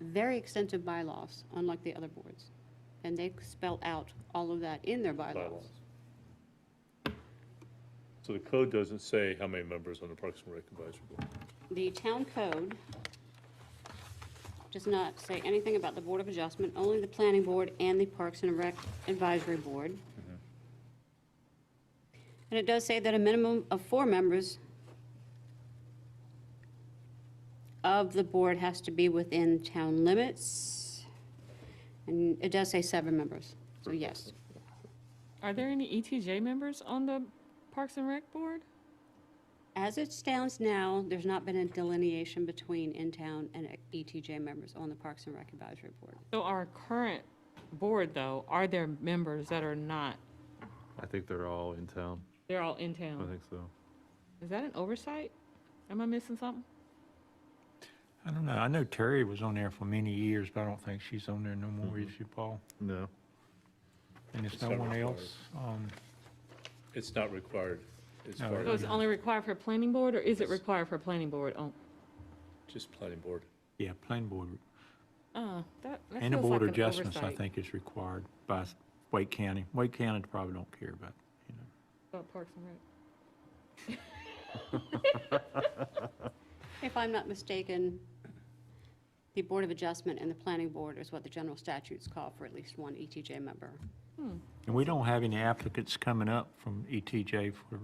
very extensive bylaws, unlike the other boards. And they spell out all of that in their bylaws.
So the code doesn't say how many members on the Parks and Rec Advisory Board.
The town code does not say anything about the Board of Adjustment, only the Planning Board and the Parks and Rec Advisory Board. And it does say that a minimum of 4 members of the board has to be within town limits. And it does say 7 members, so yes.
Are there any ETJ members on the Parks and Rec Board?
As it stands now, there's not been a delineation between in-town and ETJ members on the Parks and Rec Advisory Board.
So our current board, though, are there members that are not,
I think they're all in town.
they're all in
I
town?
think so.
Is that an oversight? Am I missing something?
I don't know. I know Terry was on there for many years, but I don't think she's on there no more, is she, Paul?
No.
And there's
It's
no
not
one
required.
else?
It's not required. It's
No,
part
So it's
of
only required for planning board, or is it required for planning board? Oh,
just planning board.
Yeah, planning board.
that
And the
feels
board
like
of
an
adjustments, I
oversight.
think, is required by Wake County. Wake County probably don't care about,
About Parks and Rec.
If I'm not mistaken, the Board of Adjustment and the Planning Board is what the general statutes call for at least one ETJ member.
And we don't have any applicants coming up from ETJ for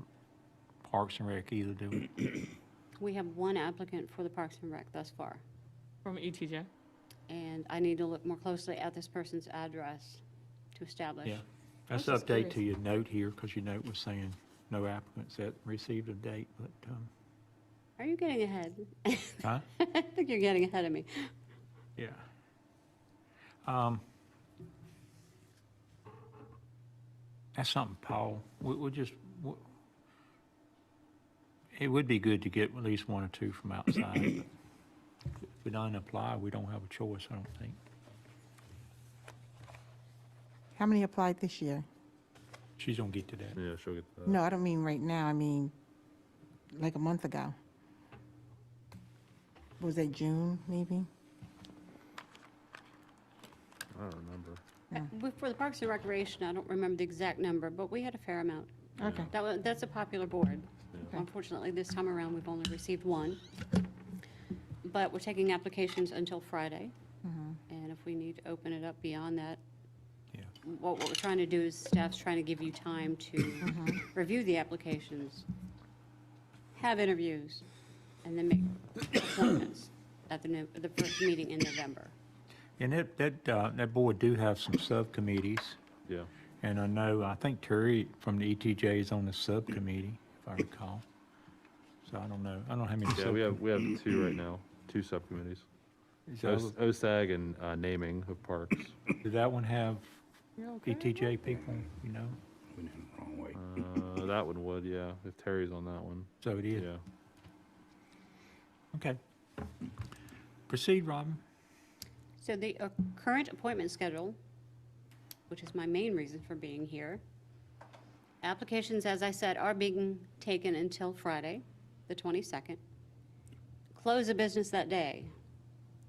Parks and Rec either, do we?
We have one applicant for the Parks and Rec thus far,
From ETJ?
and I need to look more closely at this person's address to establish.
Yeah. That's
I was just
update to
curious.
your note here, because your note was saying no applicants that received a date, but,
Are you getting ahead?
huh?
I think you're getting ahead of me.
Yeah. That's something, Paul, it would be good to get at least 1 or 2 from outside. But if we don't apply, we don't have a choice, I don't think.
How many applied this year?
She's gonna get to that.
Yeah, she'll get that.
No, I don't mean right now, I mean like a month ago. Was that June, maybe?
I don't remember.
For the Parks and Recreation, I don't remember the exact number, but we had a fair amount.
Okay.
That's a popular board. Unfortunately, this time around, we've only received 1. But we're taking applications until Friday. And if we need to open it up beyond that,
Yeah.
what we're trying to do is staff's trying to give you time to review the applications, have interviews, and then make appointments at the first meeting in November.
And that board do have some subcommittees,
Yeah.
and I think Terry from the ETJ is on the subcommittee, if I recall. So I don't know how many.
Yeah, we have 2 right now, 2 subcommittees.
So,
OSAG and naming of parks.
did that one have
You're okay?
ETJ people, you know?
Went in the wrong way.
That one would, yeah, if Terry's on that one.
So it is.
Yeah.
Okay. Proceed, Robin.
So the current appointment schedule, which is my main reason for being here, applications, as I said, are being taken until Friday, the 22nd. Close of business that day.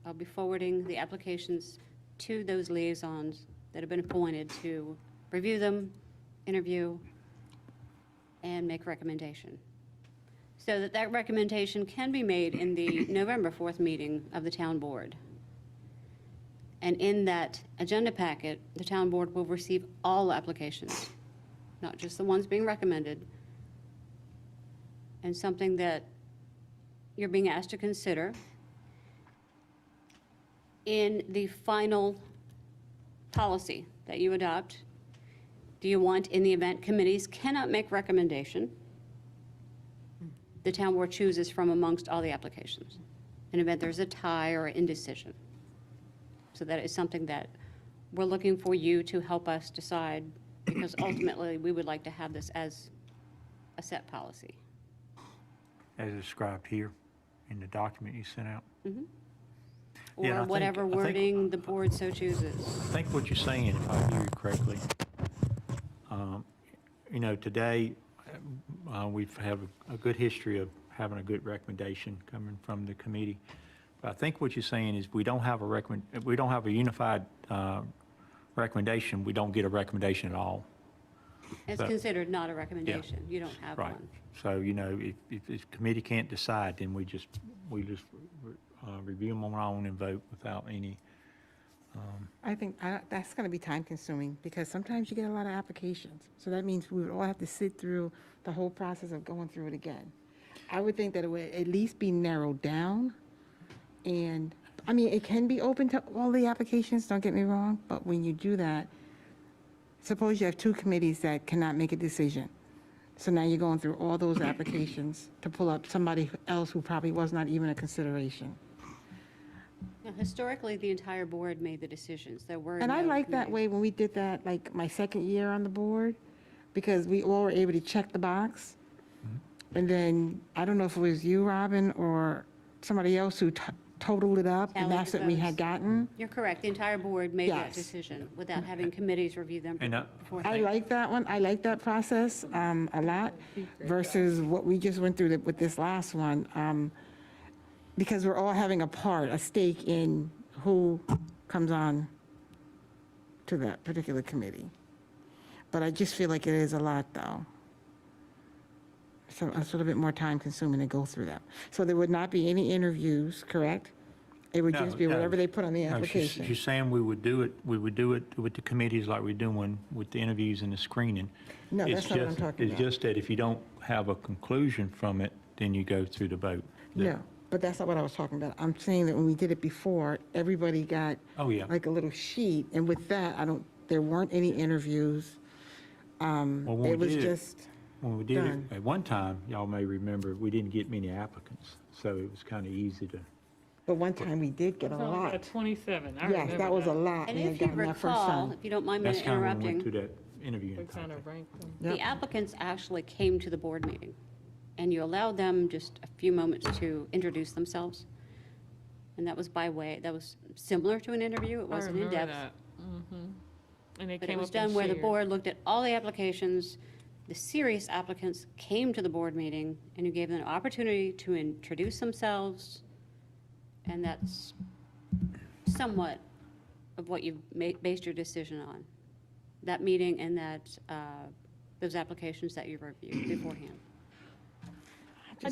I'll be forwarding the applications to those liaisons that have been appointed to review them, interview, and make recommendation. So that recommendation can be made in the November 4th meeting of the town board. And in that agenda packet, the town board will receive all applications, not just the ones being recommended. And something that you're being asked to consider in the final policy that you adopt. Do you want, in the event committees cannot make recommendation, the town board chooses from amongst all the applications? In event there's a tie or indecision. So that is something that we're looking for you to help us decide, because ultimately, we would like to have this as a set policy.
As described here in the document you sent out. Yeah, and I
Or
think-
whatever
I think-
wording the board so chooses.
I think what you're saying, if I hear you correctly, today, we've had a good history of having a good recommendation coming from the committee. But I think what you're saying is we don't have a unified recommendation, we don't get a recommendation at all.
It's
So-
considered not a recommendation. You don't have
Right.
one.
So, you know, if the committee can't decide, then we just review them on our own and vote without any,
I think that's going to be time consuming because sometimes you get a lot of applications. So that means we would all have to sit through the whole process of going through it again. I would think that it would at least be narrowed down. And, I mean, it can be open to all the applications, don't get me wrong, but when you do that, suppose you have two committees that cannot make a decision. So now you're going through all those applications to pull up somebody else who probably was not even a consideration.
Now, historically, the entire board made the decisions. There were
And I
no
like that
committees.
way when we did that, like my second year on the board, because we all were able to check the box. And then, I don't know if it was you, Robin, or somebody else who totaled it up, and
Tallied
that's
the
what we
votes.
had gotten.
You're correct. The entire board made that
Yes.
decision without having committees review them
And,
beforehand.
I like that one, I like that process a lot versus what we just went through with this last one. Because we're all having a stake in who comes on to that particular committee. But I just feel like it is a lot, though. So it's a little bit more time consuming to go through that. So there would not be any interviews, correct? It would just be
No, no.
whatever they put on the
no,
application.
she's saying we would do it with the committees like we're doing with the interviews and the screening.
No,
It's
that's not what I'm
just-
talking about.
It's just that if you don't have a conclusion from it, then you go through the vote.
No, but that's not what I was talking about. I'm saying that when we did it before, everybody got
Oh, yeah.
like a little sheet, and with that, there weren't any interviews.
Well, when
It
we
was
did
just,
When we did it,
done.
at one time, y'all may remember, we didn't get many applicants, so it was kind of easy to,
but one time we did get a
It's only
lot.
got 27. I
Yes,
remember
that was a lot.
And
We had
if you
gotten that first
recall,
time.
if you don't mind me
that's kind of when we went
interrupting,
through that interviewing
We kind
process.
of ranked them.
Yep.
the applicants actually came to the board meeting, and you allowed them just a few moments to introduce themselves. And that was that was similar to an interview. It
I
wasn't
remember
in-depth.
that. And they
But
came
it was
up and
done where the
shared.
board looked at all the applications, the serious applicants came to the board meeting, and you gave them an opportunity to introduce themselves, and that's somewhat of what you've based your decision on. That meeting and those applications that you reviewed beforehand.
I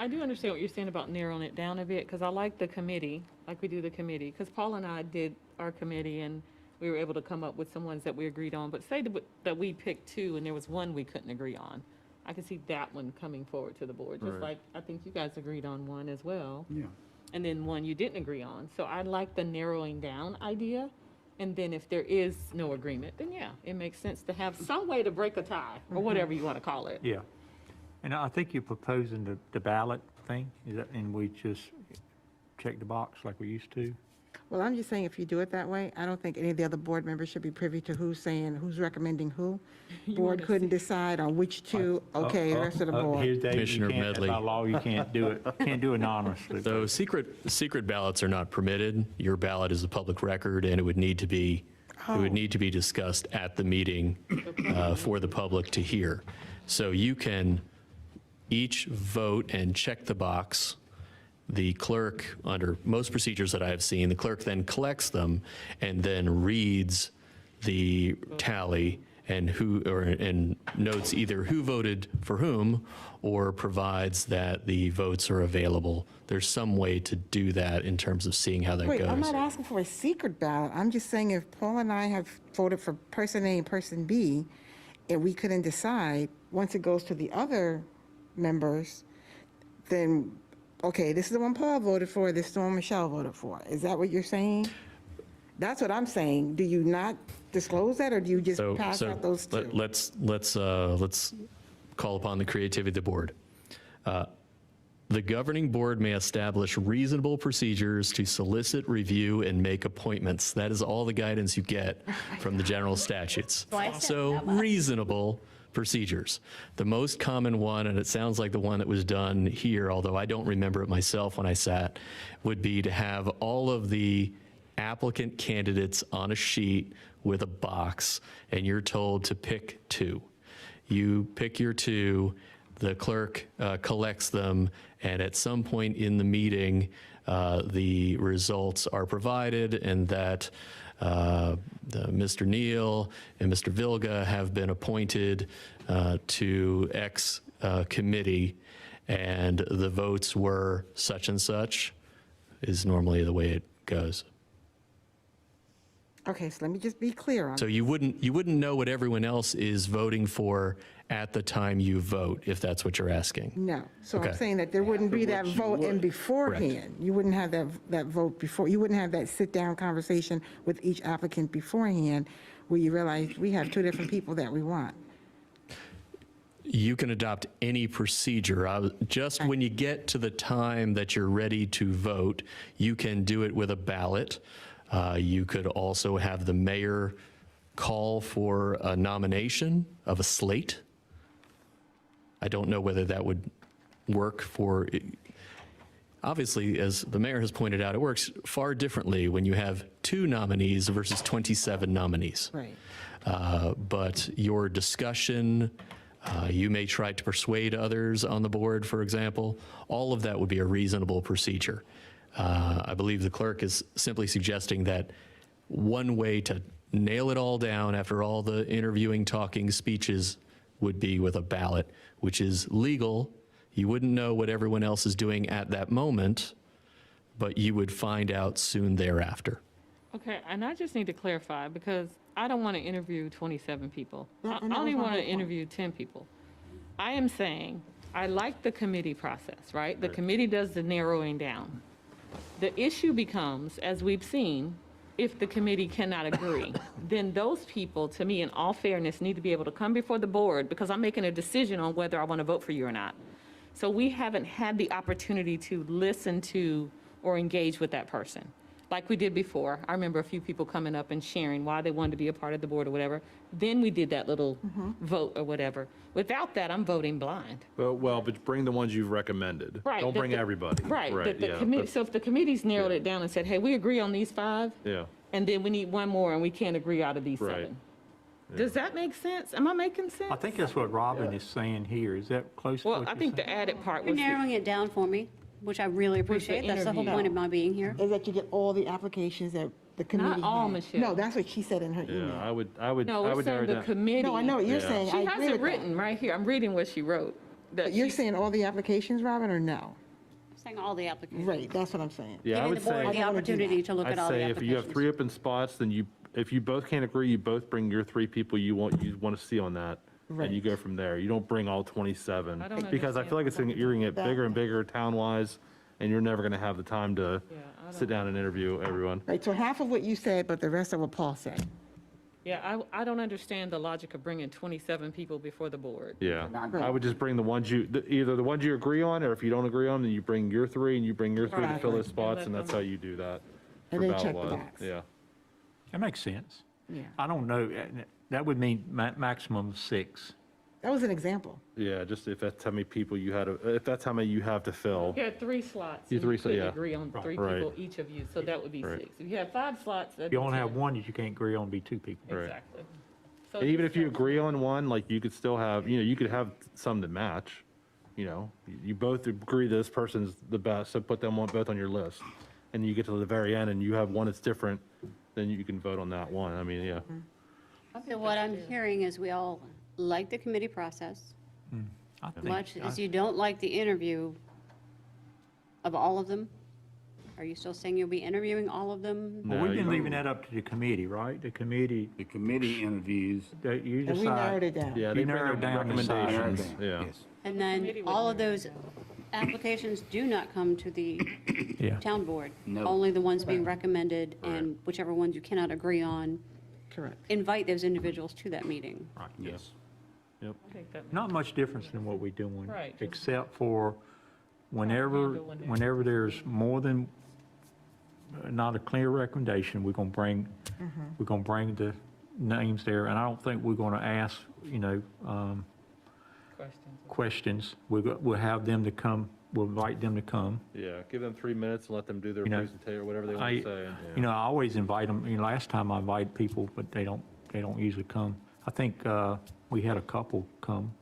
do understand what you're saying about narrowing it down a bit, because I like the committee, like we do the committee, because Paul and I did our committee, and we were able to come up with some ones that we agreed on, but say that we picked two, and there was one we couldn't agree on. I could see that one coming forward to the board, just
Right.
like I think you guys agreed on one as well,
Yeah.
and then one you didn't agree on. So I like the narrowing down idea, and then if there is no agreement, then yeah, it makes sense to have some way to break a tie, or whatever you want to call it.
Yeah. And I think you're proposing the ballot thing, is that, and we just check the box like we used to?
Well, I'm just saying, if you do it that way, I don't think any of the other board members should be privy to who's recommending who. Board couldn't decide on which two, okay, the rest of the board.
Here's Dave,
Commissioner
you can't,
Medley.
by law, you can't do it, can't do it anonymously.
So secret ballots are not permitted. Your ballot is a public record, and it would need to be, discussed at the meeting for the public to hear. So you can each vote and check the box. The clerk, under most procedures that I have seen, the clerk then collects them and then reads the tally and and notes either who voted for whom, or provides that the votes are available. There's some way to do that in terms of seeing how that
Wait, I'm
goes.
not asking for a secret ballot. I'm just saying if Paul and I have voted for person A and person B, and we couldn't decide, once it goes to the other members, then, okay, this is the one Paul voted for, this is the one Michelle voted for. Is that what you're saying? That's what I'm saying. Do you not disclose that, or do you just pass out those two?
Let's call upon the creativity of the board. The governing board may establish reasonable procedures to solicit, review, and make appointments. That is all the guidance you get from the general statutes.
I said
So
that much.
reasonable procedures. The most common one, and it sounds like the one that was done here, although I don't remember it myself when I sat, would be to have all of the applicant candidates on a sheet with a box, and you're told to pick two. You pick your two, the clerk collects them, and at some point in the meeting, the results are provided, and that Mr. Neal and Mr. Vilga have been appointed to X committee, and the votes were such and such, is normally the way it goes.
Okay, so let me just be clear on.
So you wouldn't know what everyone else is voting for at the time you vote, if that's what you're asking.
No, so I'm
Okay.
saying that there wouldn't be that
Afterwards, you
vote in
would.
beforehand. You wouldn't have that vote before, you wouldn't have that sit-down conversation with each applicant beforehand where you realize we have two different people that we want.
You can adopt any procedure. Just when you get to the time that you're ready to vote, you can do it with a ballot. You could also have the mayor call for a nomination of a slate. I don't know whether that would work for, obviously, as the mayor has pointed out, it works far differently when you have 2 nominees versus 27 nominees.
Right.
But your discussion, you may try to persuade others on the board, for example, all of that would be a reasonable procedure. I believe the clerk is simply suggesting that one way to nail it all down after all the interviewing, talking, speeches would be with a ballot, which is legal. You wouldn't know what everyone else is doing at that moment, but you would find out soon thereafter.
Okay, and I just need to clarify, because I don't want to interview 27 people.
Yeah,
I
and that
only
was my
want to
whole point.
interview 10 people. I am saying, I like the committee process, right? The committee does the narrowing down. The issue becomes, as we've seen, if the committee cannot agree, then those people, to me, in all fairness, need to be able to come before the board, because I'm making a decision on whether I want to vote for you or not. So we haven't had the opportunity to listen to or engage with that person like we did before. I remember a few people coming up and sharing why they wanted to be a part of the board or whatever. Then we did that little vote or whatever. Without that, I'm voting blind.
Well, but bring the ones you've recommended.
Right.
Don't bring everybody.
Right. The
yeah.
committee, so if the committee's narrowed
Yeah.
it down and said, hey, we agree on these 5,
Yeah.
and then we need one more and we can't agree out of these
Right.
7. Does that make sense? Am I making sense?
I think that's what Robin is saying here. Is that close to
Well,
what
I
you're
think the
saying?
added part
You're
was,
narrowing it down for me, which I really appreciate. That's the whole
interview.
point of my being here.
Is that you get all the applications that the committee
all,
had.
Michelle.
No, that's what she said in her
Yeah,
email.
no,
I
we're
would narrow
saying the
down.
committee.
No, I know what you're
Yeah.
saying. I
She
agree
has
with
it
that.
written right here. I'm reading what she wrote. that
But you're
she-
saying all the applications, Robin, or no?
I'm saying all the applications.
Right, that's what I'm saying.
Yeah, I
Giving
would
the board
say,
the
I don't wanna do
opportunity
that.
to look at
I'd
all the
say if
applications.
you have 3 open spots, then if you both can't agree, you both bring your 3 people you want to see on that. And you
Right.
go from there. You don't bring all 27.
I don't
Because I feel like you're going to get bigger and
Exactly.
bigger town-wise, and you're never going to have the time to
Yeah, I
sit
don't-
down and interview everyone.
Right, so half of what you said, but the rest of what Paul said.
Yeah, I don't understand the logic of bringing 27 people before the board.
Yeah,
Not
I would just bring the ones either the ones you agree on, or if you don't agree on, then you bring your 3 and you bring your 3 to fill
Exactly.
those spots,
And
and
let
that's
them-
how you do that.
And
for
then check the
ballot-wise.
box.
Yeah,
That makes sense.
Yeah,
I don't know, that would mean maximum of 6.
that was an example.
yeah, just if that's how many people if that's how many you have to fill.
You had 3 slots.
You
and
three
you
sl-
couldn't
yeah.
agree on 3
Right.
people, each of you, so that would be
Right.
6. If you had 5 slots, that'd
If you
be
only have
10.
one that you can't agree on, be 2 people.
Right.
Exactly. So
And even
just
if you
so-
agree on one, like you could still have, you could have some that match, you both agree this person's the best, so put them both on your list. And you get to the very end and you have one that's different, then you can vote on that one. I mean, yeah.
I think
So what
that's
I'm
fair.
hearing is we all like the committee process,
I think-
much as you don't like the interview of all of them. Are you still saying you'll be interviewing all of them?
Well,
No,
we've
you
been
don't-
leaving that up to the committee, right? The committee,
The committee interviews.
that you
And we narrowed
decide.
it down.
Yeah,
You
they bring
narrowed
their
down the size.
recommendations, yeah.
Yes.
And then
Committee would
all of
narrow
those applications do not come to the
Yeah.
town board?
No.
Only the ones being recommended, and whichever ones you cannot agree on,
Correct.
invite those individuals to that meeting.
Right.
Yes.
I think that makes
Not much difference than what we're doing.
Right, just-
Except for whenever there's more than, not a clear recommendation, we're gonna bring the names there, and I don't think we're gonna ask,
questions.
questions. We'll have them to come, we'll invite them to come.
Yeah, give them 3 minutes and let them do their
You know,
presentation or whatever they want
I,
to say.
I always invite them, last time I invited people, but they don't usually come. I think, we had a couple come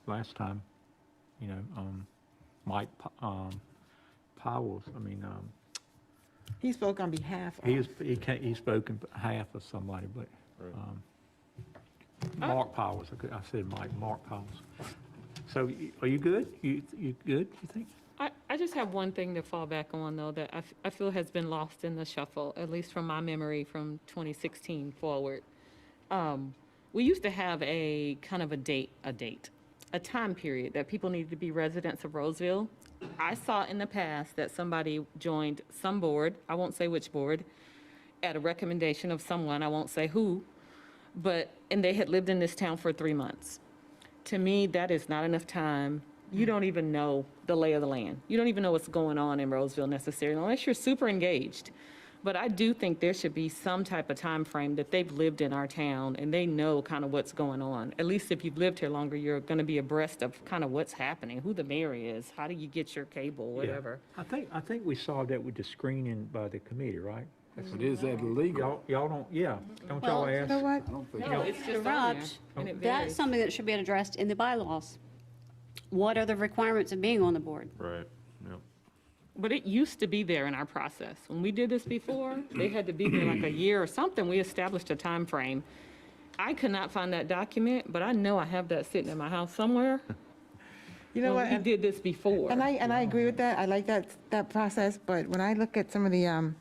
last time, Mike, Powell's,
He spoke on behalf of.
He spoke in behalf of somebody, but Mark Powers, I said Mark Powers. So are you good? You good, you think?
I just have one thing to fall back on, though, that I feel has been lost in the shuffle, at least from my memory from 2016 forward. We used to have a kind of a time period that people needed to be residents of Rolesville. I saw in the past that somebody joined some board, I won't say which board, at a recommendation of someone, I won't say who, and they had lived in this town for 3 months. To me, that is not enough time. You don't even know the lay of the land. You don't even know what's going on in Rolesville necessarily, unless you're super engaged. But I do think there should be some type of time frame that they've lived in our town and they know kind of what's going on. At least if you've lived here longer, you're going to be abreast of kind of what's happening, who the mayor is, how do you get your cable, whatever.
I think we solved that with the screening by the committee, right?
But is that illegal?
Y'all don't, don't y'all
Well,
ask?
You know what?
I don't think.
No, it's just on there,
Interrupt.
and it
That's
varies.
something that should be addressed in the bylaws. What are the requirements of being on the board?
Right, yep.
But it used to be there in our process. When we did this before, they had to be there like a year or something. We established a time frame. I could not find that document, but I know I have that sitting in my house somewhere.
You know what?
We did this before.
And I agree with that. I like that process, but when I look at some of the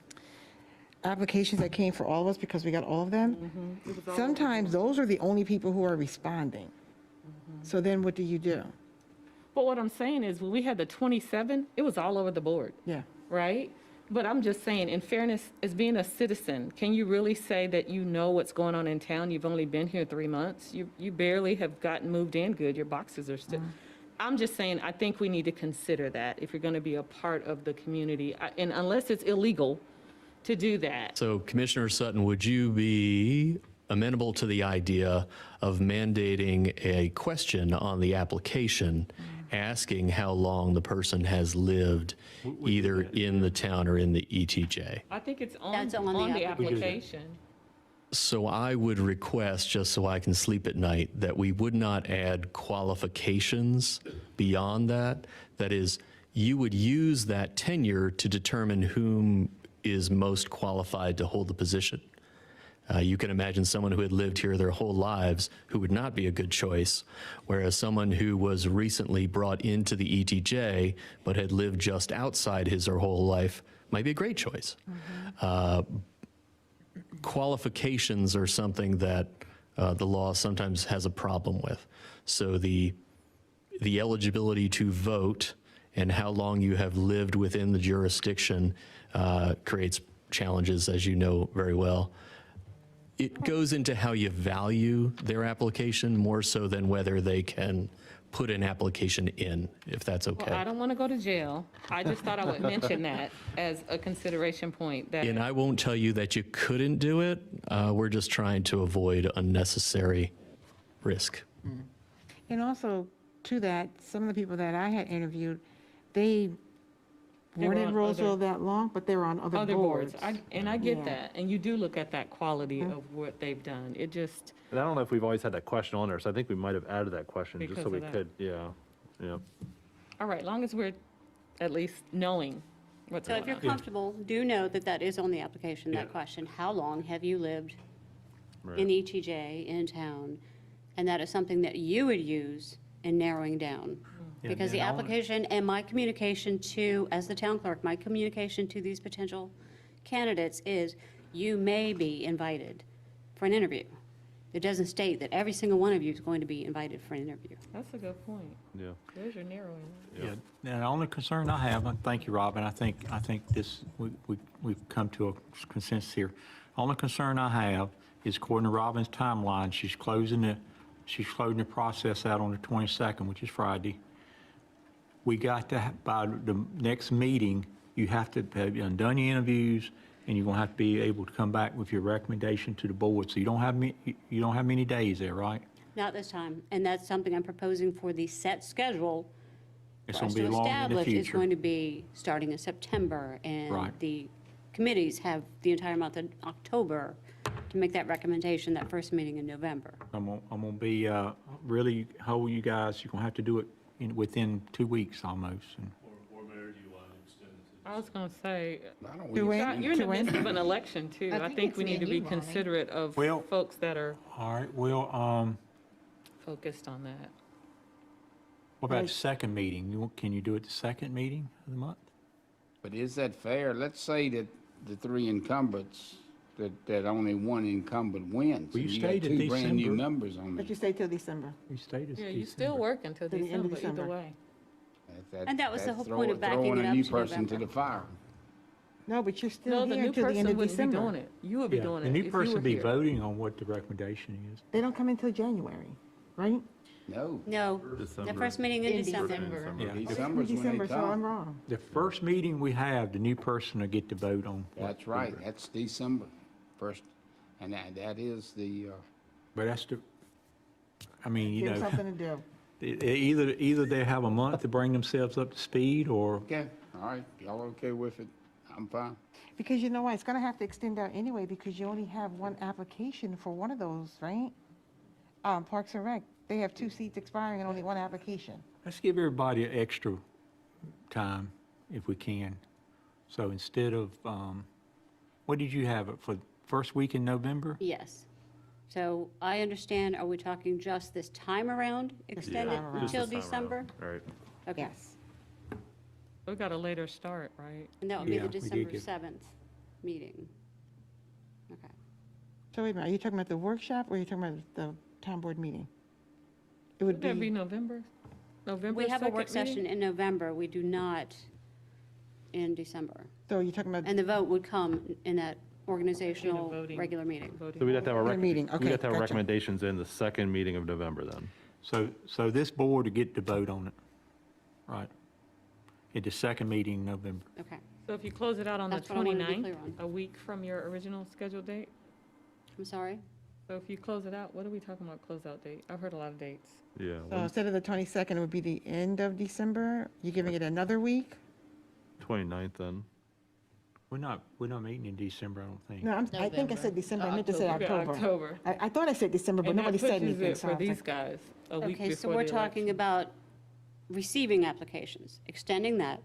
applications that came for all of us, because we got all of them, sometimes those are the only people who are responding. So then what do you do?
But what I'm saying is, when we had the 27, it was all over the board,
Yeah.
right? But I'm just saying, in fairness, as being a citizen, can you really say that you know what's going on in town? You've only been here 3 months. You barely have gotten moved in good. Your boxes are still. I'm just saying, I think we need to consider that if you're going to be a part of the community, and unless it's illegal to do that.
So Commissioner Sutton, would you be amenable to the idea of mandating a question on the application asking how long the person has lived either in the town or in the ETJ?
I think it's
That's
on
on the
the
application.
application.
So I would request, just so I can sleep at night, that we would not add qualifications beyond that. That is, you would use that tenure to determine whom is most qualified to hold the position. You can imagine someone who had lived here their whole lives who would not be a good choice, whereas someone who was recently brought into the ETJ but had lived just outside his or her whole life might be a great choice. Qualifications are something that the law sometimes has a problem with. So the eligibility to vote and how long you have lived within the jurisdiction creates challenges, as you know very well. It goes into how you value their application more so than whether they can put an application in, if that's
Well, I
okay.
don't want to go to jail. I just thought I would mention that as a consideration point, that
And I won't tell you that you couldn't do it. We're just trying to avoid unnecessary risk.
And also, to that, some of the people that I had interviewed, they weren't
were
in
on
Roseville
other-
that long, but they were on
other boards. And I get
Yeah.
that, and you do look at that quality of what they've done. It just,
And I don't know if we've always had that question on there, so I think we might have added that question just
Because
so we
of that.
could, yeah, yeah.
all right, long as we're at least knowing what's
So if
going
you're
on.
comfortable, do know that that is on the application, that question. How long have you lived in
Right.
ETJ in town? And that is something that you would use in narrowing down. Because the
and I wanna-
application and my communication to, as the town clerk, my communication to these potential candidates is, you may be invited for an interview. It doesn't state that every single one of you is going to be invited for an interview.
That's a good point.
Yeah.
There's your narrowing.
Yeah, and the only concern I have, and thank you, Robin, I think this, we've come to a consensus here. Only concern I have is according to Robin's timeline, she's closing the process out on the 22nd, which is Friday. We got to, by the next meeting, you have to have done your interviews, and you're gonna have to be able to come back with your recommendation to the board. So you don't have many days there, right?
Not this time, and that's something I'm proposing for the set schedule
It's
for us
gonna
to
be long in the
establish is
future.
going to be starting in September, and
Right.
the committees have the entire month of October to make that recommendation, that first meeting in November.
I'm gonna be, really hold you guys, you're gonna have to do it within 2 weeks almost. And
Or Mayor, do you want to extend it
I was gonna say,
I don't
To
really-
win?
you're in the
To win?
midst of an election too. I think we need to be considerate of
Well-
folks that are
All right, well,
focused on that.
what about the second meeting? Can you do it the second meeting of the month?
But is that fair? Let's say that the three incumbents, that only one incumbent wins.
Well, you
and
stayed
got
at
two brand-new
December.
members on
But you
there.
stay till December.
You stated
Yeah, you still work until
To the end of
December either
December.
way.
And that was the whole
That's
point of backing
throwing
it
a
up
new
to
person to
November.
the fire.
No, but you're
No,
still
the
here
new
until the end
person
of
wouldn't be doing
December.
it. You would be doing it
The
if
new
you
person
were
be
here.
voting on what the recommendation is.
They don't come until January, right?
No.
No, the
December.
first meeting in
In
December.
December.
Yeah.
December's when they
December, so I'm
come.
wrong.
The first meeting we have, the new person will get to vote on.
That's right. That's December first. And that is the,
But that's the, I mean, you
Give them
know,
something to do.
either they have a month to bring themselves up to speed, or
okay, all right, y'all okay with it? I'm fine.
Because you know what, it's gonna have to extend out anyway, because you only have one application for one of those, right? Parks and Rec, they have 2 seats expiring and only one application.
let's give everybody an extra time if we can. So instead of, what did you have it for, first week in November?
Yes. So I understand, are we talking just this time around, extended
time around.
until
Just this time around.
December?
Right.
Okay.
Yes.
We got a later start, right?
And that would be
Yeah,
the
we did
December
get-
7th meeting. Okay.
So wait a minute, are you talking about the workshop or are you talking about the town board meeting? It would
Would that be
be,
November? November
We have a work
second meeting?
session in November. We do not in December.
so you're talking about
And the vote would come in that organizational
voting.
regular meeting.
So we'd have to have
Regular meeting,
we'd
okay,
have to have
gotcha.
recommendations in the second meeting of November then.
So this board to get to vote on it, right? At the second meeting in November.
Okay.
So if you close it out on the
That's what I wanted to be
29th,
clear on.
a week from your original scheduled date?
I'm sorry?
So if you close it out, what are we talking about closeout date? I've heard a lot of dates.
Yeah.
so instead of the 22nd, it would be the end of December? You're giving it another week?
29th then.
We're not meeting in December, I don't think.
No, I think I said December, I meant to say
Okay,
October.
October.
I thought I said December, but
And that
nobody said
pushes
anything,
it
so
for
I was
these
like,
guys, a week
Okay, so
before
we're
the
talking
election.
about receiving applications, extending that,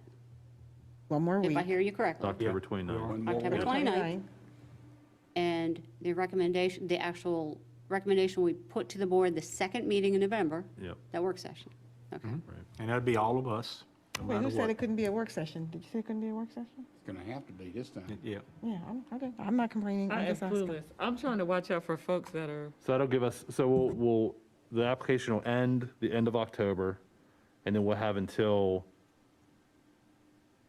one more
if
week.
I hear you correctly.
October
Yeah.
29th.
One more
October
week.
29th. And the recommendation, the actual recommendation we put to the board the second meeting in November,
Yep.
that work session. Okay.
And that'd be all of us, no
Wait,
matter
who said
what.
it couldn't be a work session? Did you say it couldn't be a work session?
It's gonna have to be this time.
Yeah.
Yeah, okay, I'm not complaining,
I
I'm
am
just asking.
clueless. I'm trying to watch out for folks that are,
So that'll give us, so the application will end the end of October, and then we'll have until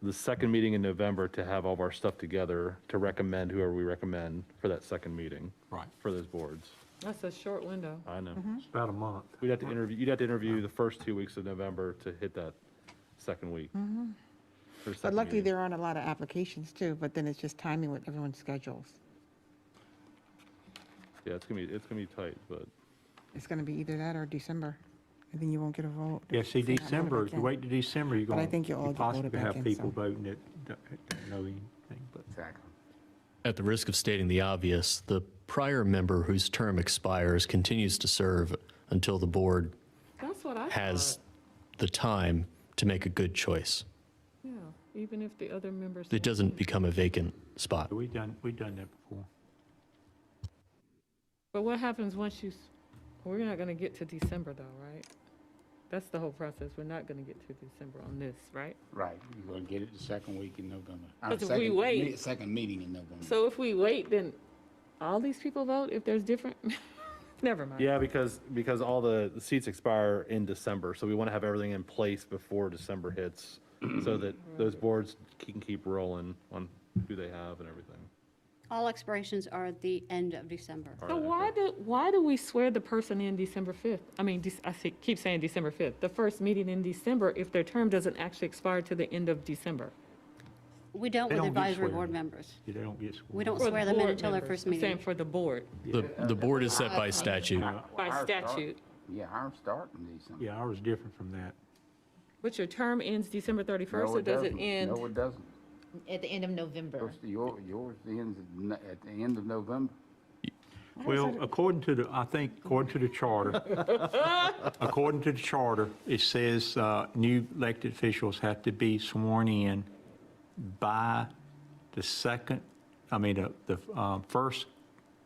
the second meeting in November to have all of our stuff together to recommend whoever we recommend for that second meeting.
Right.
For those boards.
that's a short window.
I know.
It's about a month.
We'd have to interview, you'd have to interview the first 2 weeks of November to hit that second week. Or
But
second
luckily,
meeting.
there aren't a lot of applications too, but then it's just timing with everyone's schedules.
Yeah, it's gonna be tight, but
It's gonna be either that or December, and then you won't get a vote.
Yeah, see,
Say not voted
December,
back
if you
in.
wait to December, you're
But I
going
think you'll all
to
get voted
possibly
back
have
in,
people
so.
voting that don't know anything, but.
Exactly.
At the risk of stating the obvious, the prior member whose term expires continues to serve until the board
That's what I
has
thought.
the time to make a good choice.
Yeah, even if the other members.
It doesn't become a vacant spot.
We've done that before.
But what happens once we're not gonna get to December though, right? That's the whole process. We're not gonna get to December on this, right?
Right, you're gonna get it the second week in November.
But if we wait-
Second meeting in November.
So if we wait, then all these people vote if there's different? Never mind.
yeah, because all the seats expire in December, so we want to have everything in place before December hits, so that those boards can keep rolling on who they have and everything.
All expirations are at the end of December.
So why do we swear the person in December 5th? I mean, keep saying December 5th, the first meeting in December if their term doesn't actually expire to the end of December?
We don't
They
with
don't get
advisory
sworn.
board members.
They don't get sworn.
We don't
For the
swear them in
board
until their
members.
first
I'm saying
meeting.
for the board,
The board is set by statute.
by
Ours start-
statute.
Yeah, ours start in December.
Yeah, ours is different from that.
But your term ends December 31st,
No,
or
it
does it
doesn't.
end?
No, it doesn't.
At the end of November.
Yours ends at the end of November.
Well, according to the charter, according to the charter, it says new elected officials have to be sworn in by the first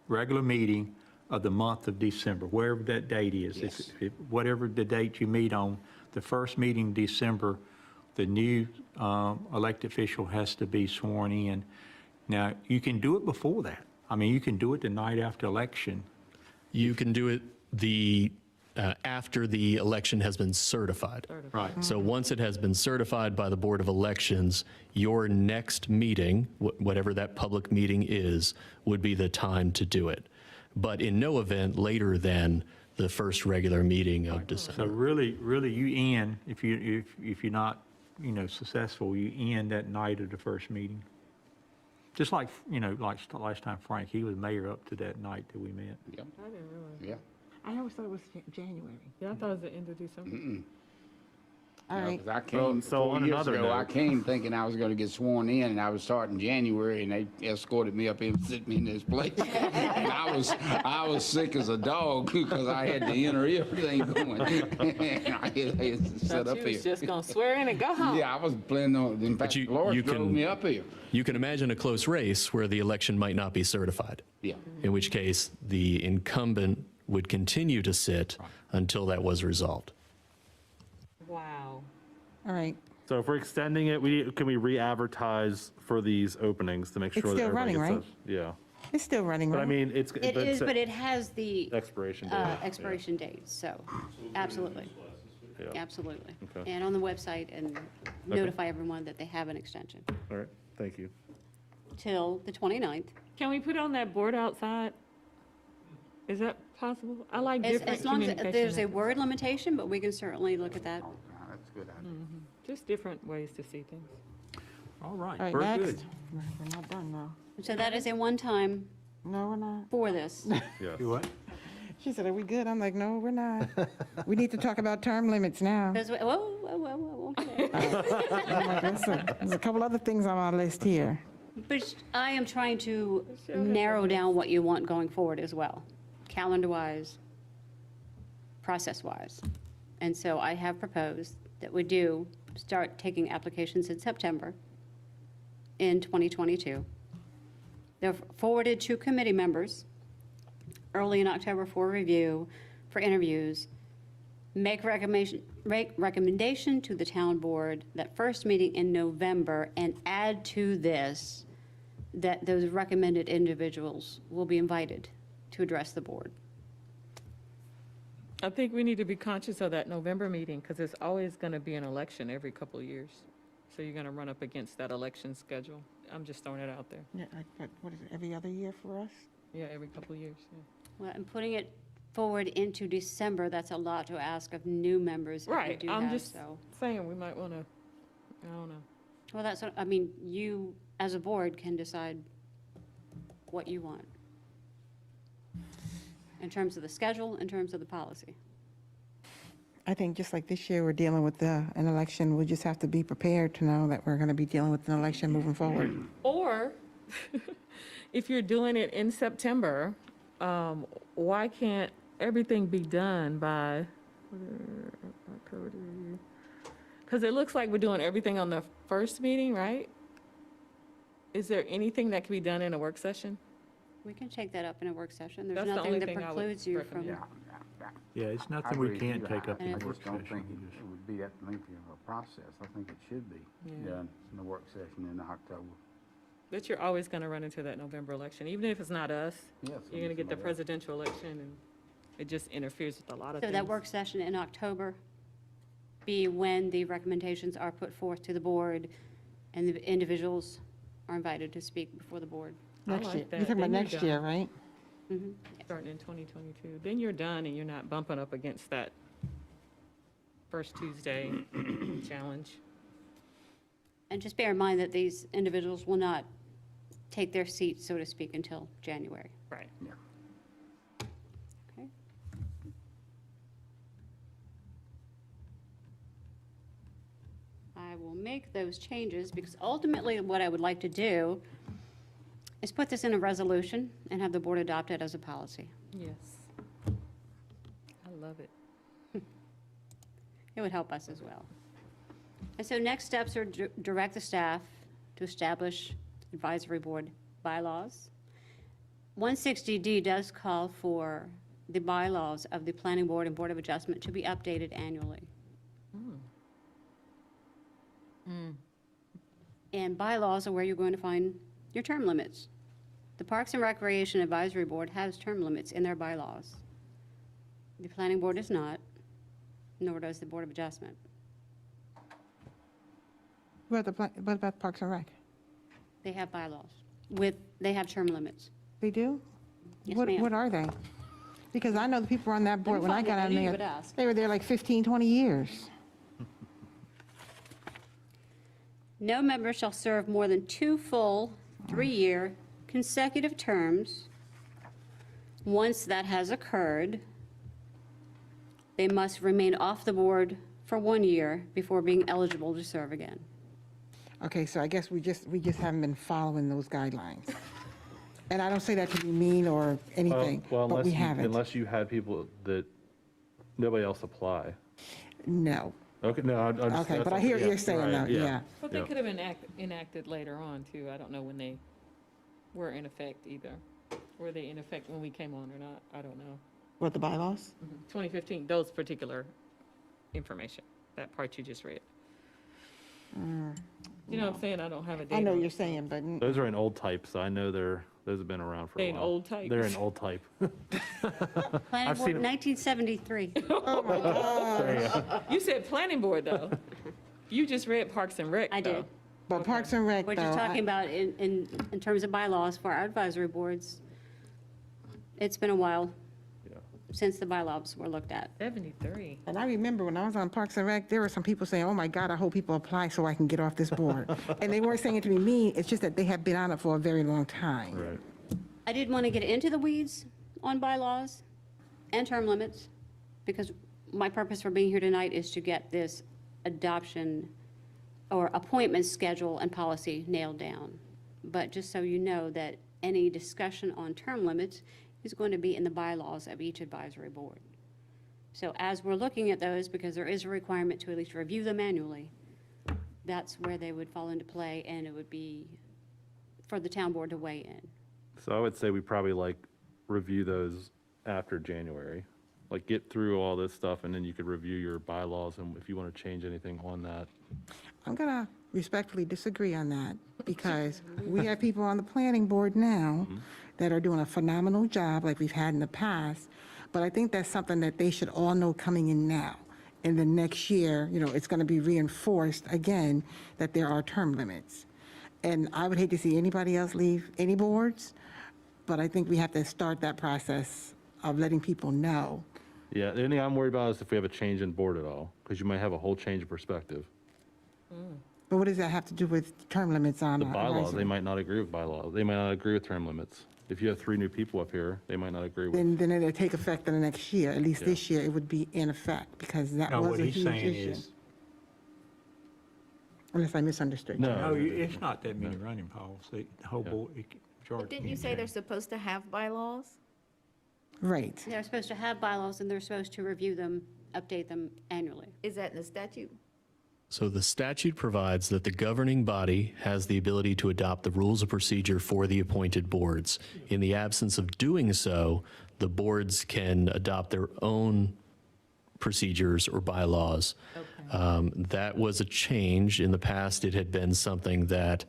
regular meeting of the month of December, wherever that date is.
Yes.
Whatever the date you meet on, the first meeting in December, the new elected official has to be sworn in. Now, you can do it before that. I mean, you can do it the night after election.
You can do it after the election has been certified.
Right.
So once it has been certified by the Board of Elections, your next meeting, whatever that public meeting is, would be the time to do it. But in no event later than the first regular meeting of
So
December.
really, you end, if you're not, successful, you end that night of the first meeting. Just like, like last time Frank, he was mayor up to that night that we met.
Yep,
I didn't realize.
yeah.
I always thought it was January.
Yeah, I thought it was the end of December.
All right.
Because I came,
so
4
on
years
another
ago, I
note-
came thinking I was going to get sworn in, and I was starting January, and they escorted me up here and sit me in this place. And I was sick as a dog because I had to enter everything going. And I had to sit up
You was
here.
just gonna swear in and go home.
Yeah, I was planning on, in fact,
you-
Lawrence
you
drove
can-
me up here.
You can imagine a close race where the election might not be certified,
Yeah.
in which case the incumbent would continue to sit until that was resolved.
Wow.
All right.
So if we're extending it, can we re-advertise for these openings to make
It's
sure that
still
everybody
running,
gets those? Yeah,
It's still running,
but I
right?
mean, it's.
It is, but it has the
Expiration date.
expiration date, so absolutely.
Yeah.
Absolutely.
Okay.
And on the website, and notify everyone that they have an extension
All right, thank you.
till the 29th.
Can we put on that board outside? Is that possible? I like different
As long as
communication.
there's a word limitation, but we can certainly look at that.
Oh, that's a good idea.
Just different ways to see things.
All right,
All right,
very
next.
good.
We're not done now.
So that is a one-time
No, we're not.
for this.
Yeah.
You what?
She said, are we good? I'm like, no, we're not. We need to talk about term limits now.
Because, whoa, okay.
I'm like, there's a couple other things on our list here.
But I am trying to narrow down what you want going forward as well, calendar-wise, process-wise. And so I have proposed that we do start taking applications in September in 2022. They're forwarded to committee members early in October for review, for interviews, make recommendation to the town board that first meeting in November, and add to this that those recommended individuals will be invited to address the board.
I think we need to be conscious of that November meeting, because there's always going to be an election every couple of years. So you're going to run up against that election schedule. I'm just throwing it out there.
Yeah, but what is it, every other year for us?
Yeah, every couple of years, yeah.
Well, and putting it forward into December, that's a lot to ask of new members if we
Right,
do
I'm
have,
just
so.
saying, we might want to, I don't know.
Well, that's, what I mean, you, as a board, can decide what you want in terms of the schedule, in terms of the policy.
I think just like this year, we're dealing with an election, we just have to be prepared to know that we're going to be dealing with an election moving forward.
Or, if you're doing it in September, why can't everything be done by October? Because it looks like we're doing everything on the first meeting, right? Is there anything that can be done in a work session?
We can take that up in a work session. There's
That's the
nothing
only
that
thing I would
precludes you from.
recommend.
Yeah, it's
I
nothing we
agree with
can't
you.
take up in
And
the
I
work
just don't
session.
think it would be that lengthy of a process. I think it should be done in the work session in October.
But you're always going to run into that November election, even if it's not us.
Yes,
You're going to get the
somebody else.
presidential election, and it just interferes with a lot of
So
things.
that work session in October be when the recommendations are put forth to the board and the individuals are invited to speak before the board.
I
Next
like
year.
that.
You're talking about
Then you're
next
done.
year, right?
Starting in 2022. Then you're done, and you're not bumping up against that first Tuesday challenge.
And just bear in mind that these individuals will not take their seat, so to speak, until January.
Right.
Okay? I will make those changes because ultimately what I would like to do is put this in a resolution and have the board adopt it as a policy.
Yes. I love it.
It would help us as well. And so next steps are direct the staff to establish advisory board bylaws. 160D does call for the bylaws of the Planning Board and Board of Adjustment to be updated annually. And bylaws are where you're going to find your term limits. The Parks and Recreation Advisory Board has term limits in their bylaws. The Planning Board does not, nor does the Board of Adjustment.
What about Parks and Rec?
They have bylaws they have term limits.
They do?
Yes,
What
ma'am.
are they? Because I know the people on that board, when I
find it.
got
I
on
knew you
there,
would ask.
they were there like 15, 20 years.
No member shall serve more than 2 full 3-year consecutive terms. Once that has occurred, they must remain off the board for 1 year before being eligible to serve again.
Okay, so I guess we just haven't been following those guidelines. And I don't say that to be mean or anything,
Well,
but we haven't.
unless you had people that nobody else apply.
No.
Okay, no, I'm just.
Okay,
that's
but I
all-
hear what
yeah,
you're saying
right,
though, yeah.
But they
Yeah.
could have been enacted later on too. I don't know when they were in effect either. Were they in effect when we came on or not? I don't know.
What, the bylaws?
2015, those particular information, that part you just read. You know what I'm saying? I don't have a date.
I know
on
you're
it.
saying, but
Those are in old type, so I know those have been around for
They
a
in
while.
old type?
They're in old type.
Planning
I've
Board,
seen 'em.
1973.
You said planning board though. You just read Parks and Rec.
I did.
though.
but Parks and Rec though.
What you're talking
I-
about in terms of bylaws for our advisory boards, it's been a while
Yeah.
since the bylaws were looked at.
73.
And I remember when I was on Parks and Rec, there were some people saying, oh my God, I hope people apply so I can get off this board. And they weren't saying it to be mean, it's just that they have been on it for a very long time.
Right.
I didn't want to get into the weeds on bylaws and term limits, because my purpose for being here tonight is to get this adoption or appointment schedule and policy nailed down. But just so you know that any discussion on term limits is going to be in the bylaws of each advisory board. So as we're looking at those, because there is a requirement to at least review them annually, that's where they would fall into play, and it would be for the town board to weigh in.
So I would say we probably review those after January. Get through all this stuff and then you could review your bylaws and if you want to change anything on that.
I'm going to respectfully disagree on that because we have people on the planning board now that are doing a phenomenal job like we've had in the past. But I think that's something that they should all know coming in now. And then next year, it's going to be reinforced again that there are term limits. And I would hate to see anybody else leave any boards, but I think we have to start that process of letting people know.
Yeah, the only thing I'm worried about is if we have a change in board at all, because you might have a whole change of perspective.
But what does that have to do with term limits on?
The bylaws,
advisory?
they might not agree with bylaws. They might not agree with term limits. If you have 3 new people up here, they might not agree with.
Then it'll take effect in the next year. At least
Yeah.
this year, it would be in effect because that
No,
was
what
a
he's
huge
saying
issue.
is,
Unless I misunderstood you.
no, it's not that many running policy, the whole
Yeah.
board, majority.
But didn't you
can
say they're
change.
supposed to have bylaws?
Right.
They're supposed to have bylaws, and they're supposed to review them, update them annually.
Is that in the statute?
So the statute provides that the governing body has the ability to adopt the rules of procedure for the appointed boards. In the absence of doing so, the boards can adopt their own procedures or bylaws. That was a change. In the past, it had been something that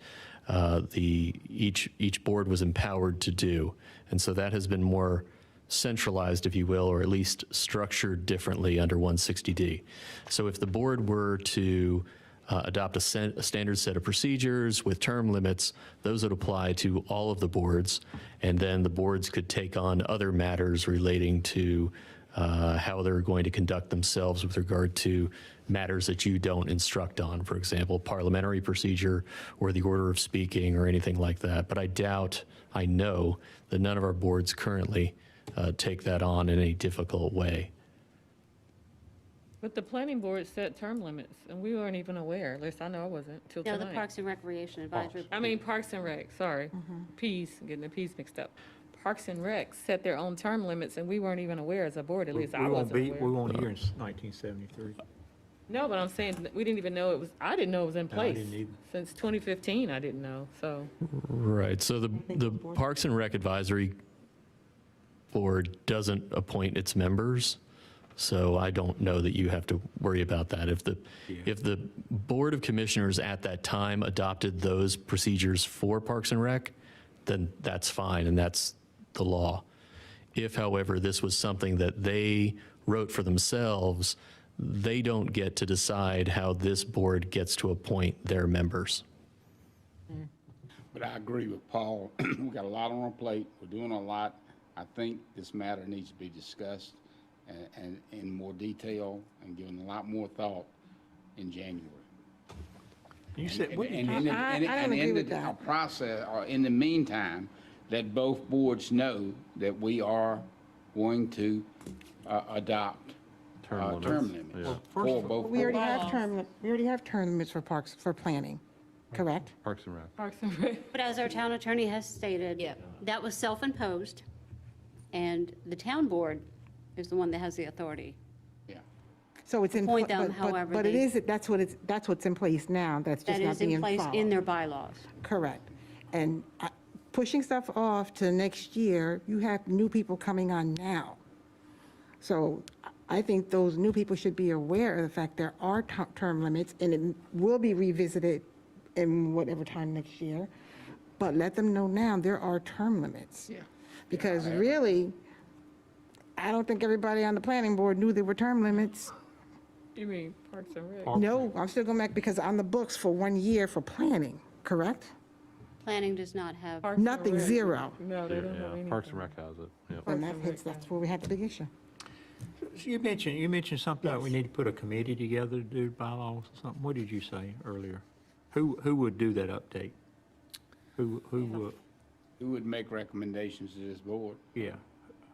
each board was empowered to do. And so that has been more centralized, if you will, or at least structured differently under 160D. So if the board were to adopt a standard set of procedures with term limits, those would apply to all of the boards, and then the boards could take on other matters relating to how they're going to conduct themselves with regard to matters that you don't instruct on, for example, parliamentary procedure or the order of speaking or anything like that. But I know that none of our boards currently take that on in a difficult way.
But the planning board set term limits, and we weren't even aware, at least I know I wasn't, till
No, the
tonight.
Parks and Recreation Advisory.
I mean, Parks and Rec, sorry. Getting the P's mixed up. Parks and Rec set their own term limits, and we weren't even aware as a board, at least I wasn't
We
aware.
won't hear in 1973.
No, but I'm saying that we didn't even know it was, I didn't know it was in
I
place.
didn't either.
Since 2015, I didn't know, so.
Right, so the Parks and Rec Advisory Board doesn't appoint its members, so I don't know that you have to worry about that. If the Board of Commissioners at that time adopted those procedures for Parks and Rec, then that's fine, and that's the law. If, however, this was something that they wrote for themselves, they don't get to decide how this board gets to appoint their members.
But I agree with Paul. We got a lot on our plate. We're doing a lot. I think this matter needs to be discussed and in more detail and given a lot more thought in January.
You said, what-
I don't agree with that.
Our process, or in the meantime, let both boards know that we are going to adopt
Term
term
limits.
limits
Yeah.
for both
We already
boards.
have term limits for parks, for planning, correct?
Parks and Rec.
Parks and Rec.
But as our town attorney has stated,
Yeah.
that was self-imposed, and the town board is the one that has the authority.
Yeah.
So it's in.
Appoint them
but-
however
But it
they-
is, that's what's in place now, that's just
That
not
is in
being
place in
followed.
their bylaws.
Correct. And pushing stuff off to next year, you have new people coming on now. So I think those new people should be aware of the fact there are term limits, and it will be revisited in whatever time next year. But let them know now, there are term limits.
Yeah.
Because really, I don't think everybody on the planning board knew there were term limits.
You mean Parks and Rec?
No, I'm still going back, because on the books for 1 year for planning, correct?
Planning does not have,
Parks and
Nothing,
Rec.
zero.
No, they don't have
Yeah,
anything.
Parks and Rec has it. Yep.
And that's where we had the big issue.
So you mentioned something that we need to put a committee together to do bylaws or something. What did you say earlier? Who would do that update? Who would,
Who would make recommendations to this board?
yeah.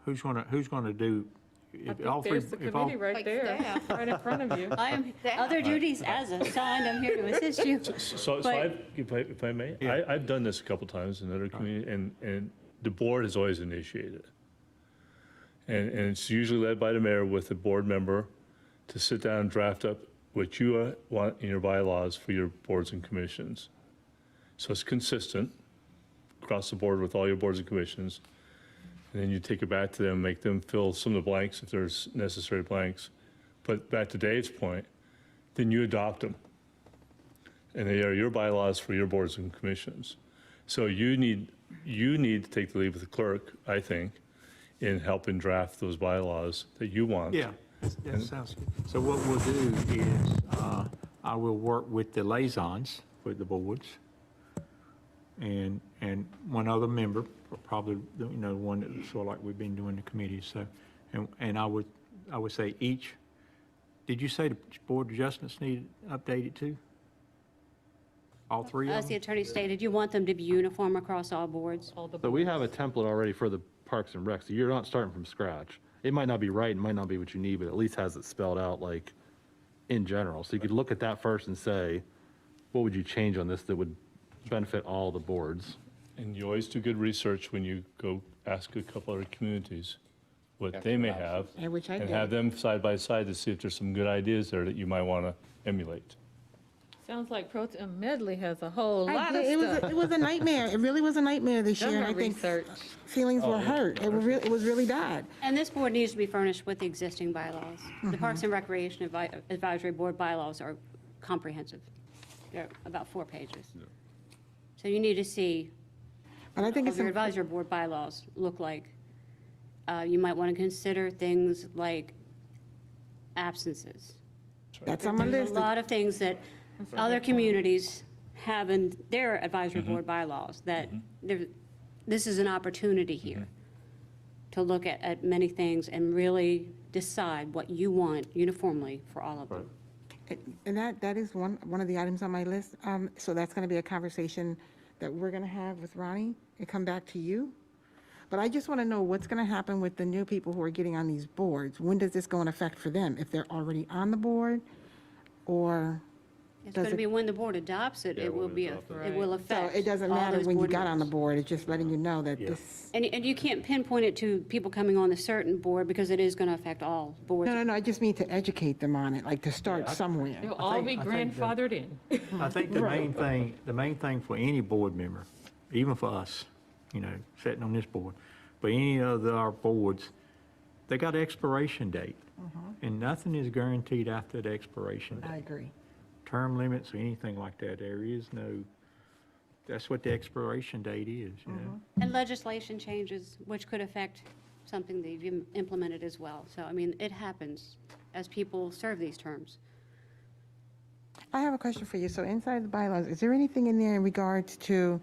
Who's gonna do?
I
if all
think
three-
there's the
if all-
committee right
Like
there,
staff.
right in front of you.
I am, other duties as assigned, I'm here to assist you.
So
But-
if I may,
Yeah.
I've done this a couple times in other communities, and the board has always initiated. And it's usually led by the mayor with a board member to sit down and draft up what you want in your bylaws for your boards and commissions. So it's consistent across the board with all your boards and commissions. And then you take it back to them, make them fill some of the blanks if there's necessary blanks. But back to Dave's point, then you adopt them. And they are your bylaws for your boards and commissions. So you need to take the lead with the clerk, I think, in helping draft those bylaws that you want.
Yeah, that sounds good. So what we'll do is, I will work with the liaisons with the boards and one other member, probably, one that's sort of like we've been doing the committees, so, and I would say each, did you say the board adjustments need updated too? All three
As
of
the
them?
attorney stated, you want them to be uniform across all boards.
All the
So we have a template already for the Parks and Rec, so you're not starting from scratch. It might not be right, it might not be what you need, but at least has it spelled out like in general. So you could look at that first and say, what would you change on this that would benefit all the boards?
And you always do good research when you go ask a couple other communities what
That's
they may
what I
have.
And which I
And
did.
have them side by side to see if there's some good ideas there that you might want to emulate.
Sounds like Pro Tem Medley has a whole
I
lot of
did.
stuff.
It was a nightmare. It really was a nightmare this year.
Done
And
her
I think
research.
feelings were hurt. It was really bad.
And this board needs to be furnished with the existing bylaws. The Parks and Recreation Advisory Board bylaws are comprehensive. They're about 4 pages. So you need to see
But I think
what
it's,
your advisory board bylaws look like. You might want to consider things like absences.
that's on my
There's
list.
a lot of things that other communities have in their advisory board bylaws that this is an opportunity here to look at many things and really decide what you want uniformly for all of them.
And that is one of the items on my list. So that's going to be a conversation that we're going to have with Ronnie and come back to you. But I just want to know what's going to happen with the new people who are getting on these boards. When does this go in effect for them? If they're already on the board or,
It's going to be when the board adopts it,
Yeah,
it will
when
be,
it's adopted.
it will
So
affect.
it doesn't
all
matter
those
when you
board
got on the
members.
board, it's just letting you know that
Yeah.
this.
And you can't pinpoint it to people coming on a certain board because it is going to affect all boards.
No, I just mean to educate them on it, like to start somewhere.
They'll all be
I think that-
grandfathered in.
I think the main thing for any board member, even for us, you know, sitting on this board, but any of our boards, they got an expiration date. And nothing is guaranteed after the expiration
I
date.
agree.
Term limits or anything like that, there is no, that's what the expiration date is, you know?
And legislation changes, which could affect something that you've implemented as well. So, I mean, it happens as people serve these terms.
I have a question for you. So inside the bylaws, is there anything in there in regards to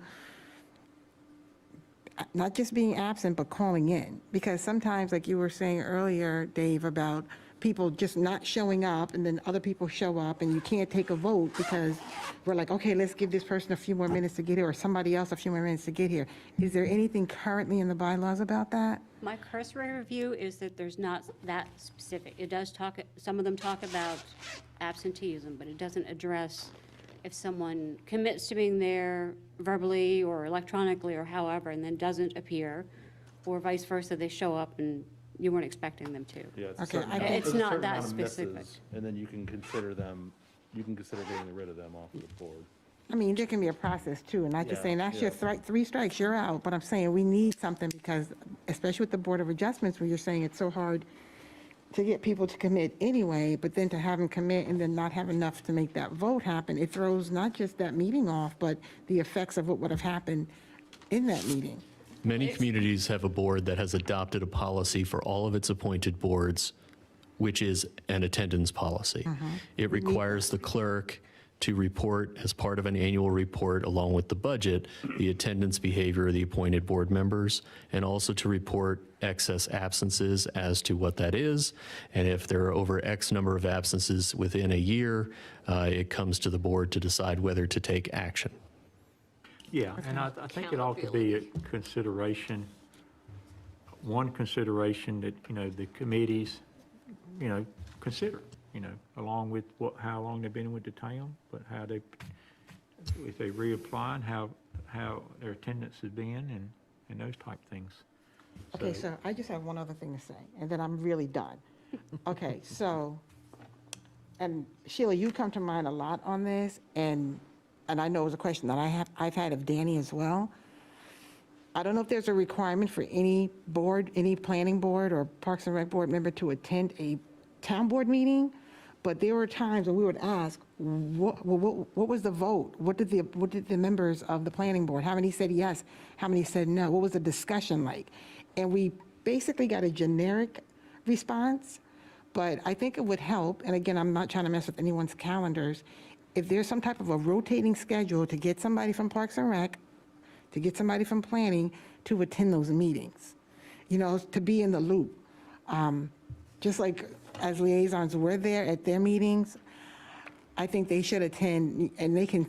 not just being absent, but calling in? Because sometimes, like you were saying earlier, Dave, about people just not showing up, and then other people show up, and you can't take a vote because we're like, okay, let's give this person a few more minutes to get here, or somebody else a few more minutes to get here. Is there anything currently in the bylaws about that?
My cursory review is that there's not that specific. It does talk, some of them talk about absenteeism, but it doesn't address if someone commits to being there verbally or electronically or however, and then doesn't appear, or vice versa, they show up and you weren't expecting them to.
Yeah, it's a
Okay,
certain
I
amount-
think-
It's
there's a
not
certain
that
amount of misses,
specific.
And then you can consider getting rid of them off the board.
I mean, there can be a process too, and not just
Yeah,
saying, that's your
yeah.
three strikes, you're out. But I'm saying we need something because, especially with the Board of Adjustments, where you're saying it's so hard to get people to commit anyway, but then to have them commit and then not have enough to make that vote happen, it throws not just that meeting off, but the effects of what would have happened in that meeting.
Many communities have a board that has adopted a policy for all of its appointed boards, which is an attendance policy. It requires the clerk to report as part of an annual report along with the budget, the attendance behavior of the appointed board members, and also to report excess absences as to what that is. And if there are over X number of absences within a year, it comes to the board to decide whether to take action.
Yeah, and I think it ought to be a consideration, one consideration that, you know, the committees, you know, consider, you know, along with how long they've been with the town, but how they, if they reapply and how their attendance has been and those type things.
Okay, so I just have one other thing to say, and then I'm really done. Okay, so, and Sheila, you come to mind a lot on this, and I know it was a question that I've had of Danny as well. I don't know if there's a requirement for any board, any planning board or Parks and Rec board member to attend a town board meeting, but there were times when we would ask, what was the vote? What did the members of the planning board, how many said yes, how many said no? What was the discussion like? And we basically got a generic response, but I think it would help, and again, I'm not trying to mess with anyone's calendars, if there's some type of a rotating schedule to get somebody from Parks and Rec, to get somebody from planning to attend those meetings, you know, to be in the loop. Just like as liaisons, we're there at their meetings, I think they should attend, and they can,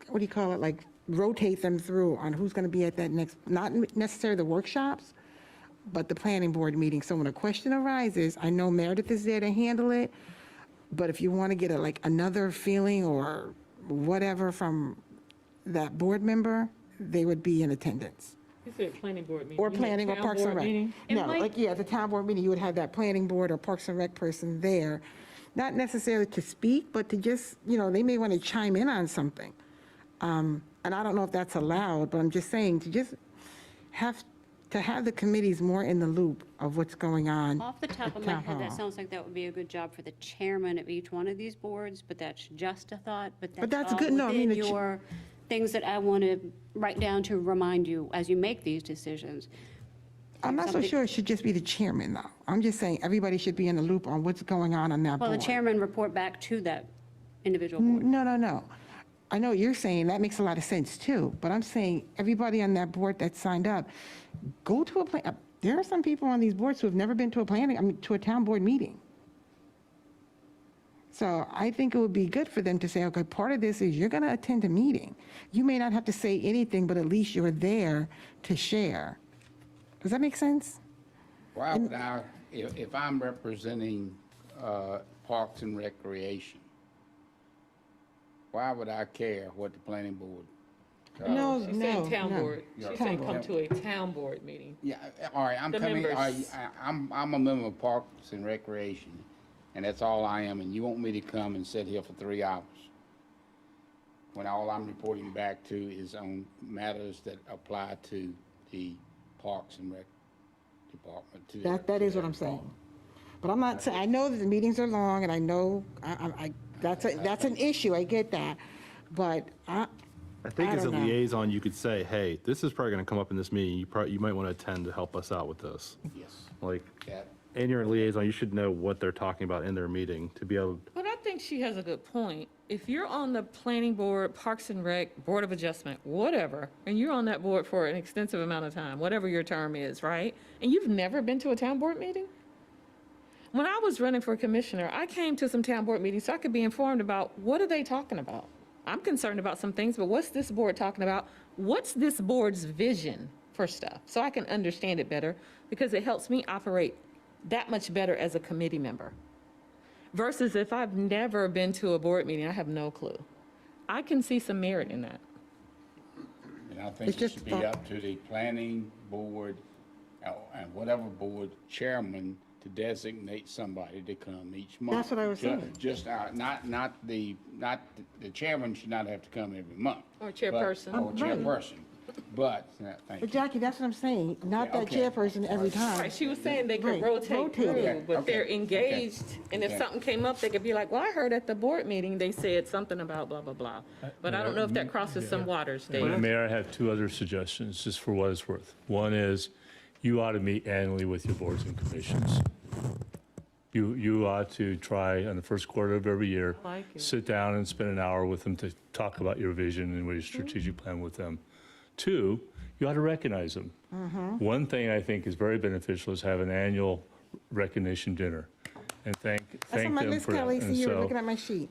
what do you call it, like rotate them through on who's going to be at that next, not necessarily the workshops, but the planning board meeting. So when a question arises, I know Meredith is there to handle it, but if you want to get like another feeling or whatever from that board member, they would be in attendance.
You said planning board meeting.
Or
You meant
planning or
town
Parks and
board
Rec.
meeting?
No, like, yeah, the town board meeting, you would have that planning board or Parks and Rec person there, not necessarily to speak, but to just, you know, they may want to chime in on something. And I don't know if that's allowed, but I'm just saying to just have the committees more in the loop of what's going on.
Off the top
at
of my
town
head, that
hall.
sounds like that would be a good job for the chairman of each one of these boards, but that's just a thought, but
But
that's
that's
all
good. No, I mean,
within
the
your things that I want to write down to remind you as you make these decisions.
I'm not so
Something-
sure it should just be the chairman, though. I'm just saying everybody should be in the loop on what's going on that
Well,
board.
the chairman report back to that individual board.
No. I know what you're saying, that makes a lot of sense too, but I'm saying everybody on that board that signed up, go to a plan, there are some people on these boards who have never been to to a town board meeting. So I think it would be good for them to say, okay, part of this is you're going to attend a meeting. You may not have to say anything, but at least you're there to share. Does that make sense?
Why would I, if I'm representing Parks and Recreation, why would I care what the planning board?
No,
She's saying town
no.
board. She's saying come to a town board meeting.
Yeah, all right, I'm
The
coming,
members.
I'm a member of Parks and Recreation, and that's all I am, and you want me to come and sit here for 3 hours? When all I'm reporting back to is on matters that apply to the Parks and Rec Department. to their-
That
to
is what
their
I'm saying.
department.
But I'm not saying, I know that the meetings are long, and I know, that's an issue, I get that. But
I think
I
as a
don't know.
liaison, you could say, hey, this is probably going to come up in this meeting. You might want to attend to help us out with this.
Yes,
Like,
that,
and you're a liaison, you should know what they're talking about in their meeting to be able,
But I think she has a good point. If you're on the planning board, Parks and Rec, Board of Adjustment, whatever, and you're on that board for an extensive amount of time, whatever your term is, right? And you've never been to a town board meeting? When I was running for commissioner, I came to some town board meetings so I could be informed about what are they talking about? I'm concerned about some things, but what's this board talking about? What's this board's vision for stuff? So I can understand it better because it helps me operate that much better as a committee member. Versus if I've never been to a board meeting, I have no clue. I can see some merit in that.
and I think
It's
it
just
should be
thought-
up to the planning board, and whatever board chairman to designate somebody to come each month.
That's what I was saying.
Just, not the chairman should not have to come every month.
Or
but-
chairperson.
Or
Right.
chairperson, but, thank you.
But Jackie, that's what I'm saying, not that
Okay.
chairperson every time.
Right, she was saying they could
Right,
rotate
rotate
through,
it.
but
Okay,
they're
okay,
engaged, and if
okay.
something came up, they could be like, well, I heard at the board meeting, they said something about blah, blah, blah. But I don't know if that crosses some waters, Dave.
Mayor, I have 2 other suggestions, just for what it's worth. One is, you ought to meet annually with your boards and commissions. You ought to try on the first quarter of every year,
I like it.
sit down and spend an hour with them to talk about your vision and what your strategic plan with them. 2, you ought to recognize them. One thing I think is very beneficial is have an annual recognition dinner and thank
That's on
them
my list,
for that.
Kelly, see,
And
you were
so,
looking at my sheet.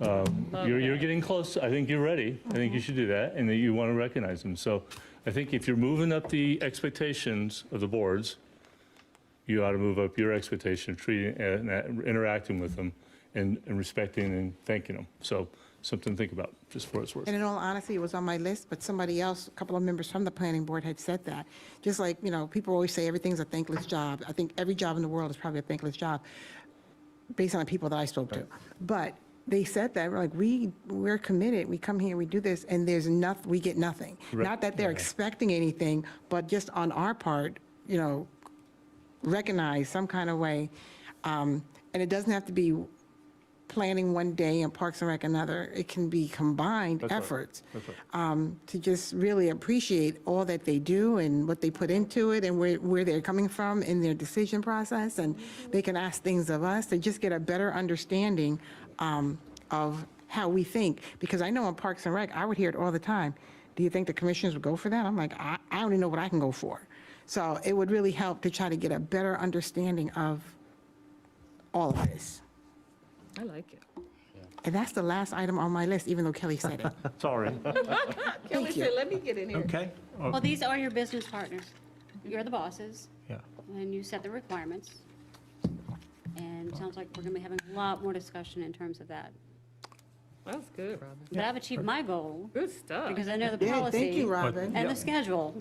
you're getting close. I think you're ready. I think you should do that, and that you want to recognize them. So I think if you're moving up the expectations of the boards, you ought to move up your expectation of treating, interacting with them and respecting and thanking them. So something to think about, just for what it's worth.
And in all honesty, it was on my list, but somebody else, a couple of members from the planning board had said that. Just like, people always say everything's a thankless job. I think every job in the world is probably a thankless job, based on the people that I spoke to. But they said that, we're like, we're committed, we come here, we do this, and there's nothing, we get nothing.
Right.
Not that they're expecting anything, but just on our part, recognize some kind of way. And it doesn't have to be planning one day and Parks and Rec another. It can be combined
That's right.
efforts.
That's right.
To just really appreciate all that they do and what they put into it and where they're coming from in their decision process. And they can ask things of us to just get a better understanding of how we think. Because I know in Parks and Rec, I would hear it all the time. Do you think the commissioners would go for that? I'm like, I only know what I can go for. So it would really help to try to get a better understanding of all of this.
I like it.
And that's the last item on my list, even though Kelly said it.
Sorry.
Kelly
you.
said, let me get in here.
Okay.
Well, these are your business partners. You're the bosses,
Yeah.
and you set the requirements. And it sounds like we're going to be having a lot more discussion in terms of that.
That's good, Robin.
But I've achieved my goal,
Good stuff.
because I know the
Yeah,
policy.
thank you, Robin.
And the schedule,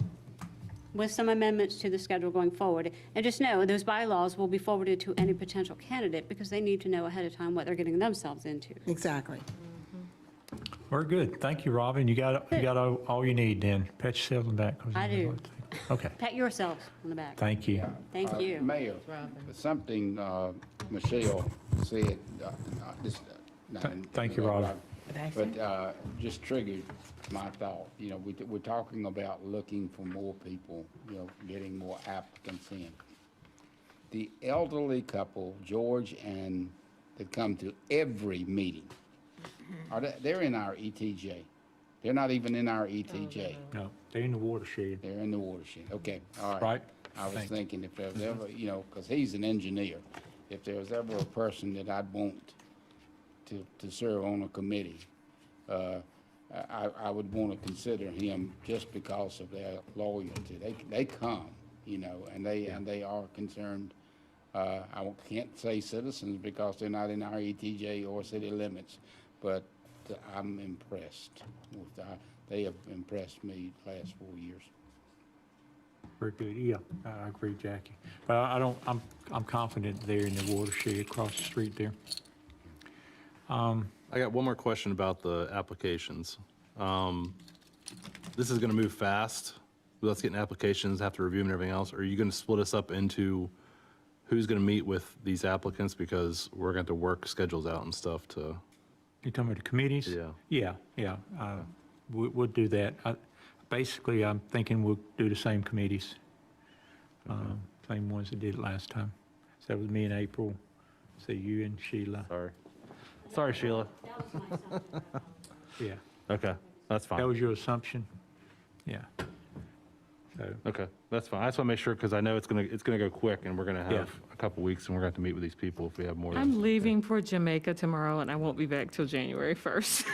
with some amendments to the schedule going forward. And just know, those bylaws will be forwarded to any potential candidate, because they need to know ahead of time what they're getting themselves into.
Exactly.
We're good. Thank you, Robin. You got all you need then. Pat yourself on the back. 'cause
I
you know
do.
what to think. Okay.
Pat yourselves on the back.
Thank you.
Thank you.
Mayor, something Michelle said, this,
Thank you, Robin.
but just triggered my thought. We're talking about looking for more people, getting more applicants in. The elderly couple, George and, that come to every meeting, they're in our ETJ. They're not even in our ETJ.
No, they're in the watershed.
They're in the watershed. Okay, all right.
Right.
I was
Thank you.
thinking if there's ever, because he's an engineer, if there was ever a person that I'd want to serve on a committee, I would want to consider him just because of their loyalty. They come, and they are concerned. I can't say citizens because they're not in our ETJ or city limits, but I'm impressed with, they have impressed me the last 4 years.
Very good, yeah, I agree, Jackie. But I'm confident there in the watershed across the street there.
I got one more question about the applications. This is going to move fast with us getting applications, have to review them and everything else. Are you going to split us up into who's going to meet with these applicants? Because we're going to have to work schedules out and stuff to,
You talking about the committees?
Yeah.
Yeah. We'll do that. Basically, I'm thinking we'll do the same committees, same ones that did it last time. So that was me and April, so you and Sheila.
sorry, Sheila.
That was my assumption.
Yeah,
Okay, that's
that
fine.
was your assumption? Yeah. So,
Okay, that's fine. I just want to make sure, because I know it's going to go quick, and we're going to
Yeah.
have a couple weeks, and we're going to have to meet with these people if we have more than.
I'm leaving for Jamaica tomorrow, and I won't be back till January 1st.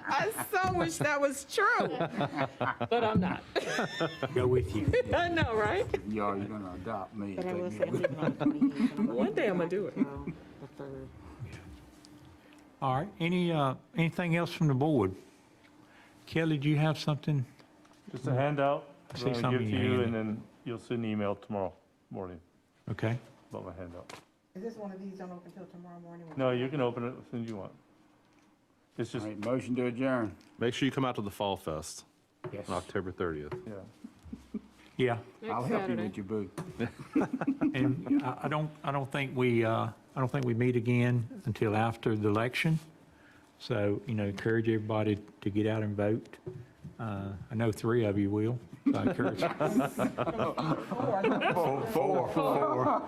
I so wish that was true, but I'm not.
go with you.
I know, right?
You're gonna adopt me.
But I will
take
say,
me
I'm
with
thinking on the 28th.
One day I'm gonna do it.
The 3rd.
All right, anything else from the board? Kelly, do you have something?
Just a handout.
I see
I'm gonna
something
give to
in
you,
your
and then you'll send an email tomorrow morning
Okay,
about my handout.
Is this one of these don't open until tomorrow morning?
No, you can open it as soon as you want. It's
All
just,
right, motion to adjourn.
Make sure you come out to the Fall Fest
Yes.
on October 30th.
yeah.
yeah,
I'll
Next
help you
Saturday.
with your booth.
and I don't think we meet again until after the election. So, encourage everybody to get out and vote. I know 3 of you will, so I encourage. Four.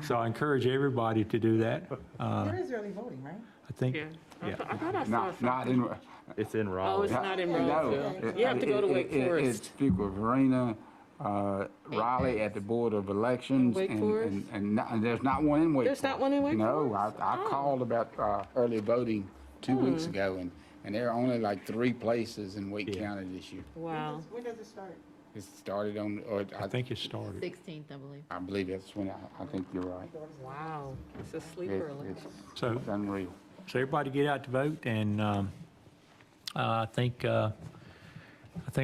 So I encourage everybody to do that.
There is early voting, right?
I think,
Yeah.
yeah.
I thought I saw
Not,
something.
not in.
It's in
Oh,
Raleigh.
it's not in
No,
Rolesville. You have to go to Wake
It's
Forest.
Speaker Verena, Raleigh at the Board of Elections.
Wake Forest?
And there's not one in Wake
There's
Forest.
not one in Wake
No,
Forest?
I called about early voting 2 weeks ago, and there are only like 3 places in Wake
Yeah.
County this year.
Wow.
When does it start?
It started on, or
I think it started.
16th, I believe.
I believe that's when, I think you're right.
Wow. It's a
It-
sleeper.
It's
So,
it's unreal.
so everybody get out to vote, and I think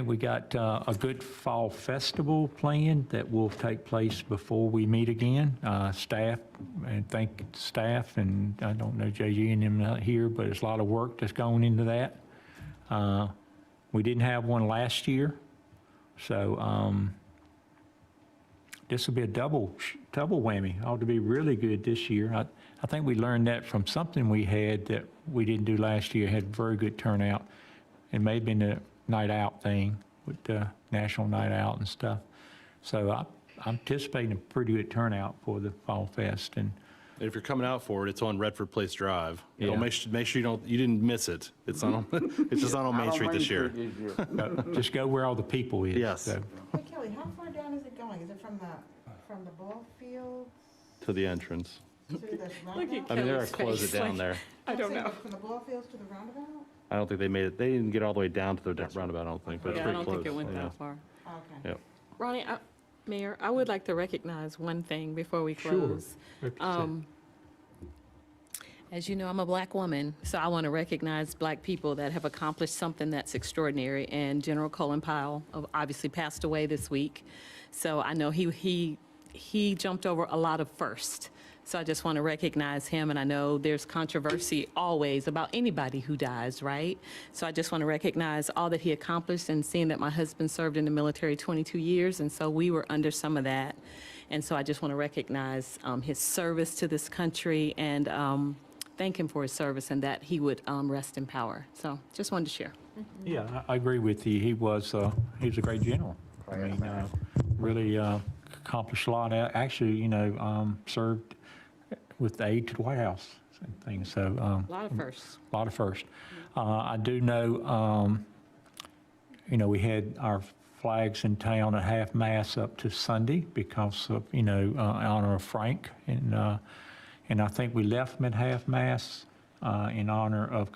we got a good fall festival planned that will take place before we meet again. Staff, and thank staff, and I don't know JG and them not here, but there's a lot of work that's going into that. We didn't have one last year, so this will be a double whammy. Ought to be really good this year. I think we learned that from something we had that we didn't do last year. Had very good turnout. It may have been the night out thing with the National Night Out and stuff. So I'm anticipating a pretty good turnout for the Fall Fest. And
If you're coming out for it, it's on Redford Place Drive.
Yeah.
Make sure you didn't miss it. It's not on, it's just not on Main Street this year.
just go where all the people is.
Yes.
So,
Hey, Kelly, how far down is it going? Is it from the ball field
To the entrance.
to the
Look
roundabout?
at
I mean, they're gonna
Kelly's
close it
face,
down
like,
there.
I don't know.
From the ball fields to the roundabout?
I don't think they made it, they didn't get all the way down to the roundabout, I don't think, but it's
Yeah, I
pretty
don't
close.
think it went
yeah.
that far.
Okay.
Yep.
Ronnie, Mayor, I would like to recognize one thing before we
Sure.
close.
represent.
As you know, I'm a black woman, so I want to recognize black people that have accomplished something that's extraordinary. And General Colin Powell obviously passed away this week. So I know he jumped over a lot of firsts. So I just want to recognize him, and I know there's controversy always about anybody who dies, right? So I just want to recognize all that he accomplished, and seeing that my husband served in the military 22 years, and so we were under some of that. And so I just want to recognize his service to this country, and thank him for his service, and that he would rest in power. So just wanted to share.
Yeah, I agree with you. He was a great general. I mean, really accomplished a lot. Actually, served with the aid to the White House and things. So
A lot of firsts.
a lot of firsts. I do know, we had our flags in town at half-mast up to Sunday because of, in honor of Frank. And I think we left them at half-mast in honor of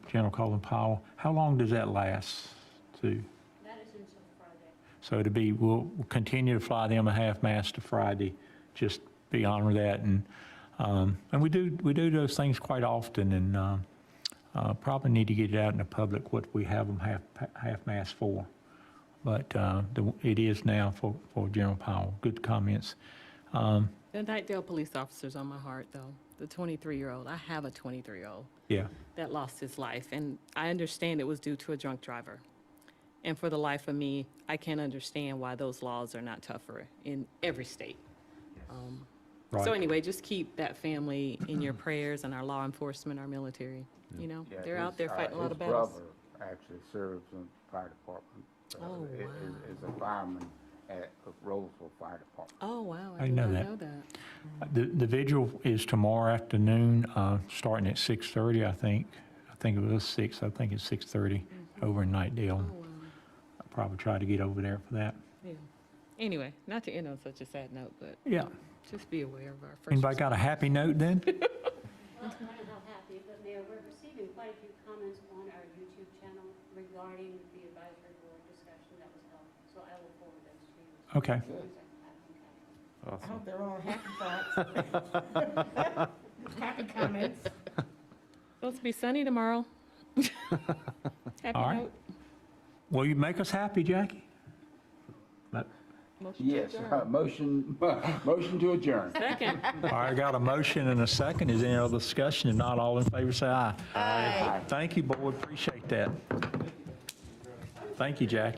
General Colin Powell. How long does that last to?
That is until Friday.
So we'll continue to fly them at half-mast to Friday, just be honor that. And And we do those things quite often, and probably need to get it out in the public what we have them half-mast for. But it is now for general power. Good comments.
The Nightdale police officer's on my heart, though. The 23-year-old. I have a 23-year-old
Yeah,
that lost his life, and I understand it was due to a drunk driver. And for the life of me, I can't understand why those laws are not tougher in every state.
right.
So anyway, just keep that family in your prayers, and our law enforcement, our military. You know,
Yeah,
they're out there fighting a lot of
his
battles.
brother actually serves in the fire department.
Oh,
Is-
wow.
Is a fireman at the Rolesville Fire Department.
Oh, wow,
I
I did
know
not
that.
know that.
The vigil is tomorrow afternoon, starting at 6:30, I think. I think it was 6, I think it's 6:30 over in Nightdale.
Oh, wow,
I'll probably try to get over there for that.
yeah. Anyway, not to end on such a sad note, but
Yeah.
just be aware of our first.
Anybody got a happy note then?
Well, I don't know how happy, but Mayor, we're receiving quite a few comments on our YouTube channel regarding the advisory board discussion that was held. So I will forward those to you.
Okay.
Okay.
Awesome.
I hope they're all happy thoughts. Happy comments.
Supposed to be sunny tomorrow. Happy
All right.
note.
Will you make us happy, Jackie?
Motion to
Yes,
adjourn.
motion to adjourn.
Second.
All right, got a motion and a second. Is there any other discussion? If not, all in favor, say aye.
Aye.
Thank you, board. Appreciate that. Thank you, Jackie.